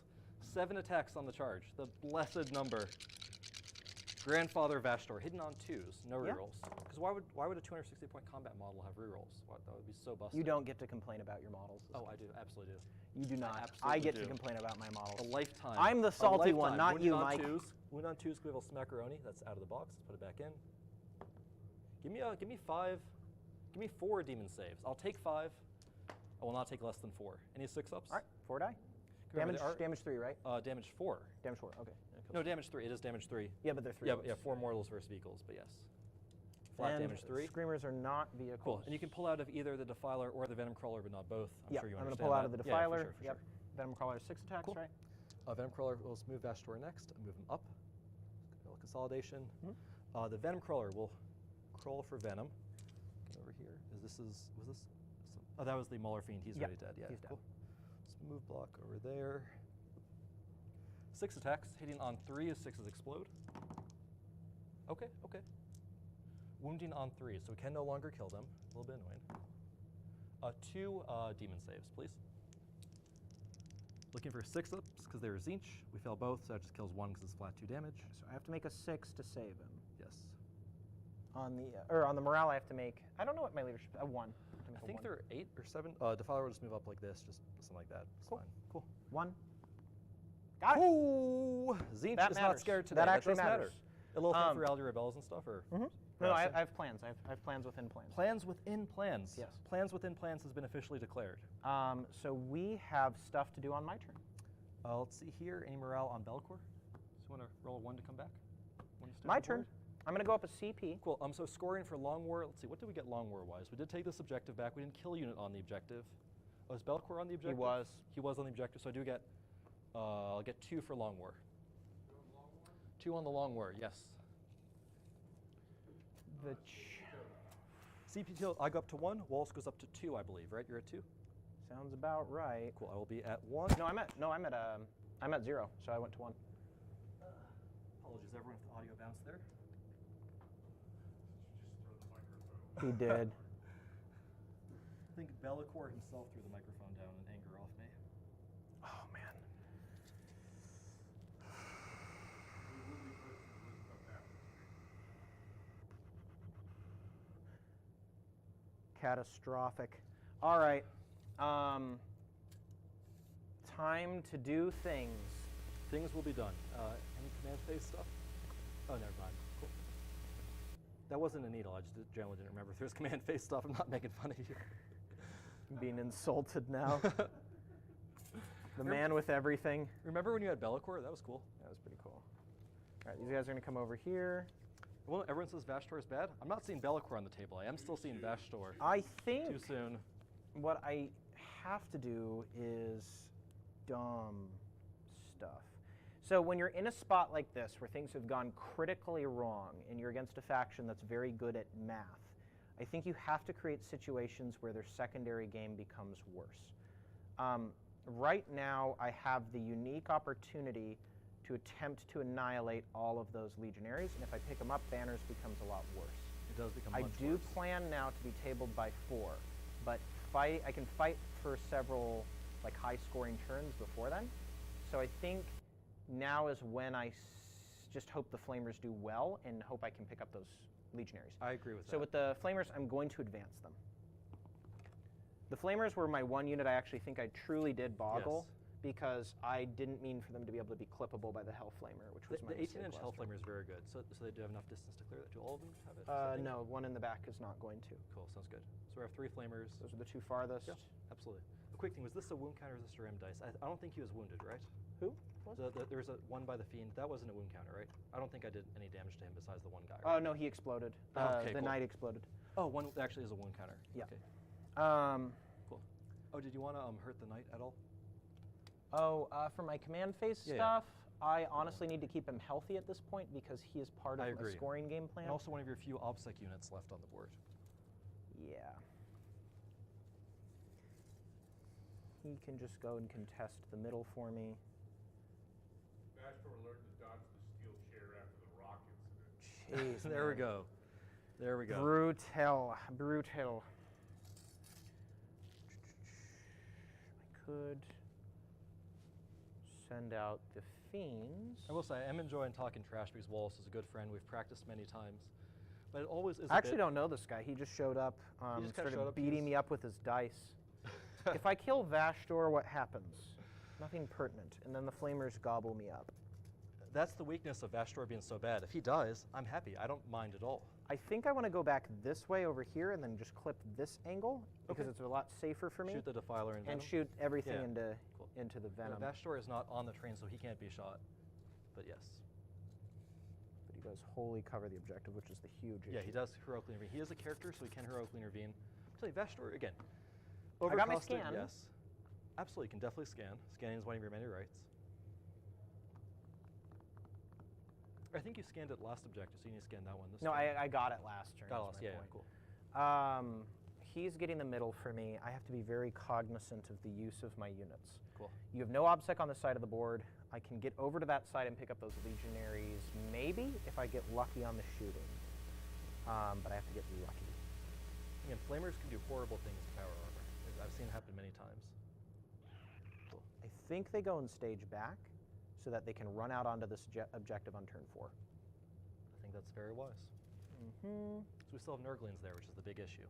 7 attacks on the charge. The blessed number. Grandfather Vashtorr, hidden on 2s, no Yeah. rerolls. Because why would a 260-point combat model have rerolls? That would be so busted. You don't get to complain about your models. Oh, I do. Absolutely do. You do not. absolutely I get do. to complain about my models. A lifetime. I'm the A salty one, lifetime. not Wounded you, on Mike. 2s. Wounded on 2s, we have a smackaroni. That's out of the box. Let's put it back in. Give me 5. Give me 4 demon saves. I'll take 5. I will not take less than 4. Any 6-ups? All right, 4 die. Remember, Damage, damage 3, right? Damage 4. Damage 4. Okay. No, damage 3. It is damage 3. Yeah, but they're 3. Yeah, but 4 mortals versus vehicles, but yes. Flat And damage 3. Screamers are not vehicles. Cool. And you can pull out of either the Defiler or the Venom Crawler, but not both. I'm sure you I'm going understand to pull out of that. the Yeah, Defiler. for sure, for Yep. sure. Venom Crawler is 6 attacks, Cool. right? Venom Crawler, let's move Vashtorr next. Move him up. Consolidation. Mm-hmm. The Venom Crawler will crawl for Venom. Get over here. Oh, that was the Mauler Fiend. He's already dead. Yeah, he's dead. cool. Let's move block over there. 6 attacks. Hitting on 3 is 6's explode. Okay, okay. Wounding on 3, so we can no longer kill them. A little bit annoying. 2 demon saves, please. Looking for 6-ups because they're Zinch. We fail both, so that just kills 1 because it's flat 2 damage. So I have to make a 6 to save him. Yes. On the morale, I have to make. I don't know what my leadership. A 1. I think they're 8 or 7. Defiler will just move up like this, just something like that. It's fine. Cool. 1. Got it. Ooh! Zinch That is matters. not scared today. That actually does matter. matters. A little thing for Reality Rebels and stuff, or? No, I have plans. I have plans within plans. Plans within plans. Yes. Plans within plans has been officially declared. So we have stuff to do on my turn. Let's see here. Any morale on Belcor? So you want to roll a 1 to come back? My turn. I'm going to go up a CP. Cool. So scoring for Long War. Let's see. What did we get Long War wise? We did take this objective back. We didn't kill a unit on the objective. Oh, is Belcor on the objective? He was. He was on the objective. So I do get. I'll get 2 for Long War. 2 on the Long War. Yes. CP2, I go up to 1. Wallace goes up to 2, I believe. Right? You're at 2. Sounds about right. Cool. I will be at 1. I'm at 0. So I went to 1. Apologies, everyone, if the audio bounced there. Did you just throw the microphone? He did. I think Belcor himself threw the microphone down in anger off me. Oh man. We will be posting this stuff after the stream. Catastrophic. All right. Time to do things. Things will be done. Any command phase stuff? Oh, never mind. Cool. That wasn't a needle. I just generally didn't remember if there's command phase stuff. I'm not making fun of you. I'm being insulted now. The man with everything. Remember when you had Belcor? That was cool. That was pretty cool. All right, these guys are going to come over here. Well, everyone says Vashtorr is bad. I'm not seeing Belcor on the table. I am still seeing Vashtorr. I think Too soon. what I have to do is dumb stuff. So when you're in a spot like this where things have gone critically wrong and you're against a faction that's very good at math, I think you have to create situations where their secondary game becomes worse. Right now, I have the unique opportunity to attempt to annihilate all of those legionaries, and if I pick them up, Banners becomes a lot worse. It does become I much do worse. plan now to be tabled by 4, but I can fight for several high-scoring turns before then. So I think now is when I just hope the Flamers do well and hope I can pick up those legionaries. I agree with that. So with the Flamers, I'm going to advance them. The Flamers were my one unit I actually think I truly did boggle Yes. because I didn't mean for them to be able to be clippable by the Hellflamer, which was my The mistake 18-inch last turn. Hellflamer is very good. So they do have enough distance to clear that. Do all of them have it? I think? No, one in the back is not going to. Cool, sounds good. So we have 3 Flamers. Those are the 2 farthest. Yeah, absolutely. A quick thing, was this a wound counter or is this a ram dice? I don't think he was wounded, right? Who? Was it? There was a 1 by the Fiend. That wasn't a wound counter, right? I don't think I did any damage to him besides the 1 guy, Oh, right? no, he exploded. Okay, the cool. knight exploded. Oh, 1 actually is a wound counter. Yeah. Okay, Um, cool. Oh, did you want to hurt the knight at all? for my command phase Yeah, yeah. stuff, I honestly need to keep him healthy at this point because he is part of I my agree. scoring game plan. And also one of your few OBSEC units left on the board. Yeah. He can just go and contest the middle for me. Vashtorr learned to dodge the steel chair after the rock incident. Jeez. There we man. go. There we go. Brutal. Brutal. I could send out the Fiends. I will say, I am enjoying talking trash because Wallace is a good friend. We've practiced many times. But it always is I actually don't know this guy. He just showed up, just kinda started showed up, beating he's- me up with his dice. If I kill Vashtorr, what happens? Nothing pertinent. And then the Flamers gobble me up. That's the weakness of Vashtorr being so bad. If he dies, I'm happy. I don't mind at all. I think I want to go back this way over here and then just clip this angle because Okay. it's a lot safer for me. Shoot the Defiler and Venom. and shoot everything Yeah. Cool. into the Venom. Vashtorr is not on the train, so he can't be shot. But yes. But he does wholly cover the objective, which is the huge issue. Yeah, he does heroically intervene. He is a character, so he can heroically intervene. I'll tell you, Vashtorr, again, I got my overcosted, scan. yes. Absolutely, you can definitely scan. Scanning is one of your many rights. I think you scanned it last objective, so you need to scan that one this No, turn. I got it last turn. Got is lost. my Yeah, point. cool. He's getting the middle for me. I have to be very cognizant of the use of my units. Cool. You have no obsec on the side of the board. I can get over to that side and pick up those legionaries, maybe, if I get lucky on the shooting. But I have to get lucky. Again, flamers can do horrible things to power armor. I've seen it happen many times. Cool. I think they go and stage back so that they can run out onto this objective on turn 4. I think that's very wise. Mm-hmm. So we still have Nurglings there, which is the big issue.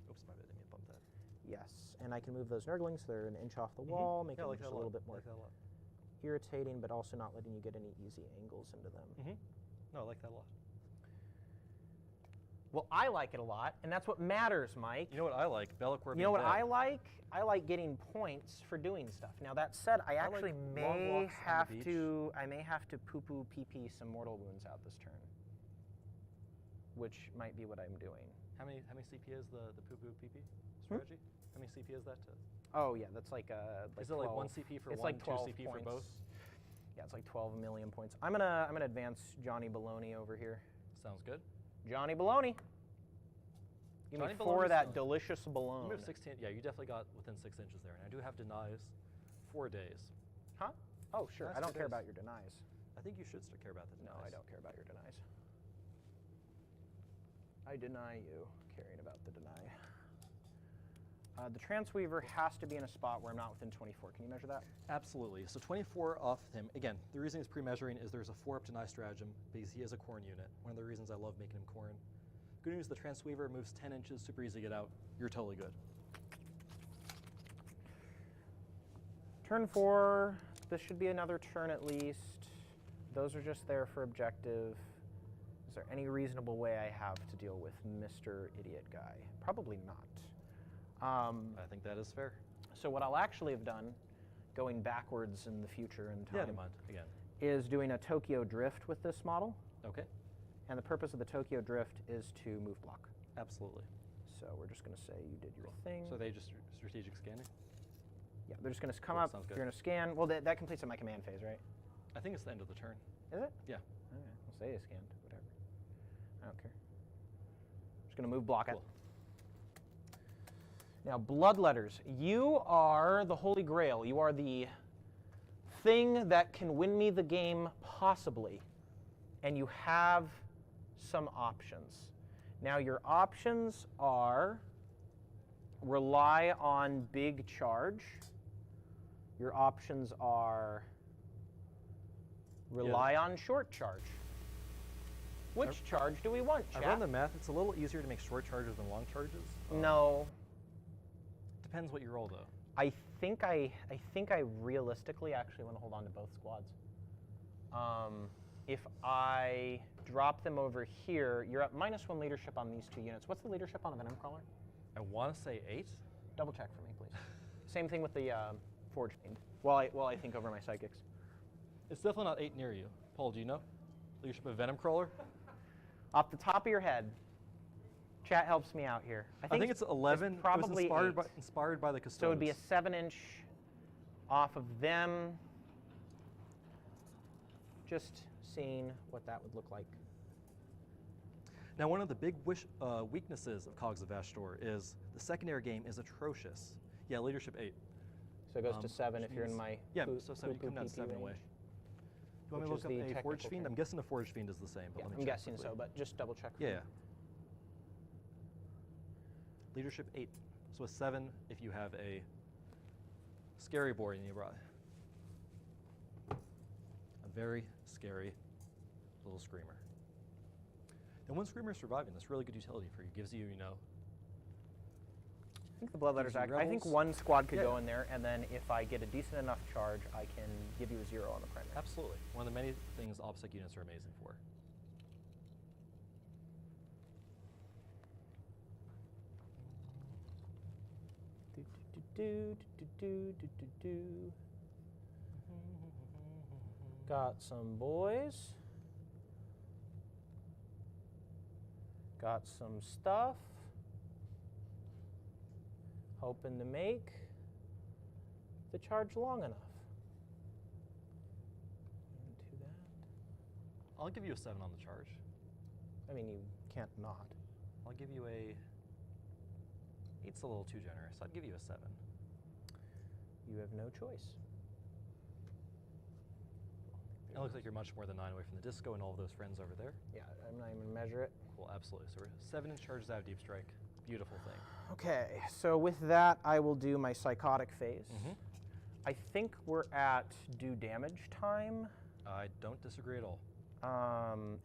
Oops, my bad, I didn't mean to bump that. Yes, and I can move those Nurglings so they're an inch off the wall, making Yeah, I them like just that a little lot. bit more I like that a lot. irritating, but also not letting you get any easy angles into them. Mm-hmm. No, I like that a lot. Well, I like it a lot, and that's what matters, Mike. You know what I like? Bellicor. You know what I like? I like getting points for doing stuff. Now that said, I actually like long may walks on the have beach. to poo-poo pee-pee some mortal wounds out this turn, which might be what I'm doing. How many CP is the poo-poo PP strategy? How many CP is that to? Oh yeah, that's like Is it like 1 12 CP for it's one, like 2 12 CP points. for both? Yeah, it's like 12 million points. I'm gonna advance Johnny Baloney over here. Sounds good. Johnny Baloney. Give Johnny me 4 of Baloney's that fine. delicious You bologna. moved 16. Yeah, you definitely got within 6 inches there, and I do have denies. 4 days. Huh? Oh sure. That's I don't 4 care days. about your denies. I think you should care about the denies. No, I don't care about your denies. I deny you caring about the deny. The Transweaver has to be in a spot where I'm not within 24. Can you measure that? Absolutely. So 24 off him. Again, the reason he's pre-measuring is there's a 4-up deny stratagem because he is a Khorne unit. One of the reasons I love making him Khorne. Good news, the Transweaver moves 10 inches, super easy to get out. You're totally good. Turn 4. This should be another turn at least. Those are just there for objective. Is there any reasonable way I have to deal with Mr. Idiot Guy? Probably not. I think that is fair. So what I'll actually have done, going backwards in the future in time, Yeah, never mind. Again. is doing a Tokyo Drift with this model. Okay. And the purpose of the Tokyo Drift is to move block. Absolutely. So we're just going to say you did your thing. So they just strategic scanning? Yeah, they're just going to come Cool, up. sounds You're good. going to scan. Well, that completes my command phase, right? I think it's the end of the turn. Is it? Yeah. Okay, I'll say you scanned. Whatever. I don't care. Just going to move block it. Cool. Now, Bloodletters. You are the Holy Grail. You are the thing that can win me the game, possibly. And you have some options. Now, your options are rely on big charge. Your options are rely on short charge. Which charge do we want, I chat? run the math. It's a little easier to make short charges than long charges. No. Depends what you roll, though. I think I realistically actually want to hold on to both squads. If I drop them over here, you're at -1 leadership on these 2 units. What's the leadership on a Venom Crawler? I want to say 8. Double check for me, please. Same thing with the Forge Fiend. While I think over my psychics. It's definitely not 8 near you. Paul, do you know? Leadership of Venom Crawler? Off the top of your head, chat helps me out here. I think it's 11. Probably it was 8. inspired by the Custodes. So it would be a 7-inch off of them. Just seeing what that would look like. Now, one of the big weaknesses of Cogs of Vashtorr is the secondary game is atrocious. Yeah, leadership 8. So it goes to 7 which if you're in means- my Yeah, poo- so 7, you come down poo-poo 7 PP away. range. You want me Which to is look up the a Forge technical Fiend? term. I'm guessing a Forge Fiend is the same, but Yeah, let me I'm check guessing quickly. so, but just double check. for Yeah, me. yeah. Leadership 8. So a 7 if you have a scary board nearby. A very scary little screamer. And one screamer is surviving. That's really good utility for you. Gives you, you know, I think the Bloodletters Gives you act. I think rebels. one squad could Yeah. go in there, and then if I get a decent enough charge, I can give you a 0 on the primary. absolutely. One of the many things OPSEC units are amazing for. Do. Got some boys. Got some stuff. Hoping to make the charge long enough. Into that. I'll give you a 7 on the charge. I mean, you can't not. I'll give you a... 8's a little too generous. I'd give you a 7. You have no choice. It looks like you're much more than 9 away from the disco and all of those friends over there. Yeah, I'm not even gonna measure it. Cool, absolutely. So we're 7 in charges out of Deep Strike. Beautiful thing. Okay, so with that, I will do my psychotic phase. I think we're at do damage time, I don't disagree at all.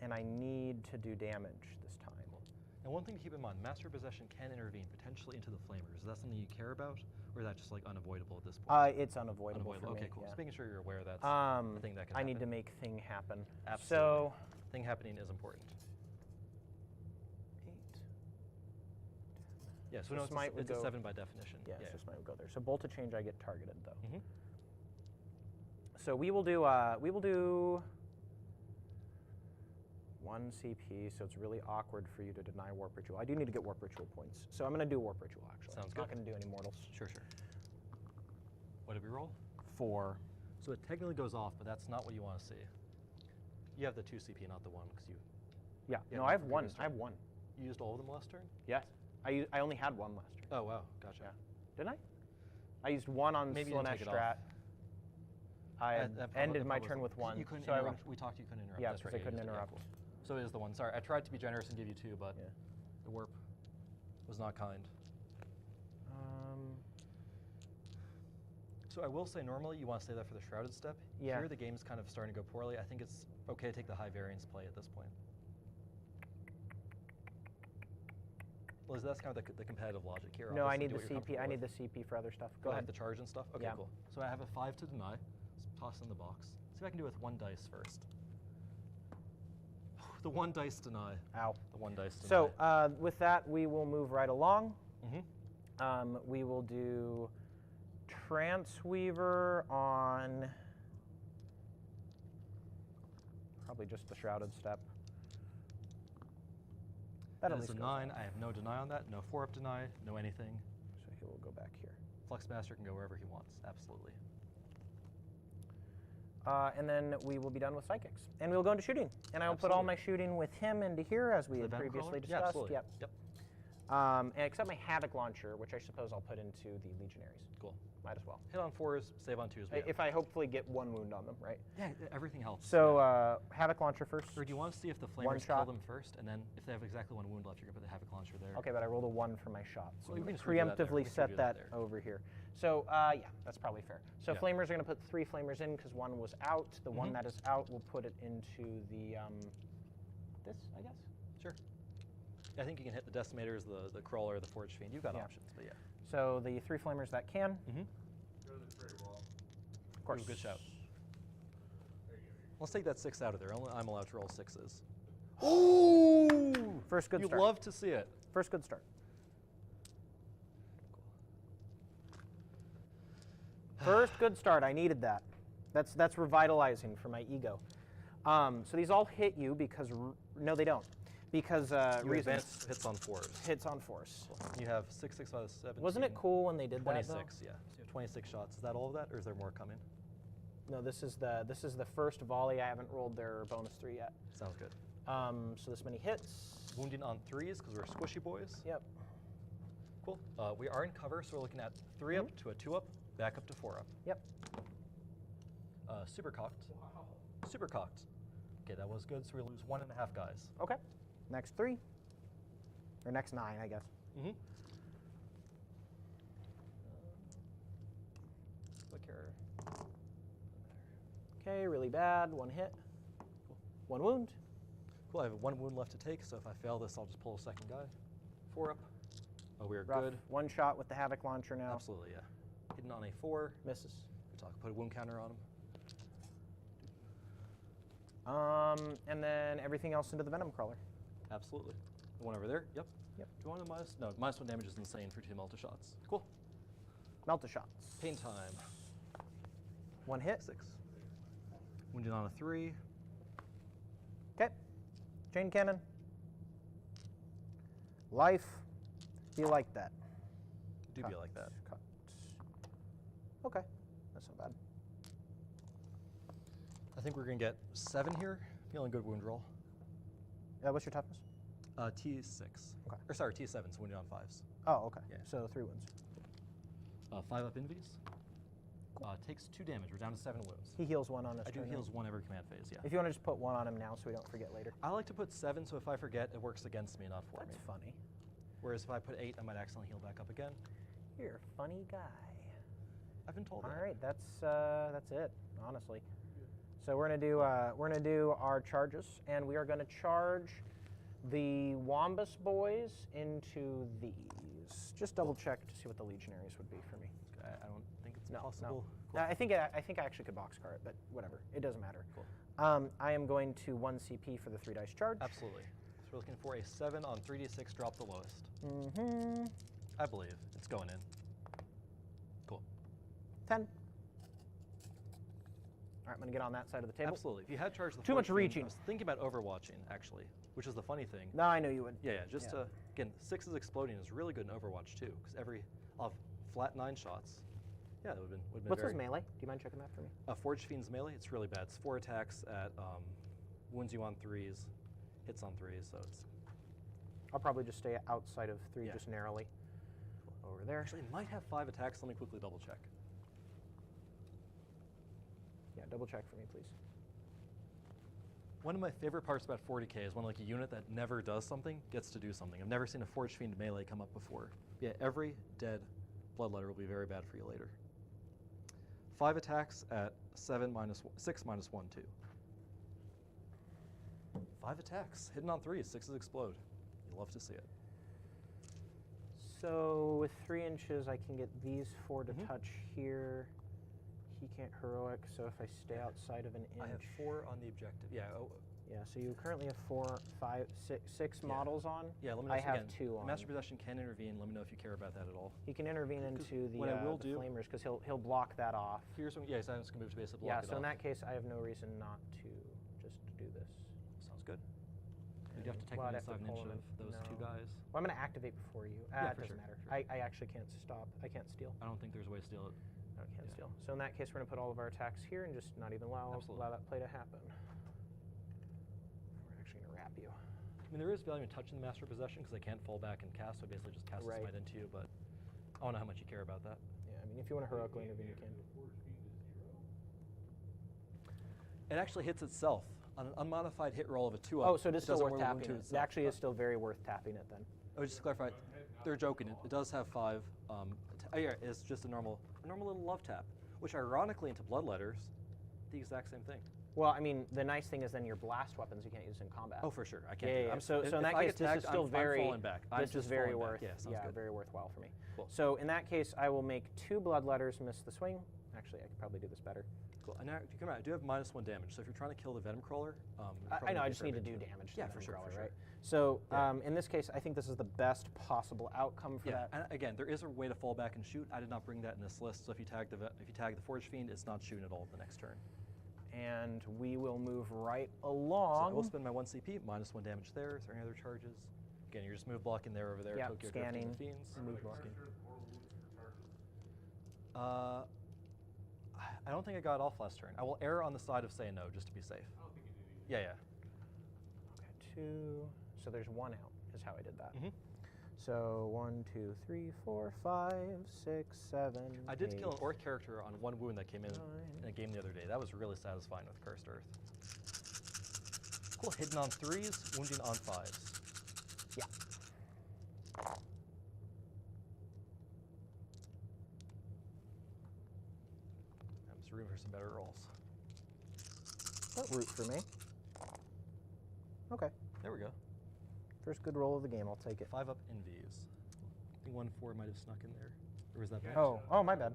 and I need to do damage this time. And one thing to keep in mind, Master of Possession can intervene potentially into the Flamers. Is that something you care about, or is that just like unavoidable at this point? It's unavoidable for Okay, me. cool. Yeah. Just making sure you're aware that's a thing that can I happen. need to make thing happen. Absolutely. So, Thing happening is important. 8. Yeah, so So no, it's, smite would it's a go- 7 by definition. Yeah, so smite will go there. So bolt to change, I get targeted though. Mhm. So we will do 1 CP, so it's really awkward for you to deny Warp Ritual. I do need to get Warp Ritual points. So I'm going to do Warp Ritual, actually. Sounds I'm not good. going to do any mortals. Sure. What did we roll? 4. So it technically goes off, but that's not what you want to see. You have the 2 CP, not the 1, because you Yeah, Yeah, no, no, I have for 1. previous I have turn. 1. used all of them last turn? Yes. I only had 1 last turn. Oh, wow. Gotcha. Yeah. Didn't I? I used 1 on Maybe you didn't Slanesh take it off. Strat. I That probably- ended that my probably turn was- with 1. You couldn't so I interrupt. would- We talked you couldn't interrupt. Yeah, That's because right. I couldn't you used it. Yeah, interrupt. cool. So it is the 1. Sorry, I tried to be generous and give you 2, but Yeah. the warp was not kind. So I will say normally you want to save that for the Shrouded step. Yeah. Here the game's kind of starting to go poorly. I think it's okay to take the high variance play at this point. Well, that's kind of the competitive logic here. No, I Obviously, need do the what you're CP. I need comfortable the CP for other stuff. with. Go Like ahead. the charge and stuff? Okay, Yeah. cool. So I have a 5 to deny. Let's toss it in the box. See if I can do it with 1 dice first. The 1 dice deny. Ow. The 1 dice deny. So with that, we will move right along. Mm-hmm. We will do Transweaver on probably just the Shrouded step. That That at is a least 9. I have no deny on that. No 4-up deny. No anything. So he will go back here. Fluxmaster can go wherever he wants. Absolutely. And then we will be done with psychics. And we'll go into shooting. And I will put all my shooting with him into here, as we The had Venom previously Crawler? discussed. Yeah, absolutely. Yep. Yep. And except my Havoc launcher, which I suppose I'll put into the Legionaries. Cool. Might as well. Hit on 4s, save on 2s. If I hopefully get 1 wound on them, right? Yeah, everything helps. So Havoc launcher first. Or do you want to see if the One Flamers shot. kill them first, and then if they have exactly 1 wound left, you're going to put the Havoc Launcher there? Okay, but I rolled a 1 for my shot. So Well, we we can can just redo that there. We preemptively can set redo that that there. over here. So yeah, that's probably fair. So Yeah. Flamers are going to put 3 Flamers in because 1 was out. The Mm-hmm. one that is out will put it into the this, I guess. Sure. I think you can hit the Decimators, the Crawler, the Forge Fiend. You've got Yeah. options, but yeah. So the 3 Flamers that can, Mm-hmm. Go to the trade wall. of course. Good shout. There you go. Let's take that 6 out of there. I'm allowed to roll 6s. Ooh! First good You'd start. love to see it. First good start. First good start. I needed that. That's revitalizing for my ego. So these all hit you because no, they don't. Because You reasons. advance hits on 4s. Hits on force. You have 6, 6, 5, 17. Wasn't it cool when they did that? 26, yeah. So you have 26 shots. Is that all of that, or is there more coming? Though? No, this is the first volley. I haven't rolled their bonus 3 yet. Sounds good. So this many hits. Wounding on 3s because we're squishy boys. Yep. Cool. We are in cover, so we're looking at 3 up to a 2 up, back up to 4 up. Yep. Super cocked. Wow. Super cocked. Okay, that was good. So we lose 1.5 guys. Okay. Next 3. Or next 9, I guess. Mm-hmm. Look here. Okay, really bad. 1 hit. Cool. 1 wound. Cool. I have 1 wound left to take, so if I fail this, I'll just pull a second guy. 4 up. Oh, we are Rough. good. 1 shot with the Havoc launcher now. Absolutely, yeah. Hitting on a 4. Misses. Good talk. Put a wound counter on him. And then everything else into the Venom Crawler. Absolutely. The one over there. Yep. Yep. Do you want a minus? No, -1 damage is insane for 2 Melta shots. Cool. Melta shots. Pain time. 1 hit. 6. Wounded on a 3. Okay. Chain cannon. Life. Do you like that? Do be like that. Cut. Okay. That's not bad. I think we're going to get 7 here. Feeling good wound roll. What's your toughness? T6. Okay. Or sorry, T7, so wounded on 5s. Oh, okay. Yeah. So 3 wounds. 5 up invies. Takes 2 damage. We're down to 7 wounds. He heals 1 on his I do turn. heals 1 every command phase, yeah. If you want to just put 1 on him now so we don't forget later. I like to put 7, so if I forget, it works against me, not for That's me. funny. Whereas if I put 8, I might accidentally heal back up again. You're a funny guy. I've been told All that. right, that's it, honestly. So we're gonna do our charges, and we are gonna charge the Wombus boys into these. Just double check to see what the legionaries would be for me. I don't think it's No, possible. no. Cool. I think I actually could boxcar it, but whatever. It doesn't matter. Cool. I am going to 1 CP for the 3 dice charge. Absolutely. So we're looking for a 7 on 3d6, drop the lowest. Mm-hmm. I believe. It's going in. Cool. 10. All right, I'm gonna get on that side of the table. Absolutely. If you had charged the Too much Forge Fiend, reaching. I was thinking about overwatching, actually, which is the funny thing. No, I knew you would. Yeah, just to, again, 6 is exploding is really good in Overwatch too, because I'll have flat 9 shots. Yeah, that would have been What's very... his melee? Do you mind checking that for me? Forge Fiend's melee, it's really bad. It's 4 attacks at wounds you on 3s, hits on 3s, so it's... I'll probably just stay outside of 3 Yeah. just narrowly. Over there. Actually, it might have 5 attacks. Let me quickly double check. Yeah, double check for me, please. One of my favorite parts about 40k is when like a unit that never does something gets to do something. I've never seen a Forge Fiend melee come up before. Yeah, every dead Bloodletter will be very bad for you later. 5 attacks at 6 minus 1, 2. 5 attacks, hidden on 3s, 6s explode. You love to see it. So with 3 inches, I can get these 4 to Mhm. touch here. He can't heroic, so if I stay outside of an inch. I have 4 on the objective. Yeah. Oh, Yeah, so you currently have 4, 5, 6 models on. yeah. Let me know. I if- have again, 2 on. Master Possession can intervene. Let me know if you care about that at all. He can intervene into the, what I will the do- flamers because he'll block that off. Here's one. Yeah, so I'm just gonna move to basically Yeah, block it so in off. that case, I have no reason not to just do this. Sounds good. You have to Well, I'd technically have to decide an inch pull him of those in. 2 No. guys. Well, I'm going to activate before you. Yeah, It for doesn't sure, matter. sure. I actually can't stop. I can't steal. I don't think there's a way to steal it. No, I can't Yeah. steal. So in that case, we're going to put all of our attacks here and just not even allow Absolutely. that play to happen. We're actually going to wrap you. I mean, there is value in touching the Master of Possession because I can't fall back and cast, so I basically just cast Right. Smite into you, but I don't know how much you care about that. Yeah, I mean, if you want to heroically intervene, you can. It actually hits itself on an unmodified hit roll of a 2-up. Oh, so it is still doesn't worth roll one tapping to it. It itself. actually is still very worth tapping it then. Oh, just to clarify, they're joking. It does have 5. Yeah, it's just a normal little love tap, which ironically into Bloodletters, the exact same thing. Well, I mean, the nice thing is then your blast weapons you can't use in combat. Oh, for sure. I can't. Yeah, do yeah. that. I'm- So in if that I case, get this tagged, is still I'm very. falling back. I'm This is just very falling back. worth. Yeah, sounds good. very worthwhile for me. Cool. So in that case, I will make 2 bloodletters miss the swing. Actually, I could probably do this better. Cool. And now, come on, I do have -1 damage, so if you're trying to kill the Venom Crawler, I know. I just need to do damage. To Yeah, the for sure, Venom for Crawler, sure. right? So Yeah. in this case, I think this is the best possible outcome for Yeah, that. and again, there is a way to fall back and shoot. I did not bring that in this list, so if you tag the Forge Fiend, it's not shooting at all the next turn. And we will move right So I along. will spend my 1 CP, -1 damage there. Is there any other charges? Again, you're just move blocking there, over there. Yeah, Tokyo scanning. Drifting the Fiends. Move blocking. I don't think I got it off last turn. I will err on the side of saying no, just to be safe. I don't think you did either. Yeah, Okay, 2. So there's 1 out. Is how I did that. yeah. Mhm. So 1, 2, 3, 4, 5, 6, 7. I did kill an 8. Orc character on 1 wound that came in 9. a game the other day. That was really satisfying with Cursed Earth. Cool, hidden on 3s, wounding on 5s. Yeah. I'm just rooting for some better rolls. Don't root for me. Okay. There we go. First good roll of the game. I'll take it. 5 up Envies. I think 1-4 might have snuck in there. Or was that bad? Oh, my bad.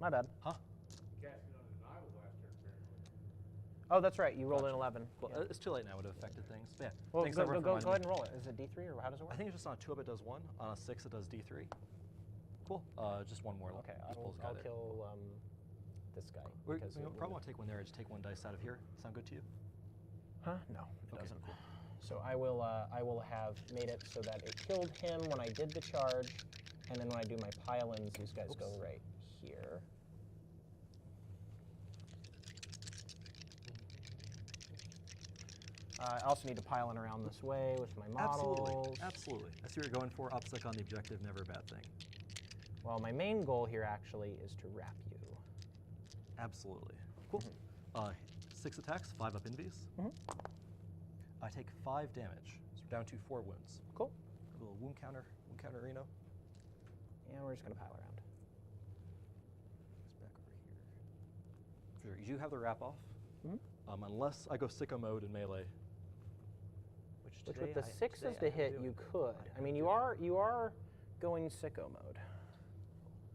My bad. Huh? You cast it on denial last turn, apparently. Oh, that's right. You rolled an Gotcha. 11. Well, Yeah. it's too late now. It would have affected things. But yeah, Well, thanks go everyone for reminding ahead me. and roll it. Is it D3 or how does it work? I think it's just on a 2-up it does 1. On a 6 it does D3. Cool. Just 1 more. Okay, Just pull this guy I'll there. kill this guy. We because you it probably will- want to take 1 there and just take 1 dice out of here. Sound good to you? Huh? No, it Okay, doesn't. cool. So I will have made it so that it killed him when I did the charge, and then when I do my pile-ins, these guys go Oops. right here. I also need to pile in around this way with my models. Absolutely. I see what you're going for. Upstick on the objective, never a bad thing. Well, my main goal here actually is to wrap you. Absolutely. Cool. 6 attacks, 5 up invies. I take 5 damage, so we're down to 4 wounds. Cool. A little wound counter Reno. And we're just going to pile around. It's back over here. Sure, you do have the wrap off, unless I go sicko mode in melee. Which With today the today sixes I to am hit, doing. you could. I mean, you doing. are going sicko mode.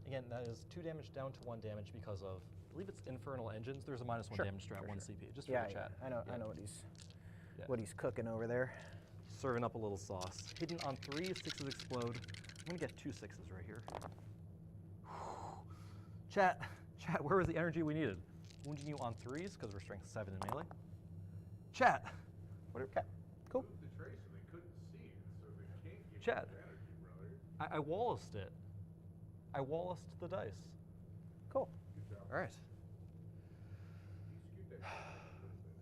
Again, that is 2 damage down to 1 damage because of, I believe it's Infernal Engines. There's a -1 Sure, damage strat, sure, 1 sure. CP, just for Yeah, the chat. I know. Yeah. I know what he's cooking over there. Serving up a little sauce. Hitting on 3, 6s explode. I'm gonna get 2 6s right here. Chat, where was the energy we needed? Wounding you on 3s because we're strength 7 in melee. Chat, Okay. Cool. Moved the trace and they couldn't see it, so they can't get Chad. you energy, brother. I Wallaced it. I Wallaced the dice. Cool. Good job. All right, You scoot that shit out of the way if you want.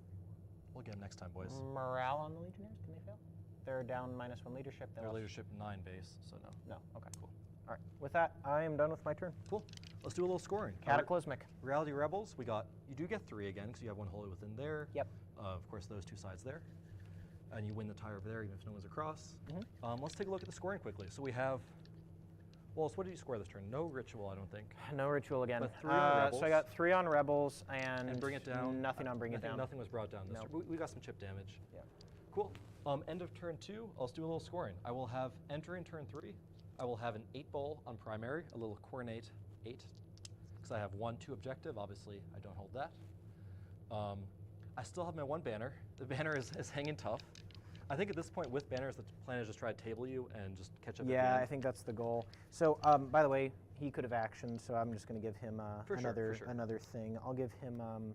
we'll get them next time, boys. Morale on the Legionnaires? Can they fail? They're down -1 leadership. They Their lost- leadership 9 base, so no. No. Okay. Cool. All right. With that, I am done with my turn. Cool. Let's do a little scoring. Cataclysmic. Reality Rebels, you do get 3 again because you have 1 holy within there. Yep. Of course, those 2 sides there. And you win the tie over there even if no one's across. Let's take a look at the scoring quickly. So we have, Wallace, what did you score this turn? No ritual, I don't think. No ritual again. But 3 on Rebels. So I got 3 on Rebels and, And bring it down. Nothing on bring I it think down. Nothing was brought down this Nope. turn. We got some chip damage. Yeah. Cool. End of turn 2, let's do a little scoring. I will have entering turn 3. I will have an 8 ball on primary, a little coordinate 8, because I have 1-2 objective. Obviously, I don't hold that. I still have my 1 banner. The banner is hanging tough. I think at this point with banners, the plan is just try to table you and just catch up. Yeah, at the end. I think that's the goal. So, by the way, he could have actioned, so I'm just going to give him For sure. another thing. I'll give him,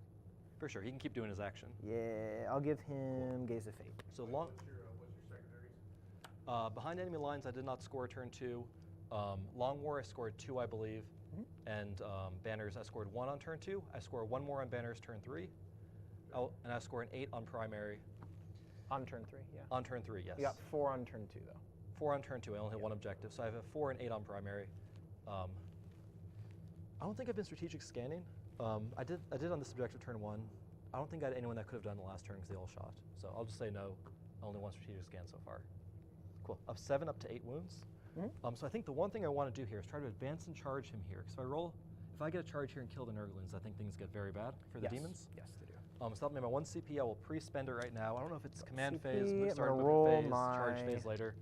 For sure, he can keep doing his action. yeah, I'll give him Gaze of Fate. So long. What's your secondaries? Behind enemy lines, I did not score turn 2. Long War, I scored 2, I believe. And banners, I scored 1 on turn 2. I score 1 more on banners turn 3. Oh, and I score an 8 on primary. On turn 3, yeah. On turn 3, yes. You got 4 on turn 2, though. 4 on turn 2. I only hit 1 objective, so I have a 4 and 8 on primary. I don't think I've been strategic scanning. I did on this objective turn 1. I don't think I had anyone that could have done the last turn because they all shot. So I'll just say no. Only 1 strategic scan so far. Cool. Up 7 up to 8 wounds. So I think the one thing I want to do here is try to advance and charge him here. Because if I get a charge here and kill the Nurglings, I think things get very bad for the demons. Yes, they do. So that'll be my 1 CP. I will pre-spend it right now. I don't know if it's command CP, phase, I'm start gonna movement roll phase, charge my phase later.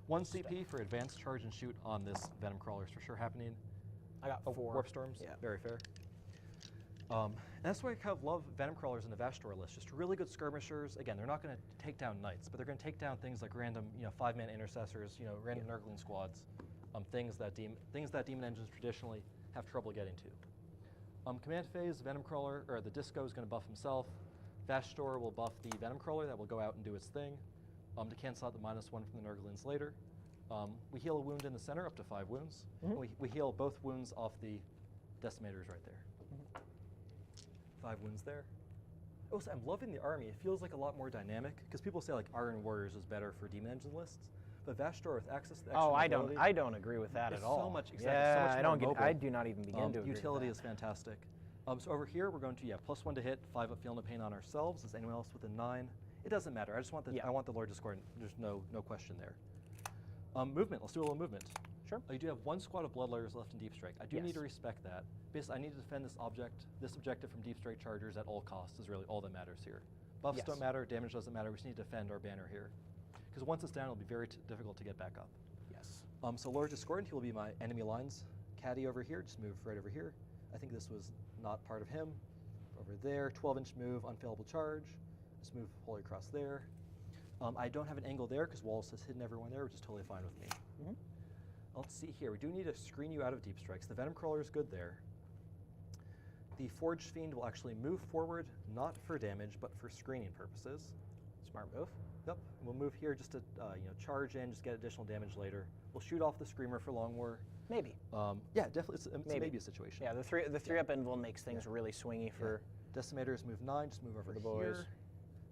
1 CP for advanced charge and shoot on this Venom Crawler is for sure happening. I got 4. Warp Storms, Yeah. very fair. And that's why I kind of love Venom Crawlers in the Vashtorr list. Just really good skirmishers. Again, they're not going to take down knights, but they're going to take down things like random, 5-man intercessors, random Nurgling squads, things that demon engines traditionally have trouble getting to. Command phase, Venom Crawler, or the Disco is going to buff himself. Vashtorr will buff the Venom Crawler that will go out and do its thing to cancel out the -1 from the Nurglings later. We heal a wound in the center, up to 5 wounds. And we heal both wounds off the Decimators right there. 5 wounds there. Also, I'm loving the army. It feels like a lot more dynamic, because people say like Iron Warriors is better for demon engine lists, but Vashtorr with access to the extra mobility, I don't agree with that it's at all. so much, exactly, Yeah, so much I more don't get. mobile. I do not even begin to agree Utility with is fantastic. So over here, we're going to, +1 to hit, 5 up feel no pain on ourselves. Is anyone else with a 9? It doesn't matter. I just want I want the Lord to score. There's no question there. Movement. Let's do a little movement. Sure. You do have 1 squad of Bloodlayers left in Deep Strike. I do need to respect that. Basically, I need to defend this objective from Deep Strike Chargers at all costs is really all that matters here. Buffs don't matter, damage doesn't matter, we just need to defend our banner here. Because once it's down, it'll be very difficult to get back up. Yes. So Lord Discordant, he will be my enemy lines. Caddy over here, just move right over here. I think this was not part of him. Over there, 12-inch move, unfailable charge. Just move wholly across there. I don't have an angle there because Wallace has hidden everyone there, which is totally fine with me. Let's see here. We do need to screen you out of deep strikes. The Venom Crawler is good there. The Forged Fiend will actually move forward, not for damage, but for screening purposes. Smart move. Yep. We'll move here just to charge in, just get additional damage later. We'll shoot off the Screamer for Long War. Maybe. Yeah, definitely. It's a maybe a situation. Yeah, the three up invul makes things really swingy for Decimators move 9, just move over the here. boys.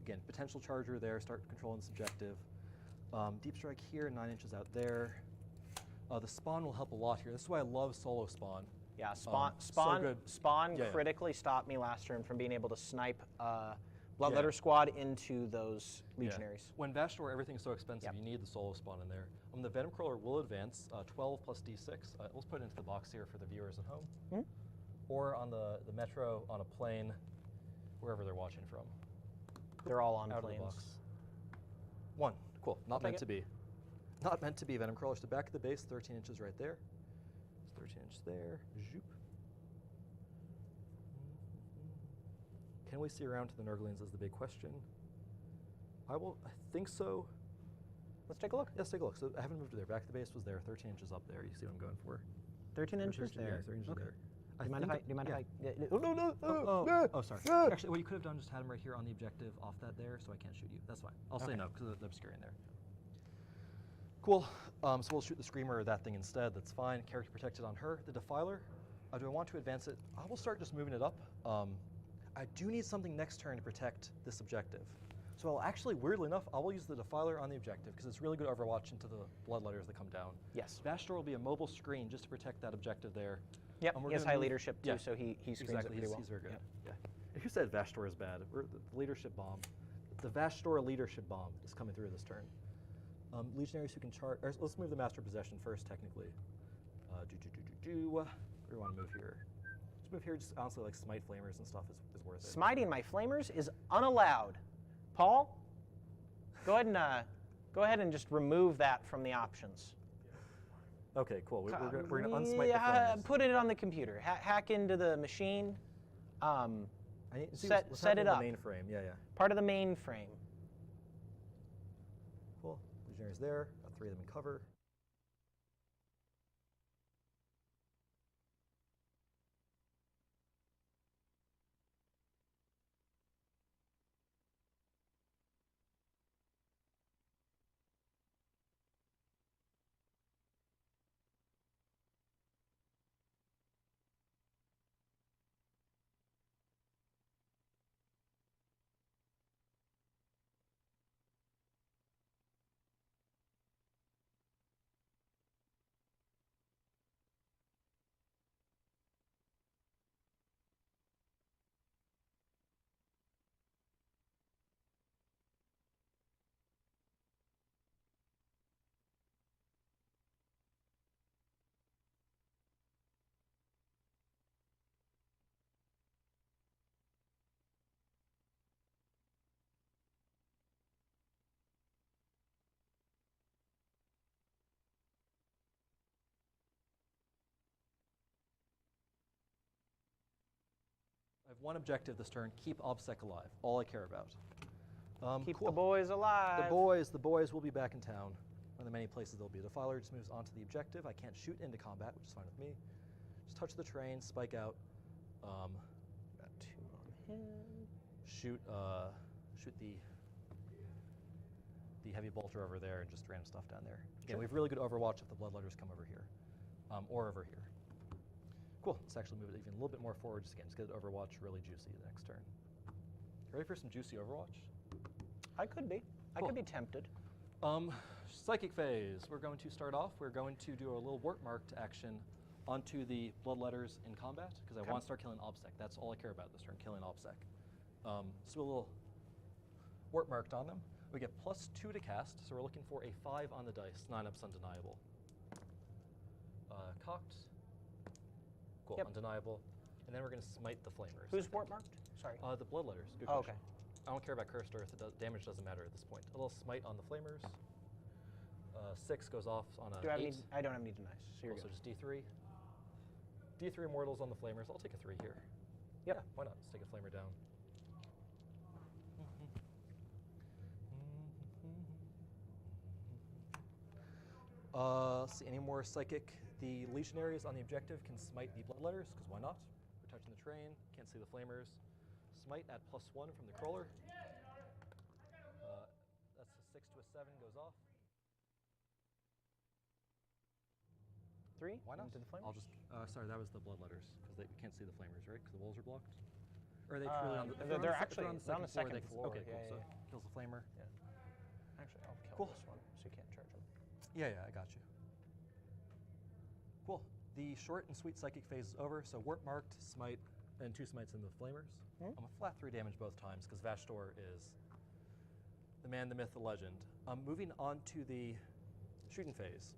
Again, potential charger there, start controlling this objective. Deep strike here, 9 inches out there. The spawn will help a lot here. This is why I love solo spawn. Yeah, so spawn Yeah, yeah. critically stopped me last turn from being able to snipe Yeah. Bloodletter squad into those legionaries. Yeah. When Vashtorr, everything's so expensive, Yep. you need the solo spawn in there. The Venom Crawler will advance 12 plus d6. Let's put it into the box here for the viewers at home. Mhm. Or on the metro, on a plane, wherever they're watching from. They're all on Out planes. of the box. 1, cool, not meant to be. Not meant to be. Venom Crawlers to back of the base, 13 inches right there. It's 13 inches there, zoop. Can we see around to the Nurglings is the big question. I think so. Let's take a look. Let's take a look. So I haven't moved to there. Back of the base was there, 13 inches up there. You see what I'm going for? 13 inches 13, there. Yeah, 13 inches Okay. there. Do you mind if I? Yeah. Oh no! Oh, sorry. Actually, what you could have done is just had him right here on the objective off that there, so I can't shoot you. That's fine. I'll say Okay. no, because they're obscuring there. Cool. So we'll shoot the Screamer or that thing instead. That's fine. Character protected on her. The Defiler, do I want to advance it? I will start just moving it up. I do need something next turn to protect this objective. So I'll actually, weirdly enough, I will use the Defiler on the objective, because it's really good Overwatch into the Bloodletters that come down. Yes. Vashtorr will be a mobile screen just to protect that objective there. Yep. And we're He has gonna high move- leadership too, yeah. so he screens Exactly, it pretty he's, well. he's very good. Yep. Yeah. Who said Vashtorr is bad? The leadership bomb. The Vashtorr leadership bomb is coming through this turn. Legionaries who can charge. Let's move the Master Possession first, technically. Where do we want to move here? Just move here. Just honestly, like smite flamers and stuff is worth it. Smiting my flamers is unallowed. Paul, go ahead and just remove that from the options. Okay, cool. We're gonna unsmite the flamers. Put it on the computer. Hack into the machine. I need to see set what's it happening up. in the mainframe. Yeah. Part of the mainframe. Cool. Legionaries there. Got 3 of them in cover. I have one objective this turn, keep OBSEC alive. All I care about. Keep cool. the boys alive. The boys will be back in town. One of the many places they'll be. The Defiler just moves onto the objective. I can't shoot into combat, which is fine with me. Just touch the terrain, spike out. Got 2 on him. Shoot the heavy bolter over there and just random stuff down there. Again, we have really good Overwatch if the Bloodletters come over here, or over here. Cool. Let's actually move it even a little bit more forward. Just get Overwatch really juicy the next turn. Ready for some juicy Overwatch? I could be. I Cool. could be tempted. Psychic phase. We're going to start off. We're going to do a little warp marked action onto the Bloodletters in combat because I want to start killing OBSEC. That's all I care about this turn, killing OBSEC. So a little warp marked on them. We get +2 to cast, so we're looking for a 5 on the dice. 9-up's undeniable. Cocked. Cool, Yep. undeniable. And then we're going to smite the flamers. Who's warp marked? Sorry. The Bloodletters. Good Oh, question. okay. I don't care about Cursed Earth. Damage doesn't matter at this point. A little smite on the flamers. 6 goes off on a Do I have 8. any? I don't have any denies. So you're Also good. just D3. D3 mortals on the flamers. I'll take a 3 here. Yep. Yeah, why not? Let's take a flamer down. Let's see, any more psychic? The legionaries on the objective can smite the Bloodletters, because why not? We're touching the train, can't see the flamers. Smite at +1 from the crawler. That's a 6 to a 7, goes off. 3? Why not? Into the flames? I'll just, sorry, that was the Bloodletters, because we can't see the flamers, right? Because the walls are blocked. Or are they truly on the? they're if on the actually- if they're on the they're on the second second floor. floor, Okay, yeah, cool. yeah, So kills the flamer. Yeah. Actually, I'll kill Cool. this one so you can't charge him. Yeah, I got you. Cool. The short and sweet psychic phase is over, so warp marked, smite, and 2 smites in the flamers. I'm a flat 3 damage both times because Vashtorr is the man, the myth, the legend. Moving on to the shooting phase.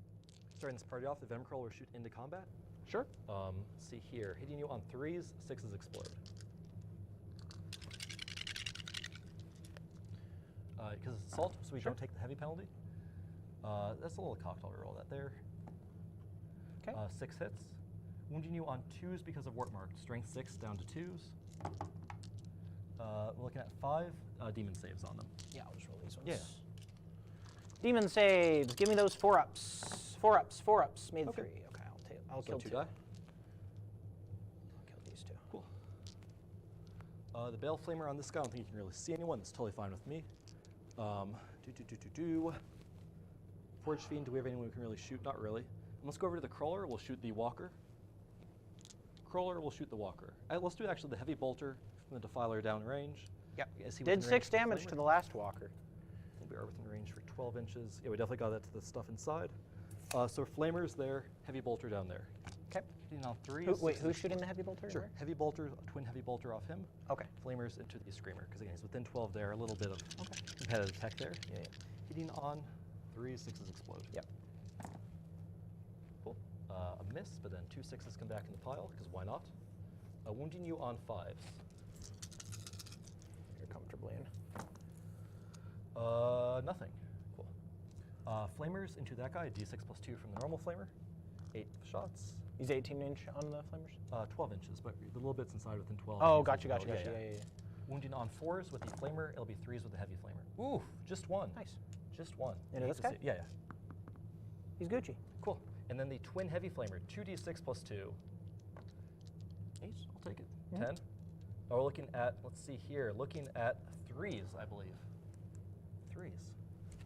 Starting this party off, the Venom Crawler will shoot into combat. Sure. Let's see here, hitting you on 3s, 6s explode. Because it's assault, so we don't take the heavy penalty. That's a little cocked, I'll roll that there. Okay. 6 hits. Wounding you on 2s because of warp marked. Strength 6 down to 2s. We're looking at 5 demon saves on them. Yeah, I'll just roll these ones. Yeah. Demon saves. Give me those 4-ups. 4-ups. 4-ups. Made Okay. 3. Okay, I'll So kill 2 2. die. I'll kill these 2. Cool. The Bale Flamer on this guy, I don't think you can really see anyone. That's totally fine with me. Forge Fiend, do we have anyone who can really shoot? Not really. And let's go over to the Crawler. We'll shoot the Walker. Crawler will shoot the Walker. Let's do actually the Heavy Bolter from the Defiler down range. Yep. Is he Did within 6 range of the damage Flamer? to the last walker. I think we are within range for 12 inches. Yeah, we definitely got that to the stuff inside. So Flamer's there, Heavy Bolter down there. Okay. Hitting on 3. Wait, who's shooting the heavy bolter? Sure. Where? Heavy Bolter, Twin Heavy Bolter off him. Okay. Flamers into the Screamer, because again, he's within 12 there, a little bit of competitive tech there. Yeah. Hitting on 3s, 6s explode. Yep. Cool. A miss, but then 2 6s come back in the pile, because why not? Wounding you on 5s. You're comfortably in. Nothing. Cool. Flamers into that guy, d6 plus 2 from the normal Flamer. 8 shots. He's 18-inch on the flamers? 12 inches, but the little bits inside within 12. Oh, He's gotcha. like, Yeah. Wounding on 4s with the Flamer, it'll be 3s with the Heavy Flamer. Ooh, just 1. Nice. Just 1. Into I hate this to guy? see it. Yeah. He's Gucci. Cool. And then the Twin Heavy Flamer, 2d6 plus 2. 8, I'll take it. 10. Oh, we're looking at, let's see here, looking at 3s, I believe. 3s.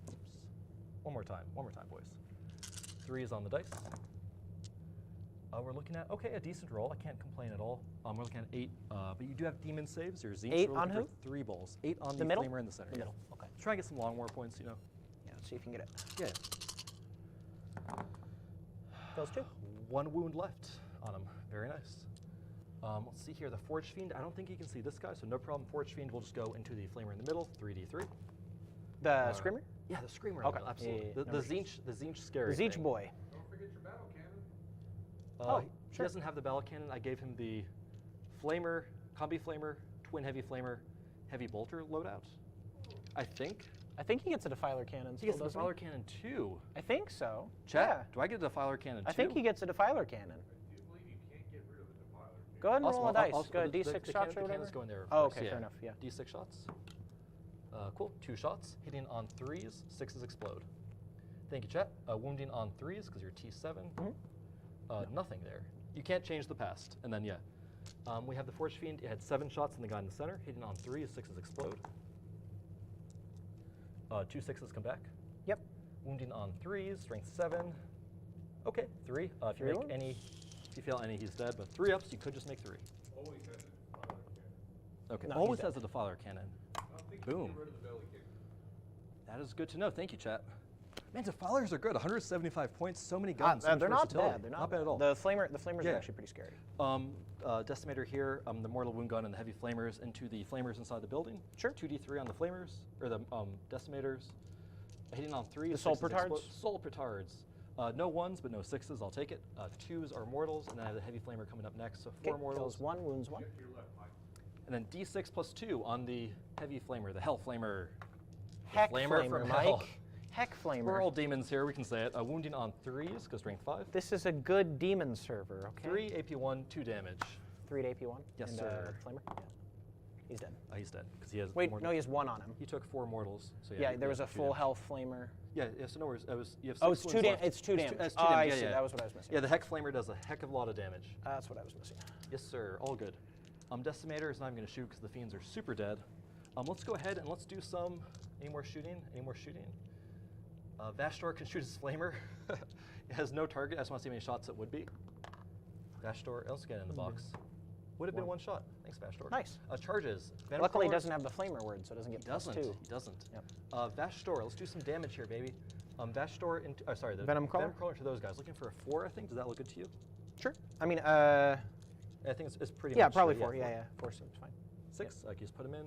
Oops. One more time, boys. 3s on the dice. We're looking at, okay, a decent roll. I can't complain at all. We're looking at 8, but you do have demon saves. Your Zinch. 8 we're on looking who? for 3 balls. 8 on the middle? Flamer in the center. The yeah. middle, okay. Try and get some long war points, you know. Yeah, let's see if you can get it. Yeah. Those 2. 1 wound left on him. Very nice. Let's see here. The Forge Fiend, I don't think you can see this guy, so no problem. Forge Fiend will just go into the Flamer in the middle, 3d3. The Screamer? Yeah, the Screamer. Okay. Absolutely. Yeah, The no Zinch scary The Zeech thing. boy. Don't forget your battle cannon. He sure. doesn't have the battle cannon. I gave him the Flamer, Combi Flamer, Twin Heavy Flamer, Heavy Bolter loadout. I think. I think he gets a Defiler cannon. He gets still, the doesn't Defiler Cannon too. I think so. Chat, Yeah. do I get a Defiler Cannon too? I think he gets a Defiler cannon. Do you believe you can't get rid of the Defiler? Go ahead and Awesome. roll a dice. I'll- Go ahead, the- D6 the shots cannon- or the whatever. cannon's going there Oh, first, okay, fair enough, yeah. D6 shots. Cool. 2 shots. Hitting on 3s, 6s explode. Thank you, chat. Wounding on 3s because you're T7. Nothing there. You can't change the past. And then, yeah. We have the Forge Fiend. It had 7 shots on the guy in the center. Hitting on 3s, 6s explode. 2 6s come back. Yep. Wounding on 3s, strength 7. Okay, 3. If you Three make ones? any, if you fail any, he's dead. But 3 ups, you could just make 3. Always has a Defiler cannon. Okay, No, always he's has a Defiler Cannon. I don't think Boom. you can get rid of the belly kick. That is good to know. Thank you, chat. Man, Defilers are good. 175 points, so many guns. so much They're not versatility. bad. They're not bad at all. The Flamers Yeah. are actually pretty scary. Decimator here, the Mortal Wound Gun and the Heavy Flamers into the Flamers inside the building. Sure. 2d3 on the Flamers, or the Decimators. Hitting on 3. The Soul 6s Petards? Soul Petards. No 1s, but no 6s. I'll take it. 2s are Mortals, and then I have the Heavy Flamer coming up next. So 4 Mortals. Kills 1, wounds 1. Get to your left, Mike. And then d6 plus 2 on the Heavy Flamer, the Hell Flamer. Heck Flamer Flamer, from Mike. hell. Heck Flamer. We're all demons here, we can say it. Wounding on 3s, because strength 5. This is a good demon server, okay? 3 AP1, 2 damage. 3 to AP1? Yes, and, sir. Flamer? Yeah. He's dead. He's dead, because he has Wait, more no, he has 1 on him. He took 4 mortals. So Yeah, he there was has a 2 full damage. health Flamer. Yeah, so no worries. You have 6 Oh, it's 2 wounds damage. left. It's 2 damage. That's 2 Oh, damage. I yeah, see. yeah. That was what I was missing. Yeah, the Heck Flamer does a heck of a lot of damage. That's what I was missing. Yes, sir. All good. Decimator is not even going to shoot because the fiends are super dead. Let's go ahead and let's do some. Any more shooting? Any more shooting? Vashtorr can shoot his Flamer. It has no target. I just want to see how many shots it would be. Vashtorr, let's get in the box. Would have been one shot. Thanks, Vashtorr. Nice. Charges. Luckily, he doesn't have the flamer word, so it doesn't get He doesn't. +2. He doesn't. Yep. Vashtorr, let's do some damage here, baby. Vashtorr into, the Venom Crawler? Venom Crawler to those guys. Looking for a 4, I think. Does that look good to you? Sure. I mean, I think it's pretty much. yeah, probably 4. Yeah, 4 seems fine. 6, I can just put him in.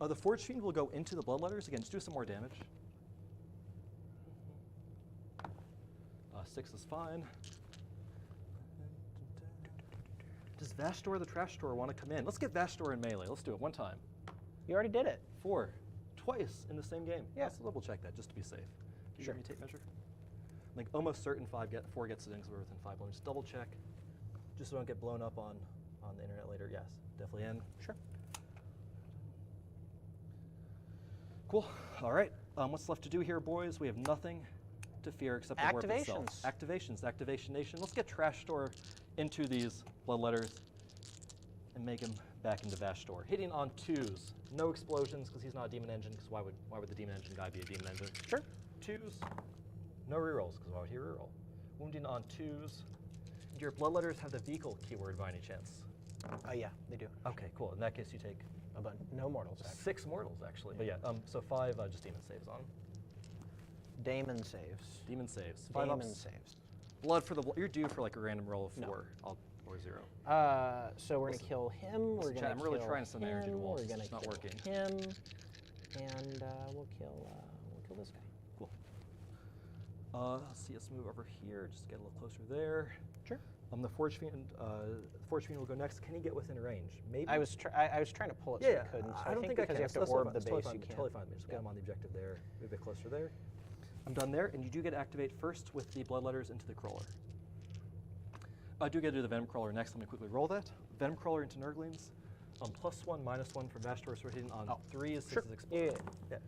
The Forge Fiend will go into the Bloodletters. Again, just do some more damage. 6 is fine. Does Vashtorr the Trash Store want to come in? Let's get Vashtorr in melee. Let's do it one time. You already did it. 4. Twice in the same game. Yeah. Let's double check that just to be safe. Do you Sure. give me a tape measure? I'm like almost certain 4 gets it in because we're within 5. Let me just double check. Just so I don't get blown up on the internet later. Yes, definitely in. Sure. Cool. All right. What's left to do here, boys? We have nothing to fear except the warp itself. Activations. Activation Nation. Let's get Trash Store into these Bloodletters and make him back into Vashtorr. Hitting on 2s. No explosions because he's not a Demon Engine. Because why would the Demon Engine guy be a Demon Engine? Sure. 2s. No rerolls because why would he reroll? Wounding on 2s. Do your Bloodletters have the vehicle keyword by any chance? Yeah, they do. Okay, cool. In that case, you take A bunch. No mortals, actually. 6 mortals actually. But yeah, so 5 just Demon saves on. Damon saves. Demon saves. 5 Damon ups. saves. Blood for the you're due for like a random roll of 4 or 0. So we're gonna kill him. We're gonna I'm really kill trying some energy to him, Wallace. We're gonna It's not kill working. him, and we'll kill this guy. Cool. Let's see. Let's move over here. Just get a little closer there. Sure. The Forge Fiend. Forge Fiend will go next. Can he get within range? Maybe. I was trying to pull it so I couldn't. So I don't think because I can. you have to That's orb the totally base. fine. You can't. Totally fine. Just get him on the objective there. Move a bit closer there. I'm done there, and you do get to activate first with the Bloodletters into the Crawler. I do get to do the Venom Crawler next. Let me quickly roll that. Venom Crawler into Nurglings. +1, -1 for Vashtorr, so we're hitting on 3s, 6s Sure. explode. Yeah.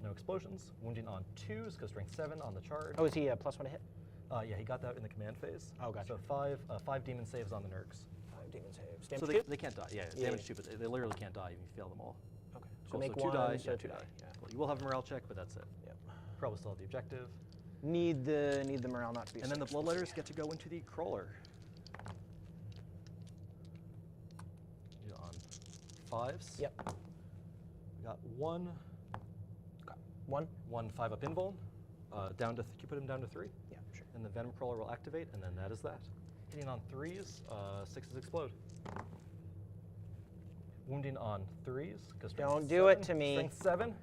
No explosions. Wounding on 2s, because strength 7 on the charge. Oh, is he +1 to hit? Yeah, he got that in the command phase. Oh, gotcha. So 5 demon saves on the Nurgs. 5 demon saves. So Damage they can't die. Yeah, Yeah, damage yeah. 2, but they literally can't die if you fail them all. Okay. So Cool, make 2 one. die. So Yeah, 2 2 die. Yeah. Cool. You will have a morale check, but that's it. Yep. Probably still have the objective. Need the morale not to be. And then the 6. Bloodletters get to go into the Crawler. On 5s. Yep. We got 1 1. 5 up invuln. Down to can you put him down to 3? Yeah, sure. And the Venom Crawler will activate, and then that is that. Hitting on 3s, 6s explode. Wounding on 3s. Don't do it to me. Strength 7.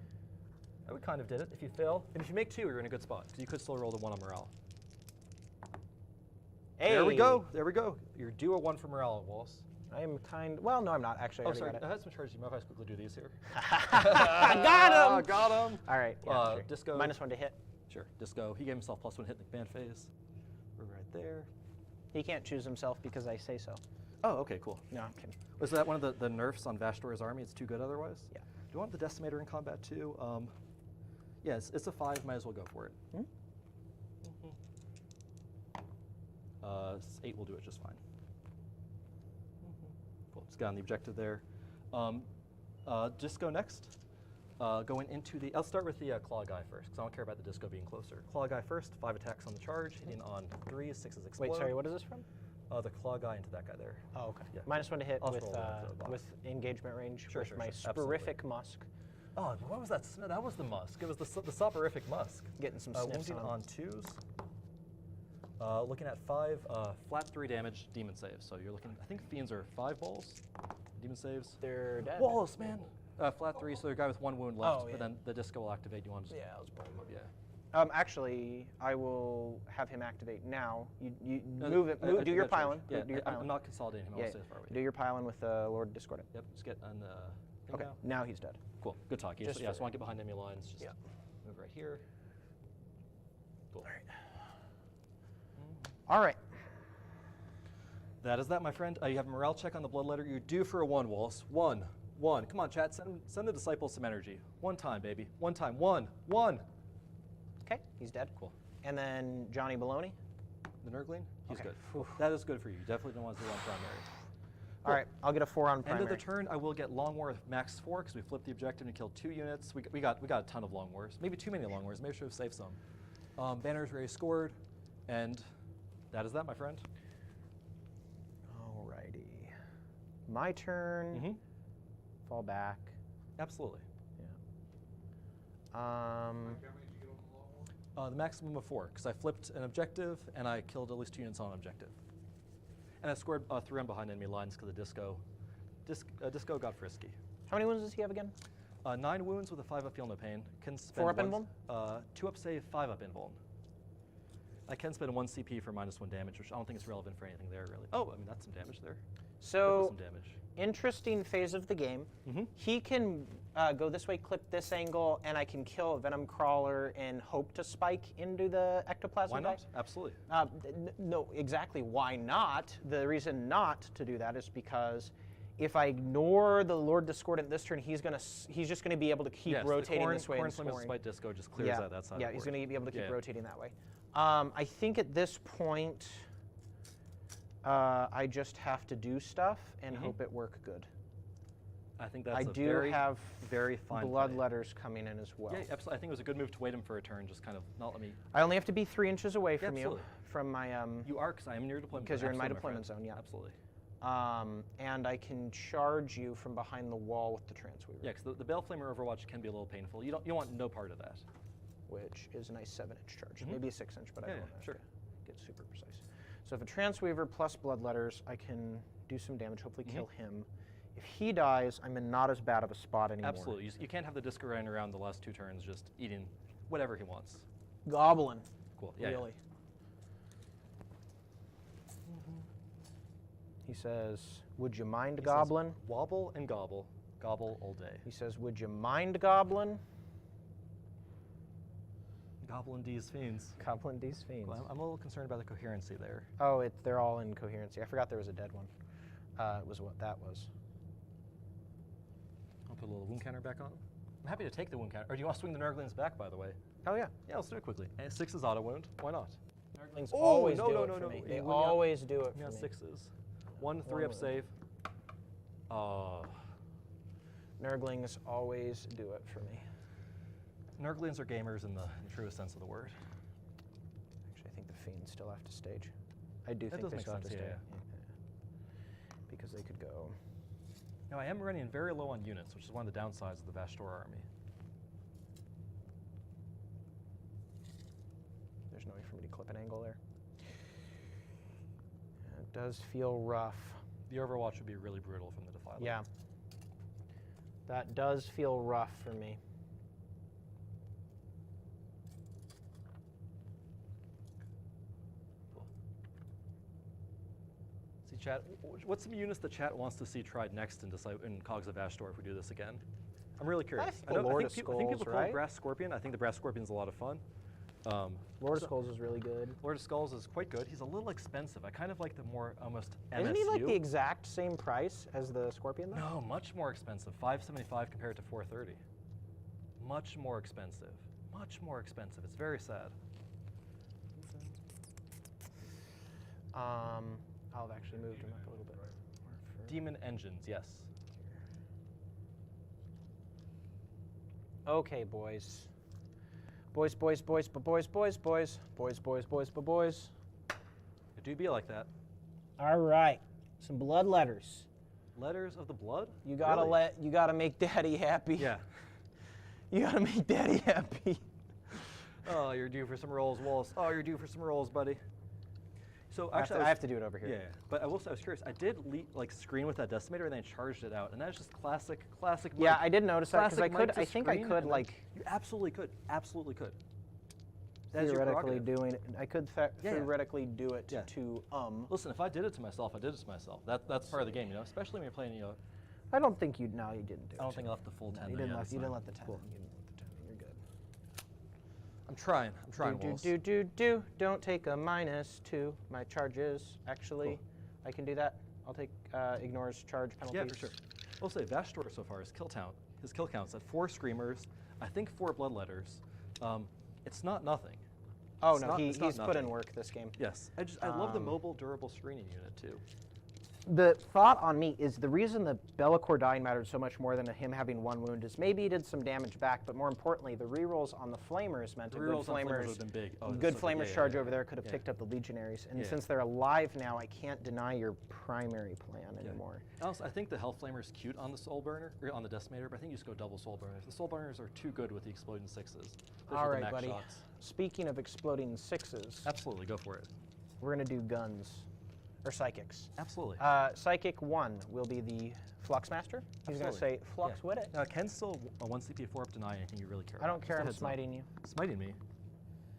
We kind of did it. If you fail, and if you make 2, you're in a good spot because you could still roll the 1 on morale. Hey. There we go. There we go. You're due a 1 for morale, Wallace. I am well, no, I'm not actually. I Oh, already sorry. got I it. had some charges. You mind if I quickly do these here? I got him. Got him. All right. Yeah, sure. Disco. -1 to hit. Sure. Disco. He gave himself +1 hit in the command phase. We're right there. He can't choose himself because I say so. Oh, okay, cool. No, I'm kidding. Was that one of the nerfs on Vashtorr's army? It's too good otherwise? Yeah. Do you want the Decimator in combat too? Yes, it's a 5. Might as well go for it. 8 will do it just fine. Cool. Just got on the objective there. Disco next. Going into the. I'll start with the Claw guy first because I don't care about the Disco being closer. Claw guy first. 5 attacks on the charge, hitting on 3s, 6s explode. Wait, sorry. What is this from? The Claw guy into that guy there. Oh, okay. Yeah. -1 to hit I'll scroll down to the bottom. with engagement range Sure, with sure, my sure. Absolutely. sporific musk. Oh, what was that? That was the musk. It was the soporific musk. Getting some sniffs Wounding on. on 2s. Looking at 5 flat 3 damage demon saves. So you're looking. I think fiends are 5 balls. Demon saves. They're dead. Wallace, man. Flat 3. So the guy with 1 wound left. Oh, yeah. But then the disco will activate. You want to? Yeah, I was born. Yeah. Actually, I will have him activate now. You move it. Do your pylon. Yeah, do your pylon. I'm not consolidating him. I'll Yeah, stay as far away. do your pylon with Lord Discordant. Yep. Just get on the. Thing Okay. now. Now he's dead. Cool. Good talk. Just Yeah. for- So I want to get behind enemy lines. Just Yeah. move right here. Cool. All right. All right. That is that, my friend. You have a morale check on the Bloodletter. You're due for a 1, Wallace. 1. Come on, chat. Send the disciples some energy. 1 time, baby. 1 time. 1. Okay, he's dead. Cool. And then Johnny Baloney. The Nurgling? He's Okay. good. Whew. That is good for you. You definitely don't want to do 1 primary. All right, I'll get a 4 on primary. End of the turn, I will get Long War with max 4 because we flipped the objective and killed 2 units. We got a ton of Long Wars. Maybe too many Long Wars. Maybe I should have saved some. Banners already scored, and That is that, my friend. Alrighty. My turn. Mm-hmm. Fall back. Absolutely. Yeah. How many did you get on the long one? The maximum of 4, because I flipped an objective and I killed at least 2 units on an objective. And I scored 3 on behind enemy lines because the disco got frisky. How many wounds does he have again? 9 wounds with a 5 up feel no pain. Can spend 4 up invuln? 2 up save, 5 up invuln. I can spend 1 CP for -1 damage, which I don't think is relevant for anything there really. Oh, I mean that's some damage there. So Some damage. interesting phase of the game. Mm-hmm. He can go this way, clip this angle, and I can kill a venom crawler and hope to spike into the ectoplasm. Why guy. not? Absolutely. No, exactly. Why not? The reason not to do that is because if I ignore the Lord Discordant this turn, he's just gonna be able to keep Yes, rotating the this way Corn and Slim's scoring. Spite Disco just clears out that side. Yeah, of the he's board. gonna be able to keep Yeah. rotating that way. I think at this point, I just have to do stuff and hope it work good. I think that's I a do very, have very fine blood play. letters coming in as well. Yeah, absolutely. I think it was a good move to wait him for a turn, just kind of not let me. I only have to be 3 inches away from you, absolutely. from my You are, because I am in your deployment. 'Cause you're in my Absolutely, deployment friend. zone, yeah. Absolutely. and I can charge you from behind the wall with the Transweaver, Yeah, because the Baleflamer Overwatch can be a little painful. You want no part of that. which is a nice 7-inch charge, maybe a 6-inch, but I Yeah, don't yeah, know. sure. Get super precise. So if a Transweaver plus blood letters, I can do some damage, hopefully kill him. If he dies, I'm in not as bad of a spot anymore. Absolutely. You can't have the disco running around the last 2 turns just eating whatever he wants. Goblin. Cool. Yeah. Really. He says, "Would you mind, He says, Goblin?" Wobble and gobble. Gobble all day. He says, "Would you mind, Goblin?" Goblin D's fiends. Goblin D's fiends. Well, I'm a little concerned about the coherency there. Oh, they're all in coherency. I forgot there was a dead one. It was what that was. I'll put a little wound counter back on. I'm happy to take the wound counter. Or do you want to swing the Nurglings back, by the way? Oh yeah. Yeah, let's do it quickly. And 6 is auto wound. Why not? Nurglings Oh, always no, do no, it no, for no. me. You They wouldn't always do it You for got me. 6s. 1 3 up One. save. Oh. Nurglings always do it for me. Nurglings are gamers in the truest sense of the word. Actually, I think the fiends still have to stage. I do That think does they make still have to sense, stay. yeah. Because they could go. Now, I am running very low on units, which is one of the downsides of the Vashtorr army. There's no way for me to clip an angle there. It does feel rough. The Overwatch would be really brutal from the Defiler. Yeah. That does feel rough for me. Cool. See, chat, what's some units the chat wants to see tried next in Cogs of Vashtorr if we do this again? I'm really curious. I think the Lord of I think Skulls, people call right? it Brass Scorpion. I think the Brass Scorpion's a lot of fun. Lord of so- Skulls is really good. Lord of Skulls is quite good. He's a little expensive. I kind of like the more almost MSU. Isn't he like the exact same price as the Scorpion though? No, much more expensive. $575 compared to $430. Much more expensive. Much more expensive. It's very sad. I'll have actually moved him up a little bit. Demon Engines, yes. Okay, boys. Boys, boys, boys, boys, boys, boys, boys, boys, boys, boys. It do be like that. All right, some blood letters. Letters of the Blood? You gotta Really? you gotta make Daddy happy. Yeah. You gotta make Daddy happy. Oh, you're due for some rolls, Wallace. Oh, you're due for some rolls, buddy. So actually, I have to do it over here. Yeah, but I was curious. I did screen with that decimator and then I charged it out, and that's just classic. Yeah, Mike. I did notice that because Classic I could. Mike to I think I screen, could and then- like You absolutely could. Absolutely could. That is your theoretically prerogative. doing. I could Yeah, yeah. theoretically do it Yeah. to Listen, if I did it to myself, I did it to myself. That's part of the game, Especially when you're playing, I don't think you. No, you didn't do it. I don't think I left the full 10. You there, didn't yeah, let. that's You didn't fine. let the 10. Cool. You didn't let the 10. You're good. I'm trying, Wallace. Do. Don't take a -2. My charges. Actually, I can do that. I'll take ignores charge penalties. Yeah, for sure. I'll say Vashtorr so far, his kill count's at 4 Screamers, I think 4 Bloodletters. It's not nothing. Oh It's no, not- he's it's not put in nothing. work this game. Yes, I love the mobile, durable screening unit too. The thought on me is the reason the Be'lakor dying mattered so much more than him having 1 wound is maybe he did some damage back, but more importantly, the rerolls on the Flamers meant The a good rerolls on Flamers Flamers, would've been big. Oh, good so good. Flamers Yeah, charge yeah, over yeah. there could have Yeah. picked up the Legionaries. And Yeah. since they're alive now, I can't deny your primary plan anymore. Also, I think the Health Flamer is cute on the Soul Burner, or on the Decimator, but I think you just go double Soul Burners. The Soul Burners are too good with the exploding 6s. Those All are the right, max buddy. shots. Speaking of exploding 6s, Absolutely, go for it. we're going to do guns. Or psychics. Absolutely. Psychic 1 will be the Flux Master. He's going to say, Absolutely. Flux with it. Can still a 1 CP 4 up deny anything you really care I about. don't care, Just a I'm heads up. smiting you. Smiting me?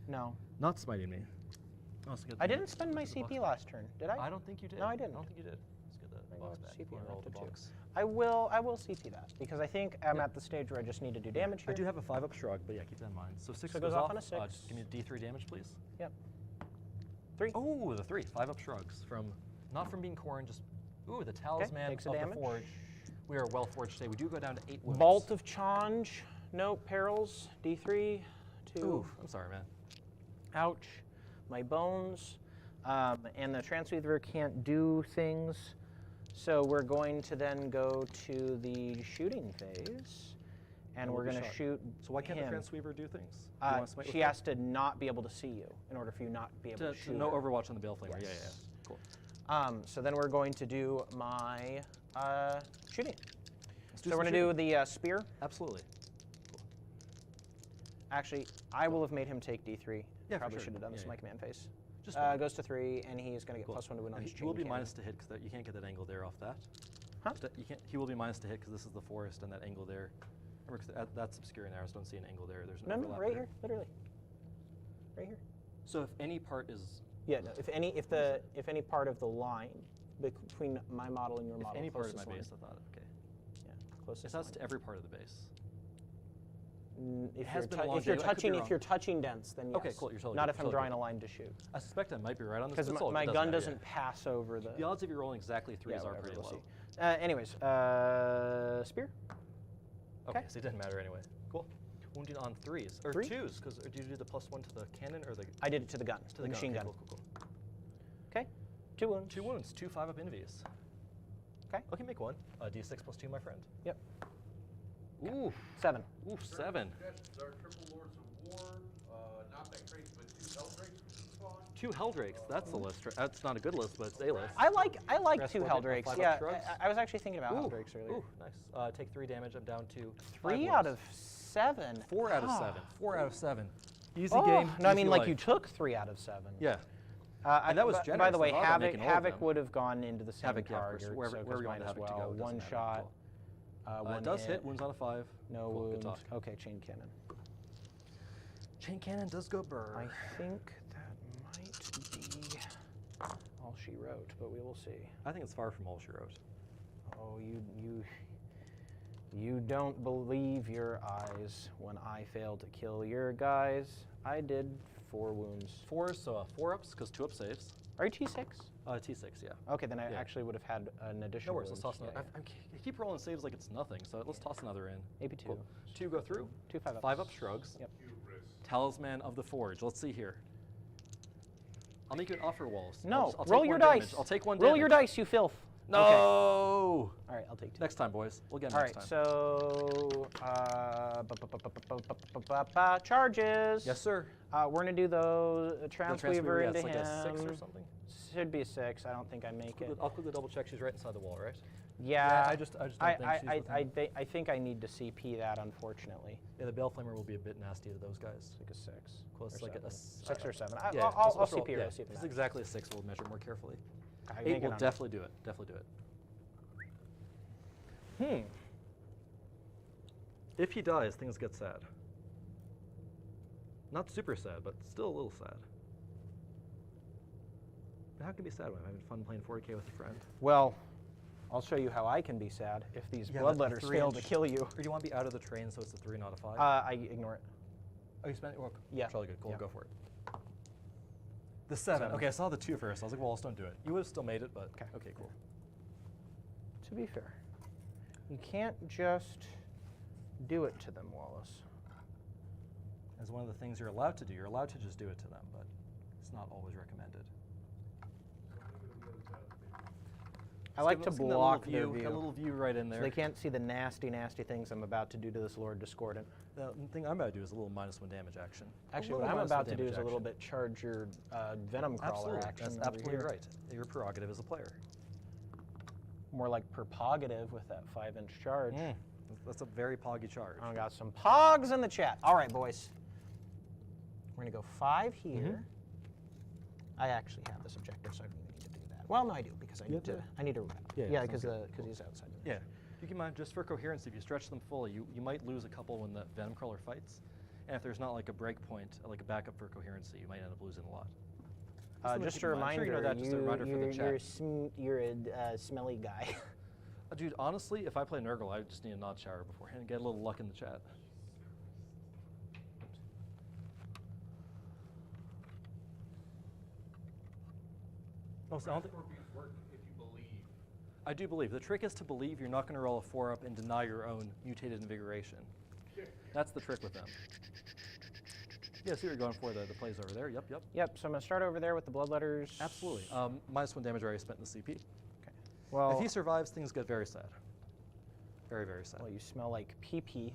No. Not smiting me. Oh, let's get I the- didn't spend my let's get the CP box last turn, did I? back. I don't think you did. No, I didn't. I don't think you did. Let's get the I box got back CP before I on roll that the too. box. I will CP that because I think I'm at the stage where I just need to do damage here. I do have a 5-up shrug, but yeah, keep that in mind. So 6 So it goes off on a 6. Just give me a D3 damage, please. Yep. 3. Oh, the 3. 5-up shrugs from, not from being Corrin, just, ooh, the Talisman takes a of the damage. Forge. We are well forged today. We do go down to 8 wounds. Bolt of Change. No perils. D3. 2. Ooh, I'm sorry, man. Ouch. My bones. And the Transweaver can't do things. So we're going to then go to the shooting phase. And we'll we're be going to shot. shoot So why can't him. the Transweaver do things? Do you wanna smite She with her? has to not be able to see you in order for you not to be able to, To shoot no her. Overwatch on the Bale Flamer. Yeah, yeah, yeah. Yes. Cool. So then we're going to do my shooting. Let's do So we're some going to do shooting. the spear. Absolutely. Actually, I will have made him take D3. Yeah, for Probably sure. should have done this Yeah, in my yeah. command phase. Just fine. Goes to 3, and he is going to get Cool. +1 to win on his He chain will be cannon. minus to hit because you can't get that angle there off that. Huh? You can't. He will be minus to hit because this is the forest and that angle there. Remember, 'cause that's obscuring arrows. Don't see an angle there. There's No, no, overlap right there. here, literally. Right here. So if any part is, Yeah, no, if any part of the line between my model and your if model, any part of my closest base, line. I thought, okay. Yeah, It closest has line. to every part of the base. If has you're, been a long if you're day. I could be touching, wrong. if you're touching dense, then yes. Okay, cool, you're totally Not good, if I'm totally drawing good. a line to shoot. I suspect I might be right on this. Because but it's all- my it gun matter, doesn't yeah. pass over the. The odds of you rolling exactly 3s are whatever, pretty we'll low. see. Anyways, spear. Okay, Okay. so it didn't matter anyway. Cool. Wounding on 3s or 3? 2s because do you do the +1 to the cannon or the I did it to the gun, to the machine gun? gun. Okay, cool, cool, cool. Okay, 2 wounds. 2 wounds, 2 5-up invies. Okay. Okay, make 1. D6 +2, my friend. Yep. Ooh, 7. ooh, 7. Suggestions are triple Lords of War, not that crazy, but 2 Helldrakes spawn. 2 Helldrakes. That's the list. That's not a good list, but it's a list. I like Rest 2 will get Helldrakes. 5-up Yeah, shrugs. I was actually thinking about Ooh, Helldrakes earlier. ooh, nice. Take 3 damage. I'm down to 3 5 out wounds. of 7. 4 out of Ah. 7. 4 out of 7. Easy Oh, game. no, I easy mean like life. you took 3 out of 7. Yeah. And that was By generous. the way, I thought about making all of Havoc them. would have gone into the same Havoc, yeah, of course. target. Wherever- so wherever you mine want as Havoc to well. go, it doesn't One matter. shot. One It does hit. hit. Wounds on a 5. No Cool, good wound. talk. Okay, chain cannon. Chain cannon does go burr. I think that might be all she wrote, but we will see. I think it's far from all she wrote. Oh, you don't believe your eyes when I failed to kill your guys. I did 4 wounds. 4, so 4 ups because 2 up saves. Are you T6? T6, yeah. Okay, then I Yeah. actually would have had an No additional worries. Let's wound. toss another. I keep rolling saves like it's nothing, so let's toss another in. AP2. Cool. 2 go through. 2 5 ups. 5 up shrugs. Yep. Hubris. Talisman of the Forge. Let's see here. I'll make you an offer, Wallace. No, I'll roll take your 1 damage. dice. I'll take 1 Roll damage. your dice, you filth. No! Okay. All right, I'll take 2. Next time, boys. We'll get All next right, time. so charges. Yes, sir. We're gonna do the The Transweaver yeah, into it's like him. a 6 or something. Should be a 6. I don't think I make it. I'll quickly double check. She's right inside the wall, right? Yeah, I just don't think she's within. I think I need to CP that, unfortunately. Yeah, the Bale Flamer will be a bit nasty to those guys. Like a 6. Close, or like a 7. 6 or 7. Yeah, I'll let's roll- CP her. yeah, I'll see if if it's it exactly a 6, we'll measure more carefully. matters. I 8 make it will on- definitely do it. Definitely do it. If he dies, things get sad. Not super sad, but still a little sad. How can it be sad when I'm having fun playing 40K with a friend? Well, I'll show you how I can be sad if these Yeah, bloodletters the fail to 3-inch. kill you. Or do you want to be out of the train so it's a 3, not a 5? I ignore it. Oh, you spent it? Well, Yeah. Really good. Cool. Yeah. Go for it. The 7. 7. Okay, I saw the 2 first. I was like, Wallace, don't do it. You would have still made it, but Okay. okay, cool. To be fair, you can't just do it to them, Wallace. As one of the things you're allowed to do. You're allowed to just do it to them, but it's not always recommended. I like to Let's give them that block little their view, view. That little view right in So there. they can't see the nasty, nasty things I'm about to do to this Lord Discordant. The thing I'm about to do is a little -1 damage action. Actually, A what little I'm -1 about to do damage is a little action. bit charge your Venom Crawler Absolutely. action. That's over absolutely here. right. Your prerogative as a player. More like prerogative with that 5-inch charge. That's a very poggy charge. I got some pogs in the chat. All right, boys. We're going to go 5 here. I actually have this objective, so I don't even need to do that. Well, no, I do, because I need to route. Yeah, because he's outside. Yeah. Keep in mind, just for coherency, if you stretch them fully, you might lose a couple when the Venom Crawler fights. And if there's not like a break point, like a backup for coherency, you might end up losing a lot. Just a reminder, you know that, just a reminder for the chat. you're a smelly guy. Dude, honestly, if I play Nurgle, I just need a nod shower beforehand and get a little luck in the chat. Oh, so I don't think. Scorpions work if you believe. I do believe. The trick is to believe you're not going to roll a 4-up and deny your own mutated invigoration. That's the trick with them. Yeah, see what you're going for, the plays over there. Yep. Yep, so I'm going to start over there with the bloodletters. Absolutely. -1 damage already spent in the CP. Okay. Well, If he survives, things get very sad. Very, very sad. well, you smell like pee-pee.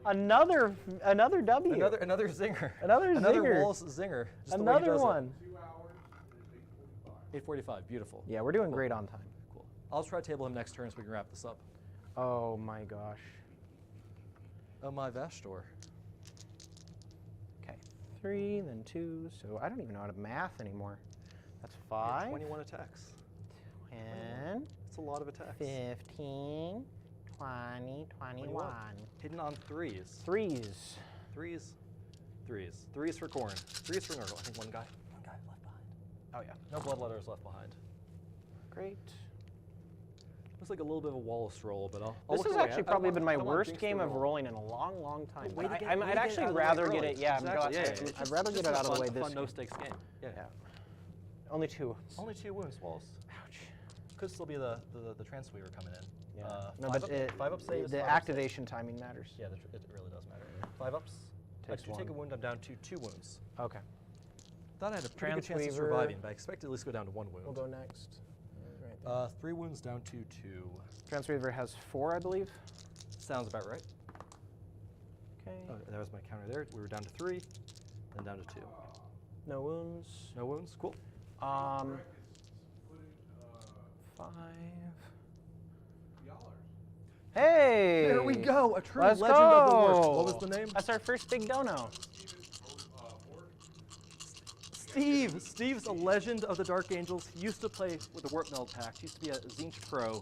Another W. Another zinger. Another Another zinger. Wallace zinger. Just the way he Another does it. one. 2 hours, it is 8:45. 8:45. Beautiful. Yeah, we're doing great on time. Cool. I'll try to table him next turn so we can wrap this up. Oh my gosh. Oh my Vashtorr. Okay, 3, then 2. So I don't even know how to math anymore. That's Yeah, 5. 21 attacks. 10, That's a lot of attacks. 15, 20, 21. Hidden on 3s. 3s. 3s. 3s. 3s for Corn. 3s for Nurgle. I think one guy left behind. Oh yeah. No bloodletters left behind. Great. Looks like a little bit of a Wallace roll, but I'll This look has away. actually I don't probably want- been I my don't want worst jinx the game of roll. rolling in a long, long time. Way to But get- I'd way to get actually out of the rather way get early. it. Yeah, Exactly, yeah, it's I'd just- rather get just it out of the way a this fun game. no-stakes game. Yeah. Only 2. Only 2 wounds, Wallace. Ouch. Could still be the Transweaver coming in. Yeah. Uh, No, five but up, 5-up saves. the 5-up activation timing matters. saves. Yeah, it really does matter. 5-ups. Takes Take a one. wound. I'm down to 2 wounds. Okay. Thought I had a pretty good chance of Transweaver. surviving, but I expect to at least go down to 1 wound. We'll go next. Right there. 3 wounds down to 2. Transweaver has 4, I believe. Sounds about right. Okay. Oh, that was my counter there. We were down to 3, then down to 2. No wounds. No wounds. Cool. 5. Hey! There we go. A true Let's legend of the worst. go. What was the name? That's our first big dono. Steve. Steve's a legend of the Dark Angels. He used to play with the Warp Meld Pact. He used to be a Zinch pro.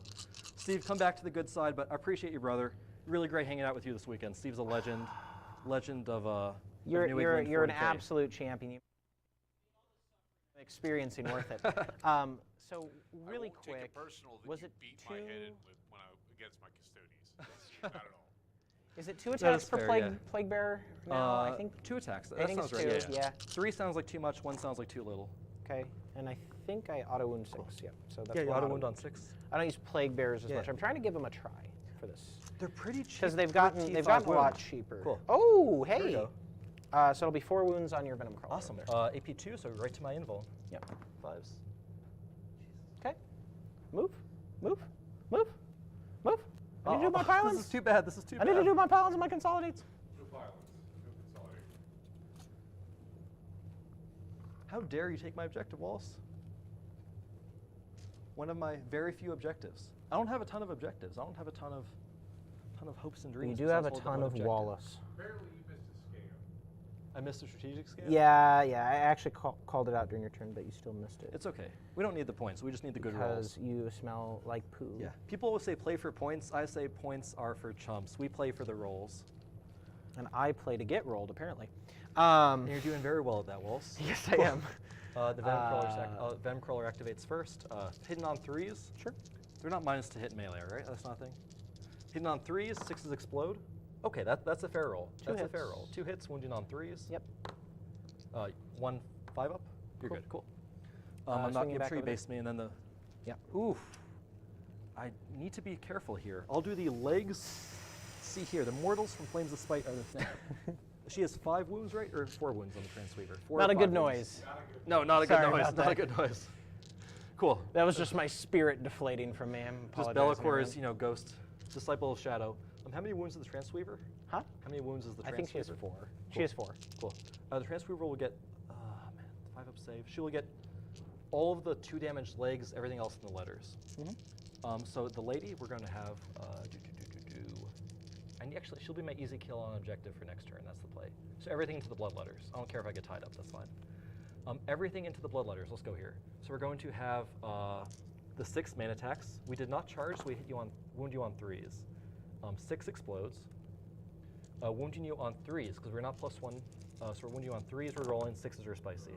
Steve, come back to the good side, but I appreciate you, brother. Really great hanging out with you this weekend. Steve's a legend. Legend of You're New England you're an 40K. absolute champion. Experiencing worth it. So really I won't take quick, it personal that was you it beat my head 2? in when I against my custodies. Not at all. Is it 2 That attacks is for fair, plague yeah. plague bearer? No, I think 2 attacks. I That think sounds it's right. 2, Yeah, yeah. 3 sounds like too much. 1 sounds like too little. okay. And I think I auto wound 6. Yeah. So that's Yeah, you one auto wound on 6. I don't use plague bearers as Yeah. much. I'm trying to give them a try for this They're pretty cheap. because they've for gotten T5 a lot wounds. cheaper. Cool. Oh, There we hey. go. So it'll be 4 wounds on your venom crawler. Awesome. There. AP2, so right to my invul. Yep. 5s. Okay. Move. Move. Move. Move. I need to do my This pylons. is too bad. This is too I bad. need to do my pylons and my consolidates. No violence. No consolidation. How dare you take my objective, Wallace? One of my very few objectives. I don't have a ton of objectives. I don't have a ton of hopes and dreams. You do have a besides ton holding of one objective. Wallace. Apparently you missed a scam. I missed a strategic scam? Yeah, I actually called it out during your turn, but you still missed it. It's okay. We don't need the points. We just need the good rolls. Because you smell like poo. Yeah. People always say play for points. I say points are for chumps. We play for the rolls. And I play to get rolled, apparently. And you're doing very well at that, Wallace. Yes, I am. The Venom Crawler activates first. Hidden on 3s. Sure. They're not minus to hit melee, right? That's not a thing. Hidden on 3s, 6s explode. Okay, that's a fair roll. That's a fair hits. roll. 2 hits, wounding on 3s. Yep. 1 5-up. You're Cool. good. Cool. I'm not swinging back sure you over there. based me, and then the. Yep. Oof. I need to be careful here. I'll do the legs. See here, the mortals from Flames of Spite are the thing. She has 5 wounds, right, or 4 wounds on the Transweaver? 4 Not or a good 5 wounds. noise. No, not a Sorry good noise. about Not a that. good noise. Cool. That was just my spirit deflating from me. I'm Just apologizing, Bellacor's, everyone. Ghost, Disciple of Shadow. How many wounds is the Transweaver? Huh? How many wounds is the Transweaver? I think she has 4. She Cool. has 4. Cool. The Transweaver will get, 5 up save. She will get all of the 2 damage legs, everything else in the letters. So the lady, we're going to have, and actually, she'll be my easy kill on objective for next turn. That's the play. So everything into the blood letters. I don't care if I get tied up. That's fine. Everything into the blood letters. Let's go here. So we're going to have the 6 main attacks. We did not charge, so we wound you on 3s. 6 explodes. Wounding you on 3s because we're not +1. So we're wounding you on 3s. We're rolling 6s are spicy.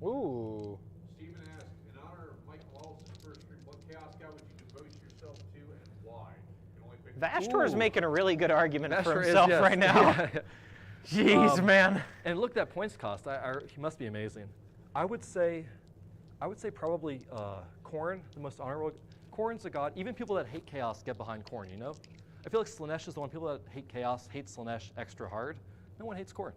Ooh. Stephen asked, in honor of Mike Wallace's first stream, what Chaos God would you devote yourself to and why? You can only pick Vashtorr is Ooh. making a really good argument for Vashtorr is, himself yes. right now. Jeez, man. And look at that points cost. He must be amazing. I would say probably Khorne, the most honorable. Khorne's a god. Even people that hate Chaos get behind Khorne, you know? I feel like Slaanesh is the one. People that hate Chaos hate Slaanesh extra hard. No one hates Khorne.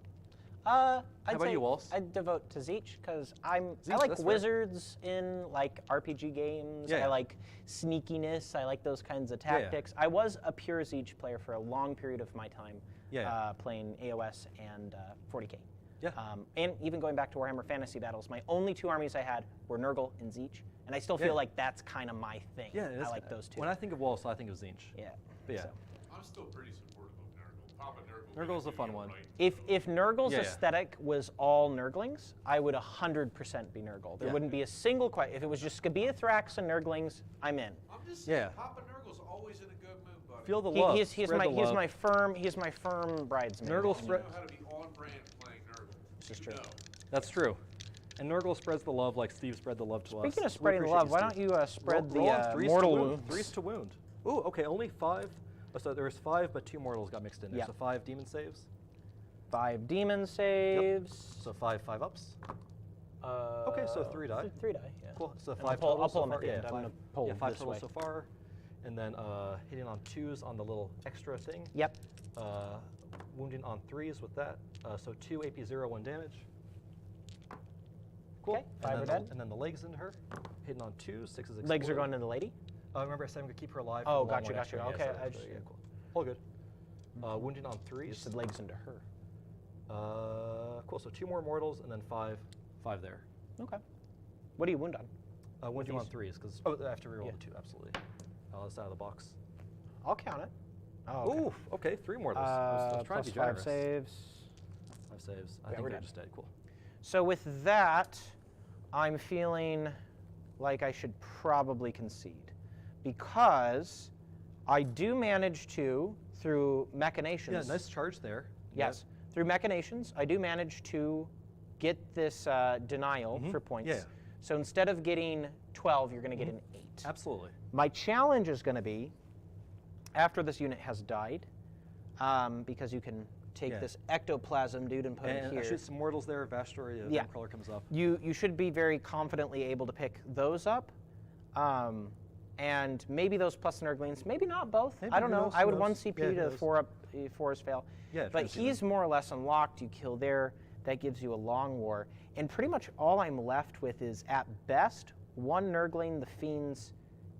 I'd about say you, Wallace? I'd devote to Zeech because I Zeech, like that's fair. wizards in like RPG games. Yeah. I like sneakiness. I like those kinds of Yeah, yeah. tactics. I was a pure Zeech player for a long period of my time, Yeah. playing AOS and 40k. Yeah. And even going back to Warhammer Fantasy Battles, my only 2 armies I had were Nurgle and Zeech, and I still feel Yeah. like that's kind of my thing. Yeah, it is. I like those 2. When I think of Wallace, I think of Zinch. Yeah. But yeah. So. I'm still pretty supportive of Nurgle. Papa Nurgle. Nurgle's a fun one. Right. If Nurgle's Yeah, yeah. aesthetic was all Nurglings, I would 100% be Nurgle. There Yeah. wouldn't be a single question. If it was just Skabeathrax and Nurglings, I'm in. I'm just Yeah. saying, Papa Nurgle's always in a good mood, buddy. Feel the love. He's Spread my the love. firm bridesmaid. Nurgle You spread. know how to be on brand playing Nurgle. This is You true. know. That's true. And Nurgle spreads the love like Steve spread the love to us. Speaking of We spreading the appreciate love, why don't Steve. you spread Roll on the threes mortal to wound. wounds? 3s to wound. Ooh, okay, only 5. Oh, so there was 5, but 2 mortals got mixed in there. Yeah. So 5 demon saves. 5 demon saves. So 5 ups. Okay, so 3 die. 3 die, yeah. Cool. So And 5 I'll total pull so them far. at the end. I'm five, gonna pull yeah, 5 this total way. so far. And then hitting on 2s on the little extra thing. Yep. Wounding on 3s with that. So 2 AP 0, 1 damage. Cool. Okay, 5 are and dead. And then the legs into her. Hitting on 2, 6 is exploded. Legs are going to the lady? Remember I said I'm going to keep her alive. Oh, for the long gotcha, one extra. gotcha. Yeah, Okay, so- I so just- yeah, cool. All good. Wounding on You 3s. said legs into her. Cool. So 2 more mortals and then 5 there. Okay. What do you wound on? Wound you on these? 3s because I have to reroll Yeah. the 2. Absolutely. That's out of the box. I'll count it. Oh, okay. Ooh. Okay. 3 mortals. I was trying to be plus 5 generous. saves. 5 saves. I Yeah, think we're they're dead. just dead. Cool. So with that, I'm feeling like I should probably concede because I do manage to, through machinations. Yeah. Nice charge there. Yes, through machinations, I do manage to get this denial for points. Yeah. So instead of getting 12, you're going to get an 8. Absolutely. My challenge is going to be, after this unit has died, because you can take Yeah. this ectoplasm dude and put him And here. I shoot some mortals there. Vashtorr, the Yeah. crawler comes up. You should be very confidently able to pick those up. And maybe those plus Nurglings, maybe not both. Maybe, I don't who know. knows, I who would knows? 1 CP Yeah, who to knows? 4 up, 4s fail. Yeah, But fancy he's more or less unlocked. You kill there, that gives you a long war. And pretty much all I'm left with is, at best, 1 Nurgling, the Fiends,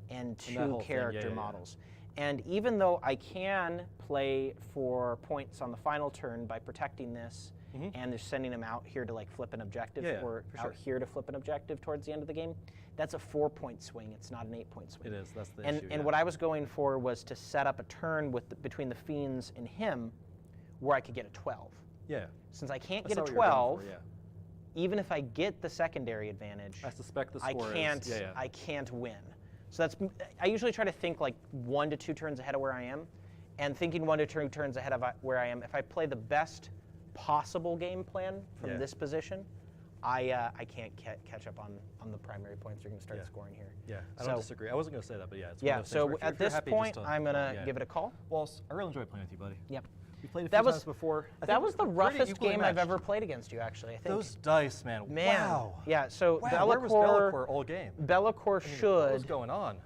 and 2 that whole thing, character yeah. models. And even though I can play for points on the final turn by protecting this, and they're sending him out here to like flip an objective, Yeah, or for out sure. here to flip an objective towards the end of the game, that's a 4-point swing. It's not an 8-point swing. It is. That's the And issue. and what I was going for was to set up a turn with between the Fiends and him, where I could get a 12. Yeah. Since I can't That's get a not what you're going 12, for, yeah. even if I get the secondary advantage, I suspect the I score can't. is. Yeah. I can't win. So I usually try to think like 1 to 2 turns ahead of where I am, and thinking 1 to 2 turns ahead of where I am. If I play the best possible game plan from Yeah. this position, I can't catch up on the primary points. You're going to start Yeah. scoring here. Yeah, I So- don't disagree. I wasn't going to say that, but yeah. It's one Yeah. of those things where So if you're- at if you're this happy point, just to, I'm gonna yeah. give it a call. Wallace, I really enjoyed playing with you, buddy. Yep. We played a few That was- times before. I That think was the pretty roughest equally game I've matched. ever played against you, actually. I think. Those dice, man. Man. Wow. Yeah. So Wow, where was Bellacore all game? Bellacore What was should going on?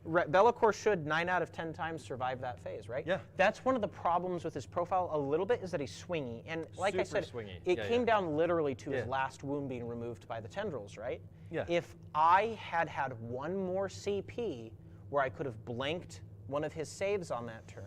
Be'lakor should 9 out of 10 times survive that phase, right? Yeah. That's one of the problems with his profile a little bit, is that he's swingy. And like I Super said, swingy. it Yeah, came yeah. down literally to his Yeah. last wound being removed by the tendrils, right? Yeah. If I had had one more CP where I could have blanked one of his saves on that turn,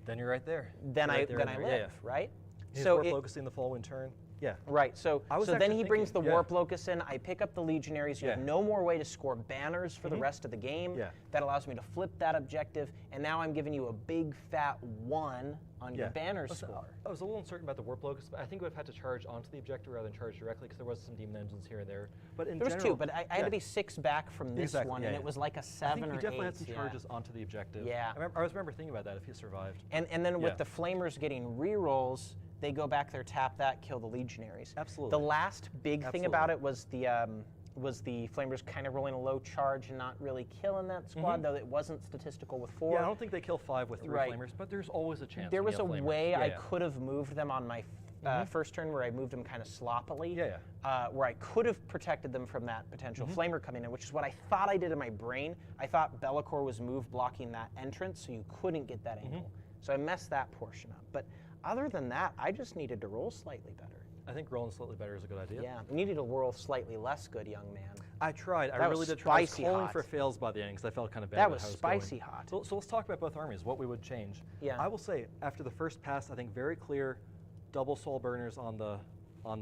Then you're right there. then Right I there then in I there. live, Yeah, yeah. right? He's So warp it- focusing the following turn. Yeah. Right, so I was then actually he brings the thinking, Warp Locust in, I pick up the Legionaries, you have Yeah. no more way to score banners for the rest of the game. Yeah. That allows me to flip that objective, and now I'm giving you a big fat 1 on your banner Listen, score. I was a little uncertain about the Warp Locust, but I think we would have had to charge onto the objective rather than charge directly because there was some demon engines here and there. But in There was general, 2, but I had to be 6 back from this Exactly, one, yeah, and yeah. it was like a I 7 think or we 8. definitely had some yeah. charges onto the objective. Yeah. I always remember thinking about that if he survived. And then Yeah. with the Flamers getting rerolls, they go back there, tap that, kill the Legionaries. Absolutely. The last big thing Absolutely. about it was the Flamers kind of rolling a low charge and not really killing that squad, though it wasn't statistical with 4. Yeah, I don't think they kill 5 with 3 Right. flamers, but there's always a chance. There when was you a have flamers. way Yeah, I yeah. could have moved them on my first turn where I moved them kind of sloppily. Yeah, Where I could have protected them from that potential Mm-hmm. flamer coming in, which is what I thought I did in my brain. I thought Be'lakor was move blocking that entrance, so you couldn't get that Mm-hmm. angle. So I messed that portion up. But other than that, I just needed to roll slightly better. I think rolling slightly better is a good idea. Yeah, you needed to roll slightly less good, young man. I tried. I That really was did try. I was spicy calling hot. for fails by the end because I felt kind of bad That about was how it was going. spicy hot. So let's talk about both armies, what we would change. Yeah. I will say, after the first pass, I think very clear double soul burners on the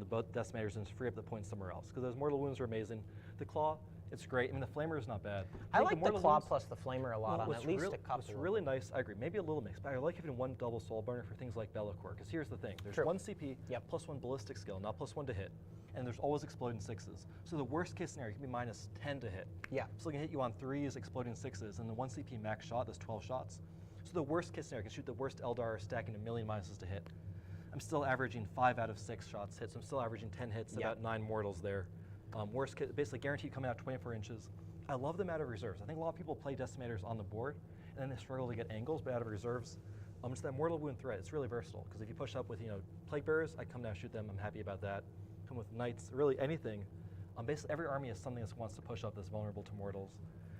both decimators and free up the points somewhere else. Because those mortal wounds are amazing. The claw, it's great. I mean, the flamer is not bad. I think like the mortal claw wounds- plus the flamer a lot on what's at least real- a couple. What's really nice, I agree, maybe a little mix, but I like having one double soul burner for things like Be'lakor. Because here's the thing: there's True. 1 CP Yep. plus 1 ballistic skill, not plus 1 to hit, and there's always exploding 6s. So the worst case scenario can be minus 10 to hit. Yeah. So it can hit you on 3s, exploding 6s, and the 1 CP max shot does 12 shots. So the worst case scenario, I can shoot the worst Eldar stacking a million minuses to hit. I'm still averaging 5 out of 6 shots hits. I'm still averaging 10 hits, Yeah. about 9 mortals there. Worst case, basically guaranteed coming out 24 inches. I love them out of reserves. I think a lot of people play decimators on the board, and then they struggle to get angles, but out of reserves, it's that mortal wound threat. It's really versatile, because if you push up with, plague bearers, I come down, shoot them, I'm happy about that. Come with knights, really anything. Basically every army has something that wants to push up that's vulnerable to mortals.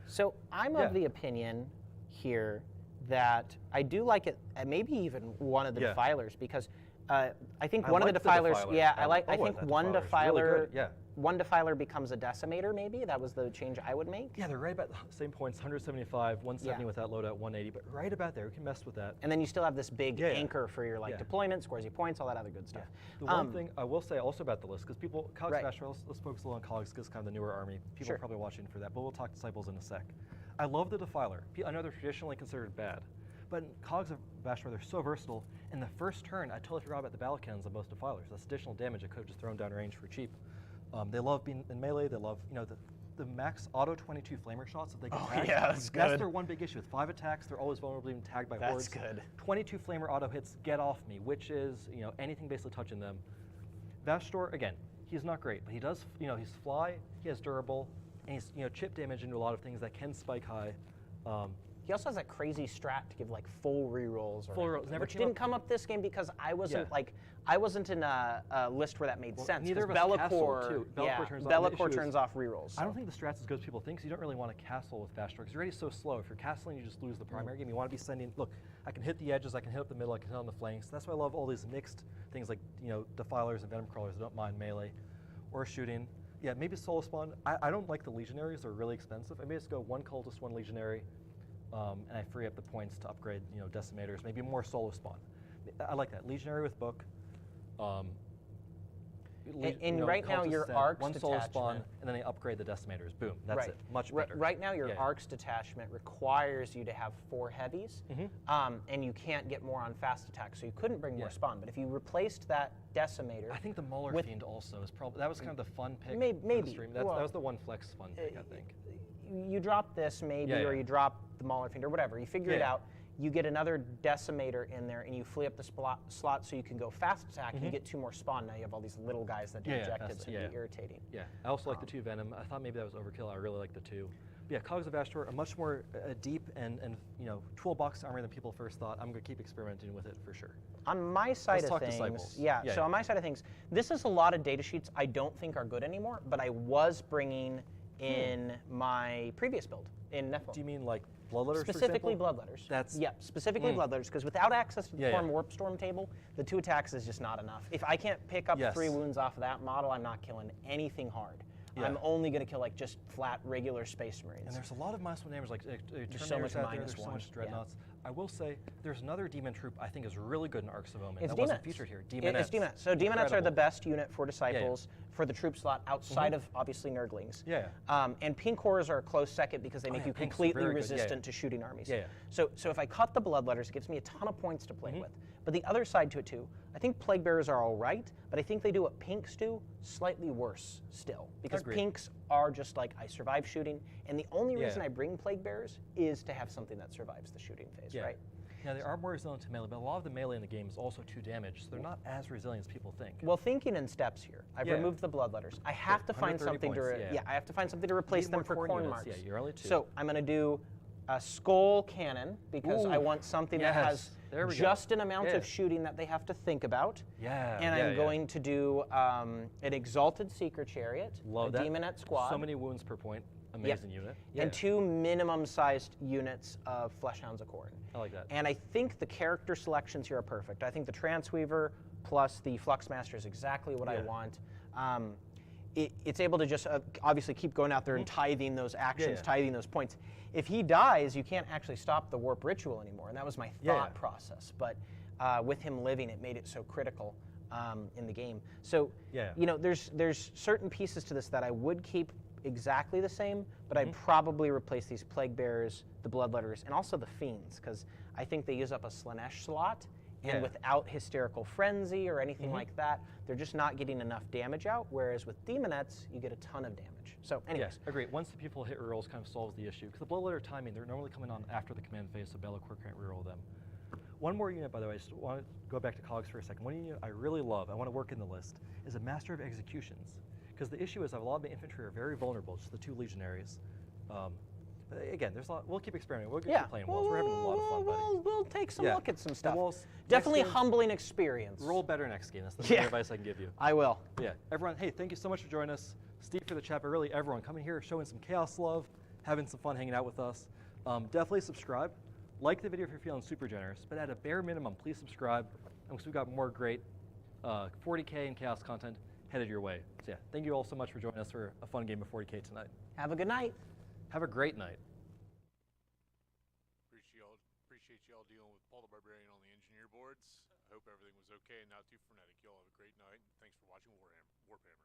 So I'm Yeah. of the opinion here that I do like it, maybe even one of the Yeah. defilers, because I think I one of the liked the defilers. defiler. Yeah, I I like think that one defiler's really defiler. good, yeah. One defiler becomes a decimator. Maybe that was the change I would make. Yeah, they're right about the same points, 175, 170 Yeah. without loadout, 180, but right about there. We can mess with that. And then you still have this big Yeah, yeah. anchor for your Yeah. deployment, scores you points, all that other good stuff. The one thing I will say also about the list, because people, Cogs Right. of Vashtorr, let's focus a little on Cogs because it's kind of the newer army. People Sure. are probably watching for that, but we'll talk Disciples in a sec. I love the Defiler. I know they're traditionally considered bad, but in Cogs of Vashtorr, they're so versatile. In the first turn, I totally forgot about the battle cannons on most Defilers. That's additional damage I could have just thrown down range for cheap. They love being in melee. They love, the max auto 22 flamer shots if they get tagged. yeah, that's That's good. their one big issue. With 5 attacks, they're always vulnerable being tagged by That's hordes. good. 22 flamer auto hits, get off me, which is, anything basically touching them. Vashtorr, again, he's not great, but he does, he's fly, he has durable, and he's, chip damage into a lot of things that can spike high. He also has that crazy strat to give full rerolls, Full rerolls, never which came didn't up- come up this game because I wasn't Yeah. I wasn't in a list where that made sense. neither 'cause of us castle, Be'lakor, too. Be'lakor yeah, turns off- the issue Be'lakor is- turns off rerolls. I don't think the strat's as good as people think, so you don't really want to castle with Vashtorr, because you're already so slow. If you're castling, you just lose the primary game. You want to be sending, look, I can hit the edges, I can hit up the middle, I can hit on the flanks. That's why I love all these mixed things like, Defilers and Venom Crawlers. I don't mind melee or shooting. Yeah, maybe solo spawn. I don't like the Legionaries. They're really expensive. I may just go 1 Cultist, 1 Legionary, and I free up the points to upgrade, Decimators. Maybe more solo spawn. I like that. Legionary with book. And right now your Arcs one solo spawn, detachment- and then they upgrade the Decimators. Boom. That's right. it. Much better. Right now, your Yeah. Arcs detachment requires you to have 4 heavies, and you can't get more on fast attack, so you couldn't bring more Yeah. spawn. But if you replaced that Decimator, I think the Mauler with- Fiend also is probably, that was kind of the fun pick. Maybe- for the maybe. stream. That Well, was the one flex fun pick, I think. you drop this maybe, Yeah, or yeah. you drop the Mauler Fiend or whatever. You figure it Yeah. out. You get another Decimator in there, and you free up the slot so you can go fast attack, and you get 2 more spawn. Now you have all these little guys that do Yeah, yeah, objectives fast- and yeah. be irritating. Yeah, I also like the 2 Venom. I thought maybe that was overkill. I really like the 2. But yeah, Cogs of Vashtorr, a much more deep and toolbox armor than people first thought. I'm going to keep experimenting with it for sure. On my side Let's of talk things, Disciples. yeah, Yeah, so yeah. on my side of things, this is a lot of data sheets I don't think are good anymore, but I was bringing in my previous build in Nephilim. Do you mean like Bloodletters, Specifically for example? Bloodletters. That's specifically Bloodletters, because without access to the Yeah, Form yeah. Warpstorm table, the 2 attacks is just not enough. If I can't pick up Yes. 3 wounds off of that model, I'm not killing anything hard. Yeah. I'm only going to kill like just flat regular Space Marines. And there's a lot of -1 damage, like Terminators so much out there, -1, there's so much yeah. Dreadnoughts. I will say, there's another Demon troop I think is really good in Arcs of Omen. It's that wasn't Demonettes. featured here. It's Demonettes. Demonettes. So Demonettes are the Incredible. best unit for Disciples for the troop slot outside of, obviously, Nurglings. Yeah. And Pink Horrors are a close second because they make yeah, you Pinks are completely very good. Yeah, resistant yeah. to shooting armies. Yeah, yeah. So if I cut the Bloodletters, it gives me a ton of points to play with. But the other side to it, too, I think Plague Bearers are all right, but I think they do what Pinks do slightly worse still. Because Agreed. Pinks are just like, I survive shooting, and the only reason Yeah. I bring Plague Bearers is to have something that survives the shooting phase, Yeah. right? Now, they are more resilient to melee, but a lot of the melee in the game is also 2 damage, so they're not as resilient as people think. Well, thinking in steps here. I've Yeah. removed the Bloodletters. I have to find 130 something points, to yeah. I have to find something to replace Need them more for corn corn units, marks. yeah, you're only 2. So I'm going to do a skull cannon because I Ooh, want something that yes. has There we go. just an amount Yeah. of shooting that they have to think about. Yeah, And yeah, I'm yeah. going to do an Exalted Seeker Chariot, Love a that. Demonette squad, So many wounds per point. Amazing unit. Yeah. and 2 minimum-sized units of Fleshhounds of Khorne. I like that. And I think the character selections here are perfect. I think the Transweaver plus the Fluxmaster is exactly what I Yeah. want. It's able to just obviously keep going out there and tithing those actions, yeah. tithing those points. If he dies, you can't actually stop the Warp Ritual anymore, and that was my Yeah, thought yeah. process. But with him living, it made it so critical in the game. So Yeah. you know, there's certain pieces to this that I would keep exactly the same, but I'd probably replace these Plague Bearers, the Bloodletters, and also the Fiends, because I think they use up a Slanesh slot, and Yeah. without Hysterical Frenzy or anything like that, they're just not getting enough damage out, whereas with Demonettes, you get a ton of damage. So anyways, Yes, agree. Once the people hit rerolls kind of solves the issue. Because the Bloodletter timing, they're normally coming on after the command phase, so Be'lakor can't reroll them. One more unit, by the way, I just want to go back to Cogs for a second. One unit I really love, I want to work in the list, is a Master of Executions. Because the issue is a lot of the infantry are very vulnerable, just the 2 legionaries. But again, there's a lot, we'll keep experimenting. We'll keep playing walls. We're having a lot of fun, buddy. We'll take some Yeah. look at some The stuff. walls, Definitely next game, humbling experience. Roll better next game. That's the Yeah. main advice I can give you. I will. Yeah, everyone, hey, thank you so much for joining us. Steve for the chat, but really everyone coming here, showing some chaos love, having some fun hanging out with us. Definitely subscribe. Like the video if you're feeling super generous, but at a bare minimum, please subscribe, because we've got more great 40K and chaos content headed your way. So yeah, thank you all so much for joining us for a fun game of 40K tonight. Have a good night. Have a great night. Appreciate y'all dealing with Paul the Barbarian on the engineer boards. I hope everything was okay and not too frenetic. Y'all have a great night. Thanks for watching Warhammer.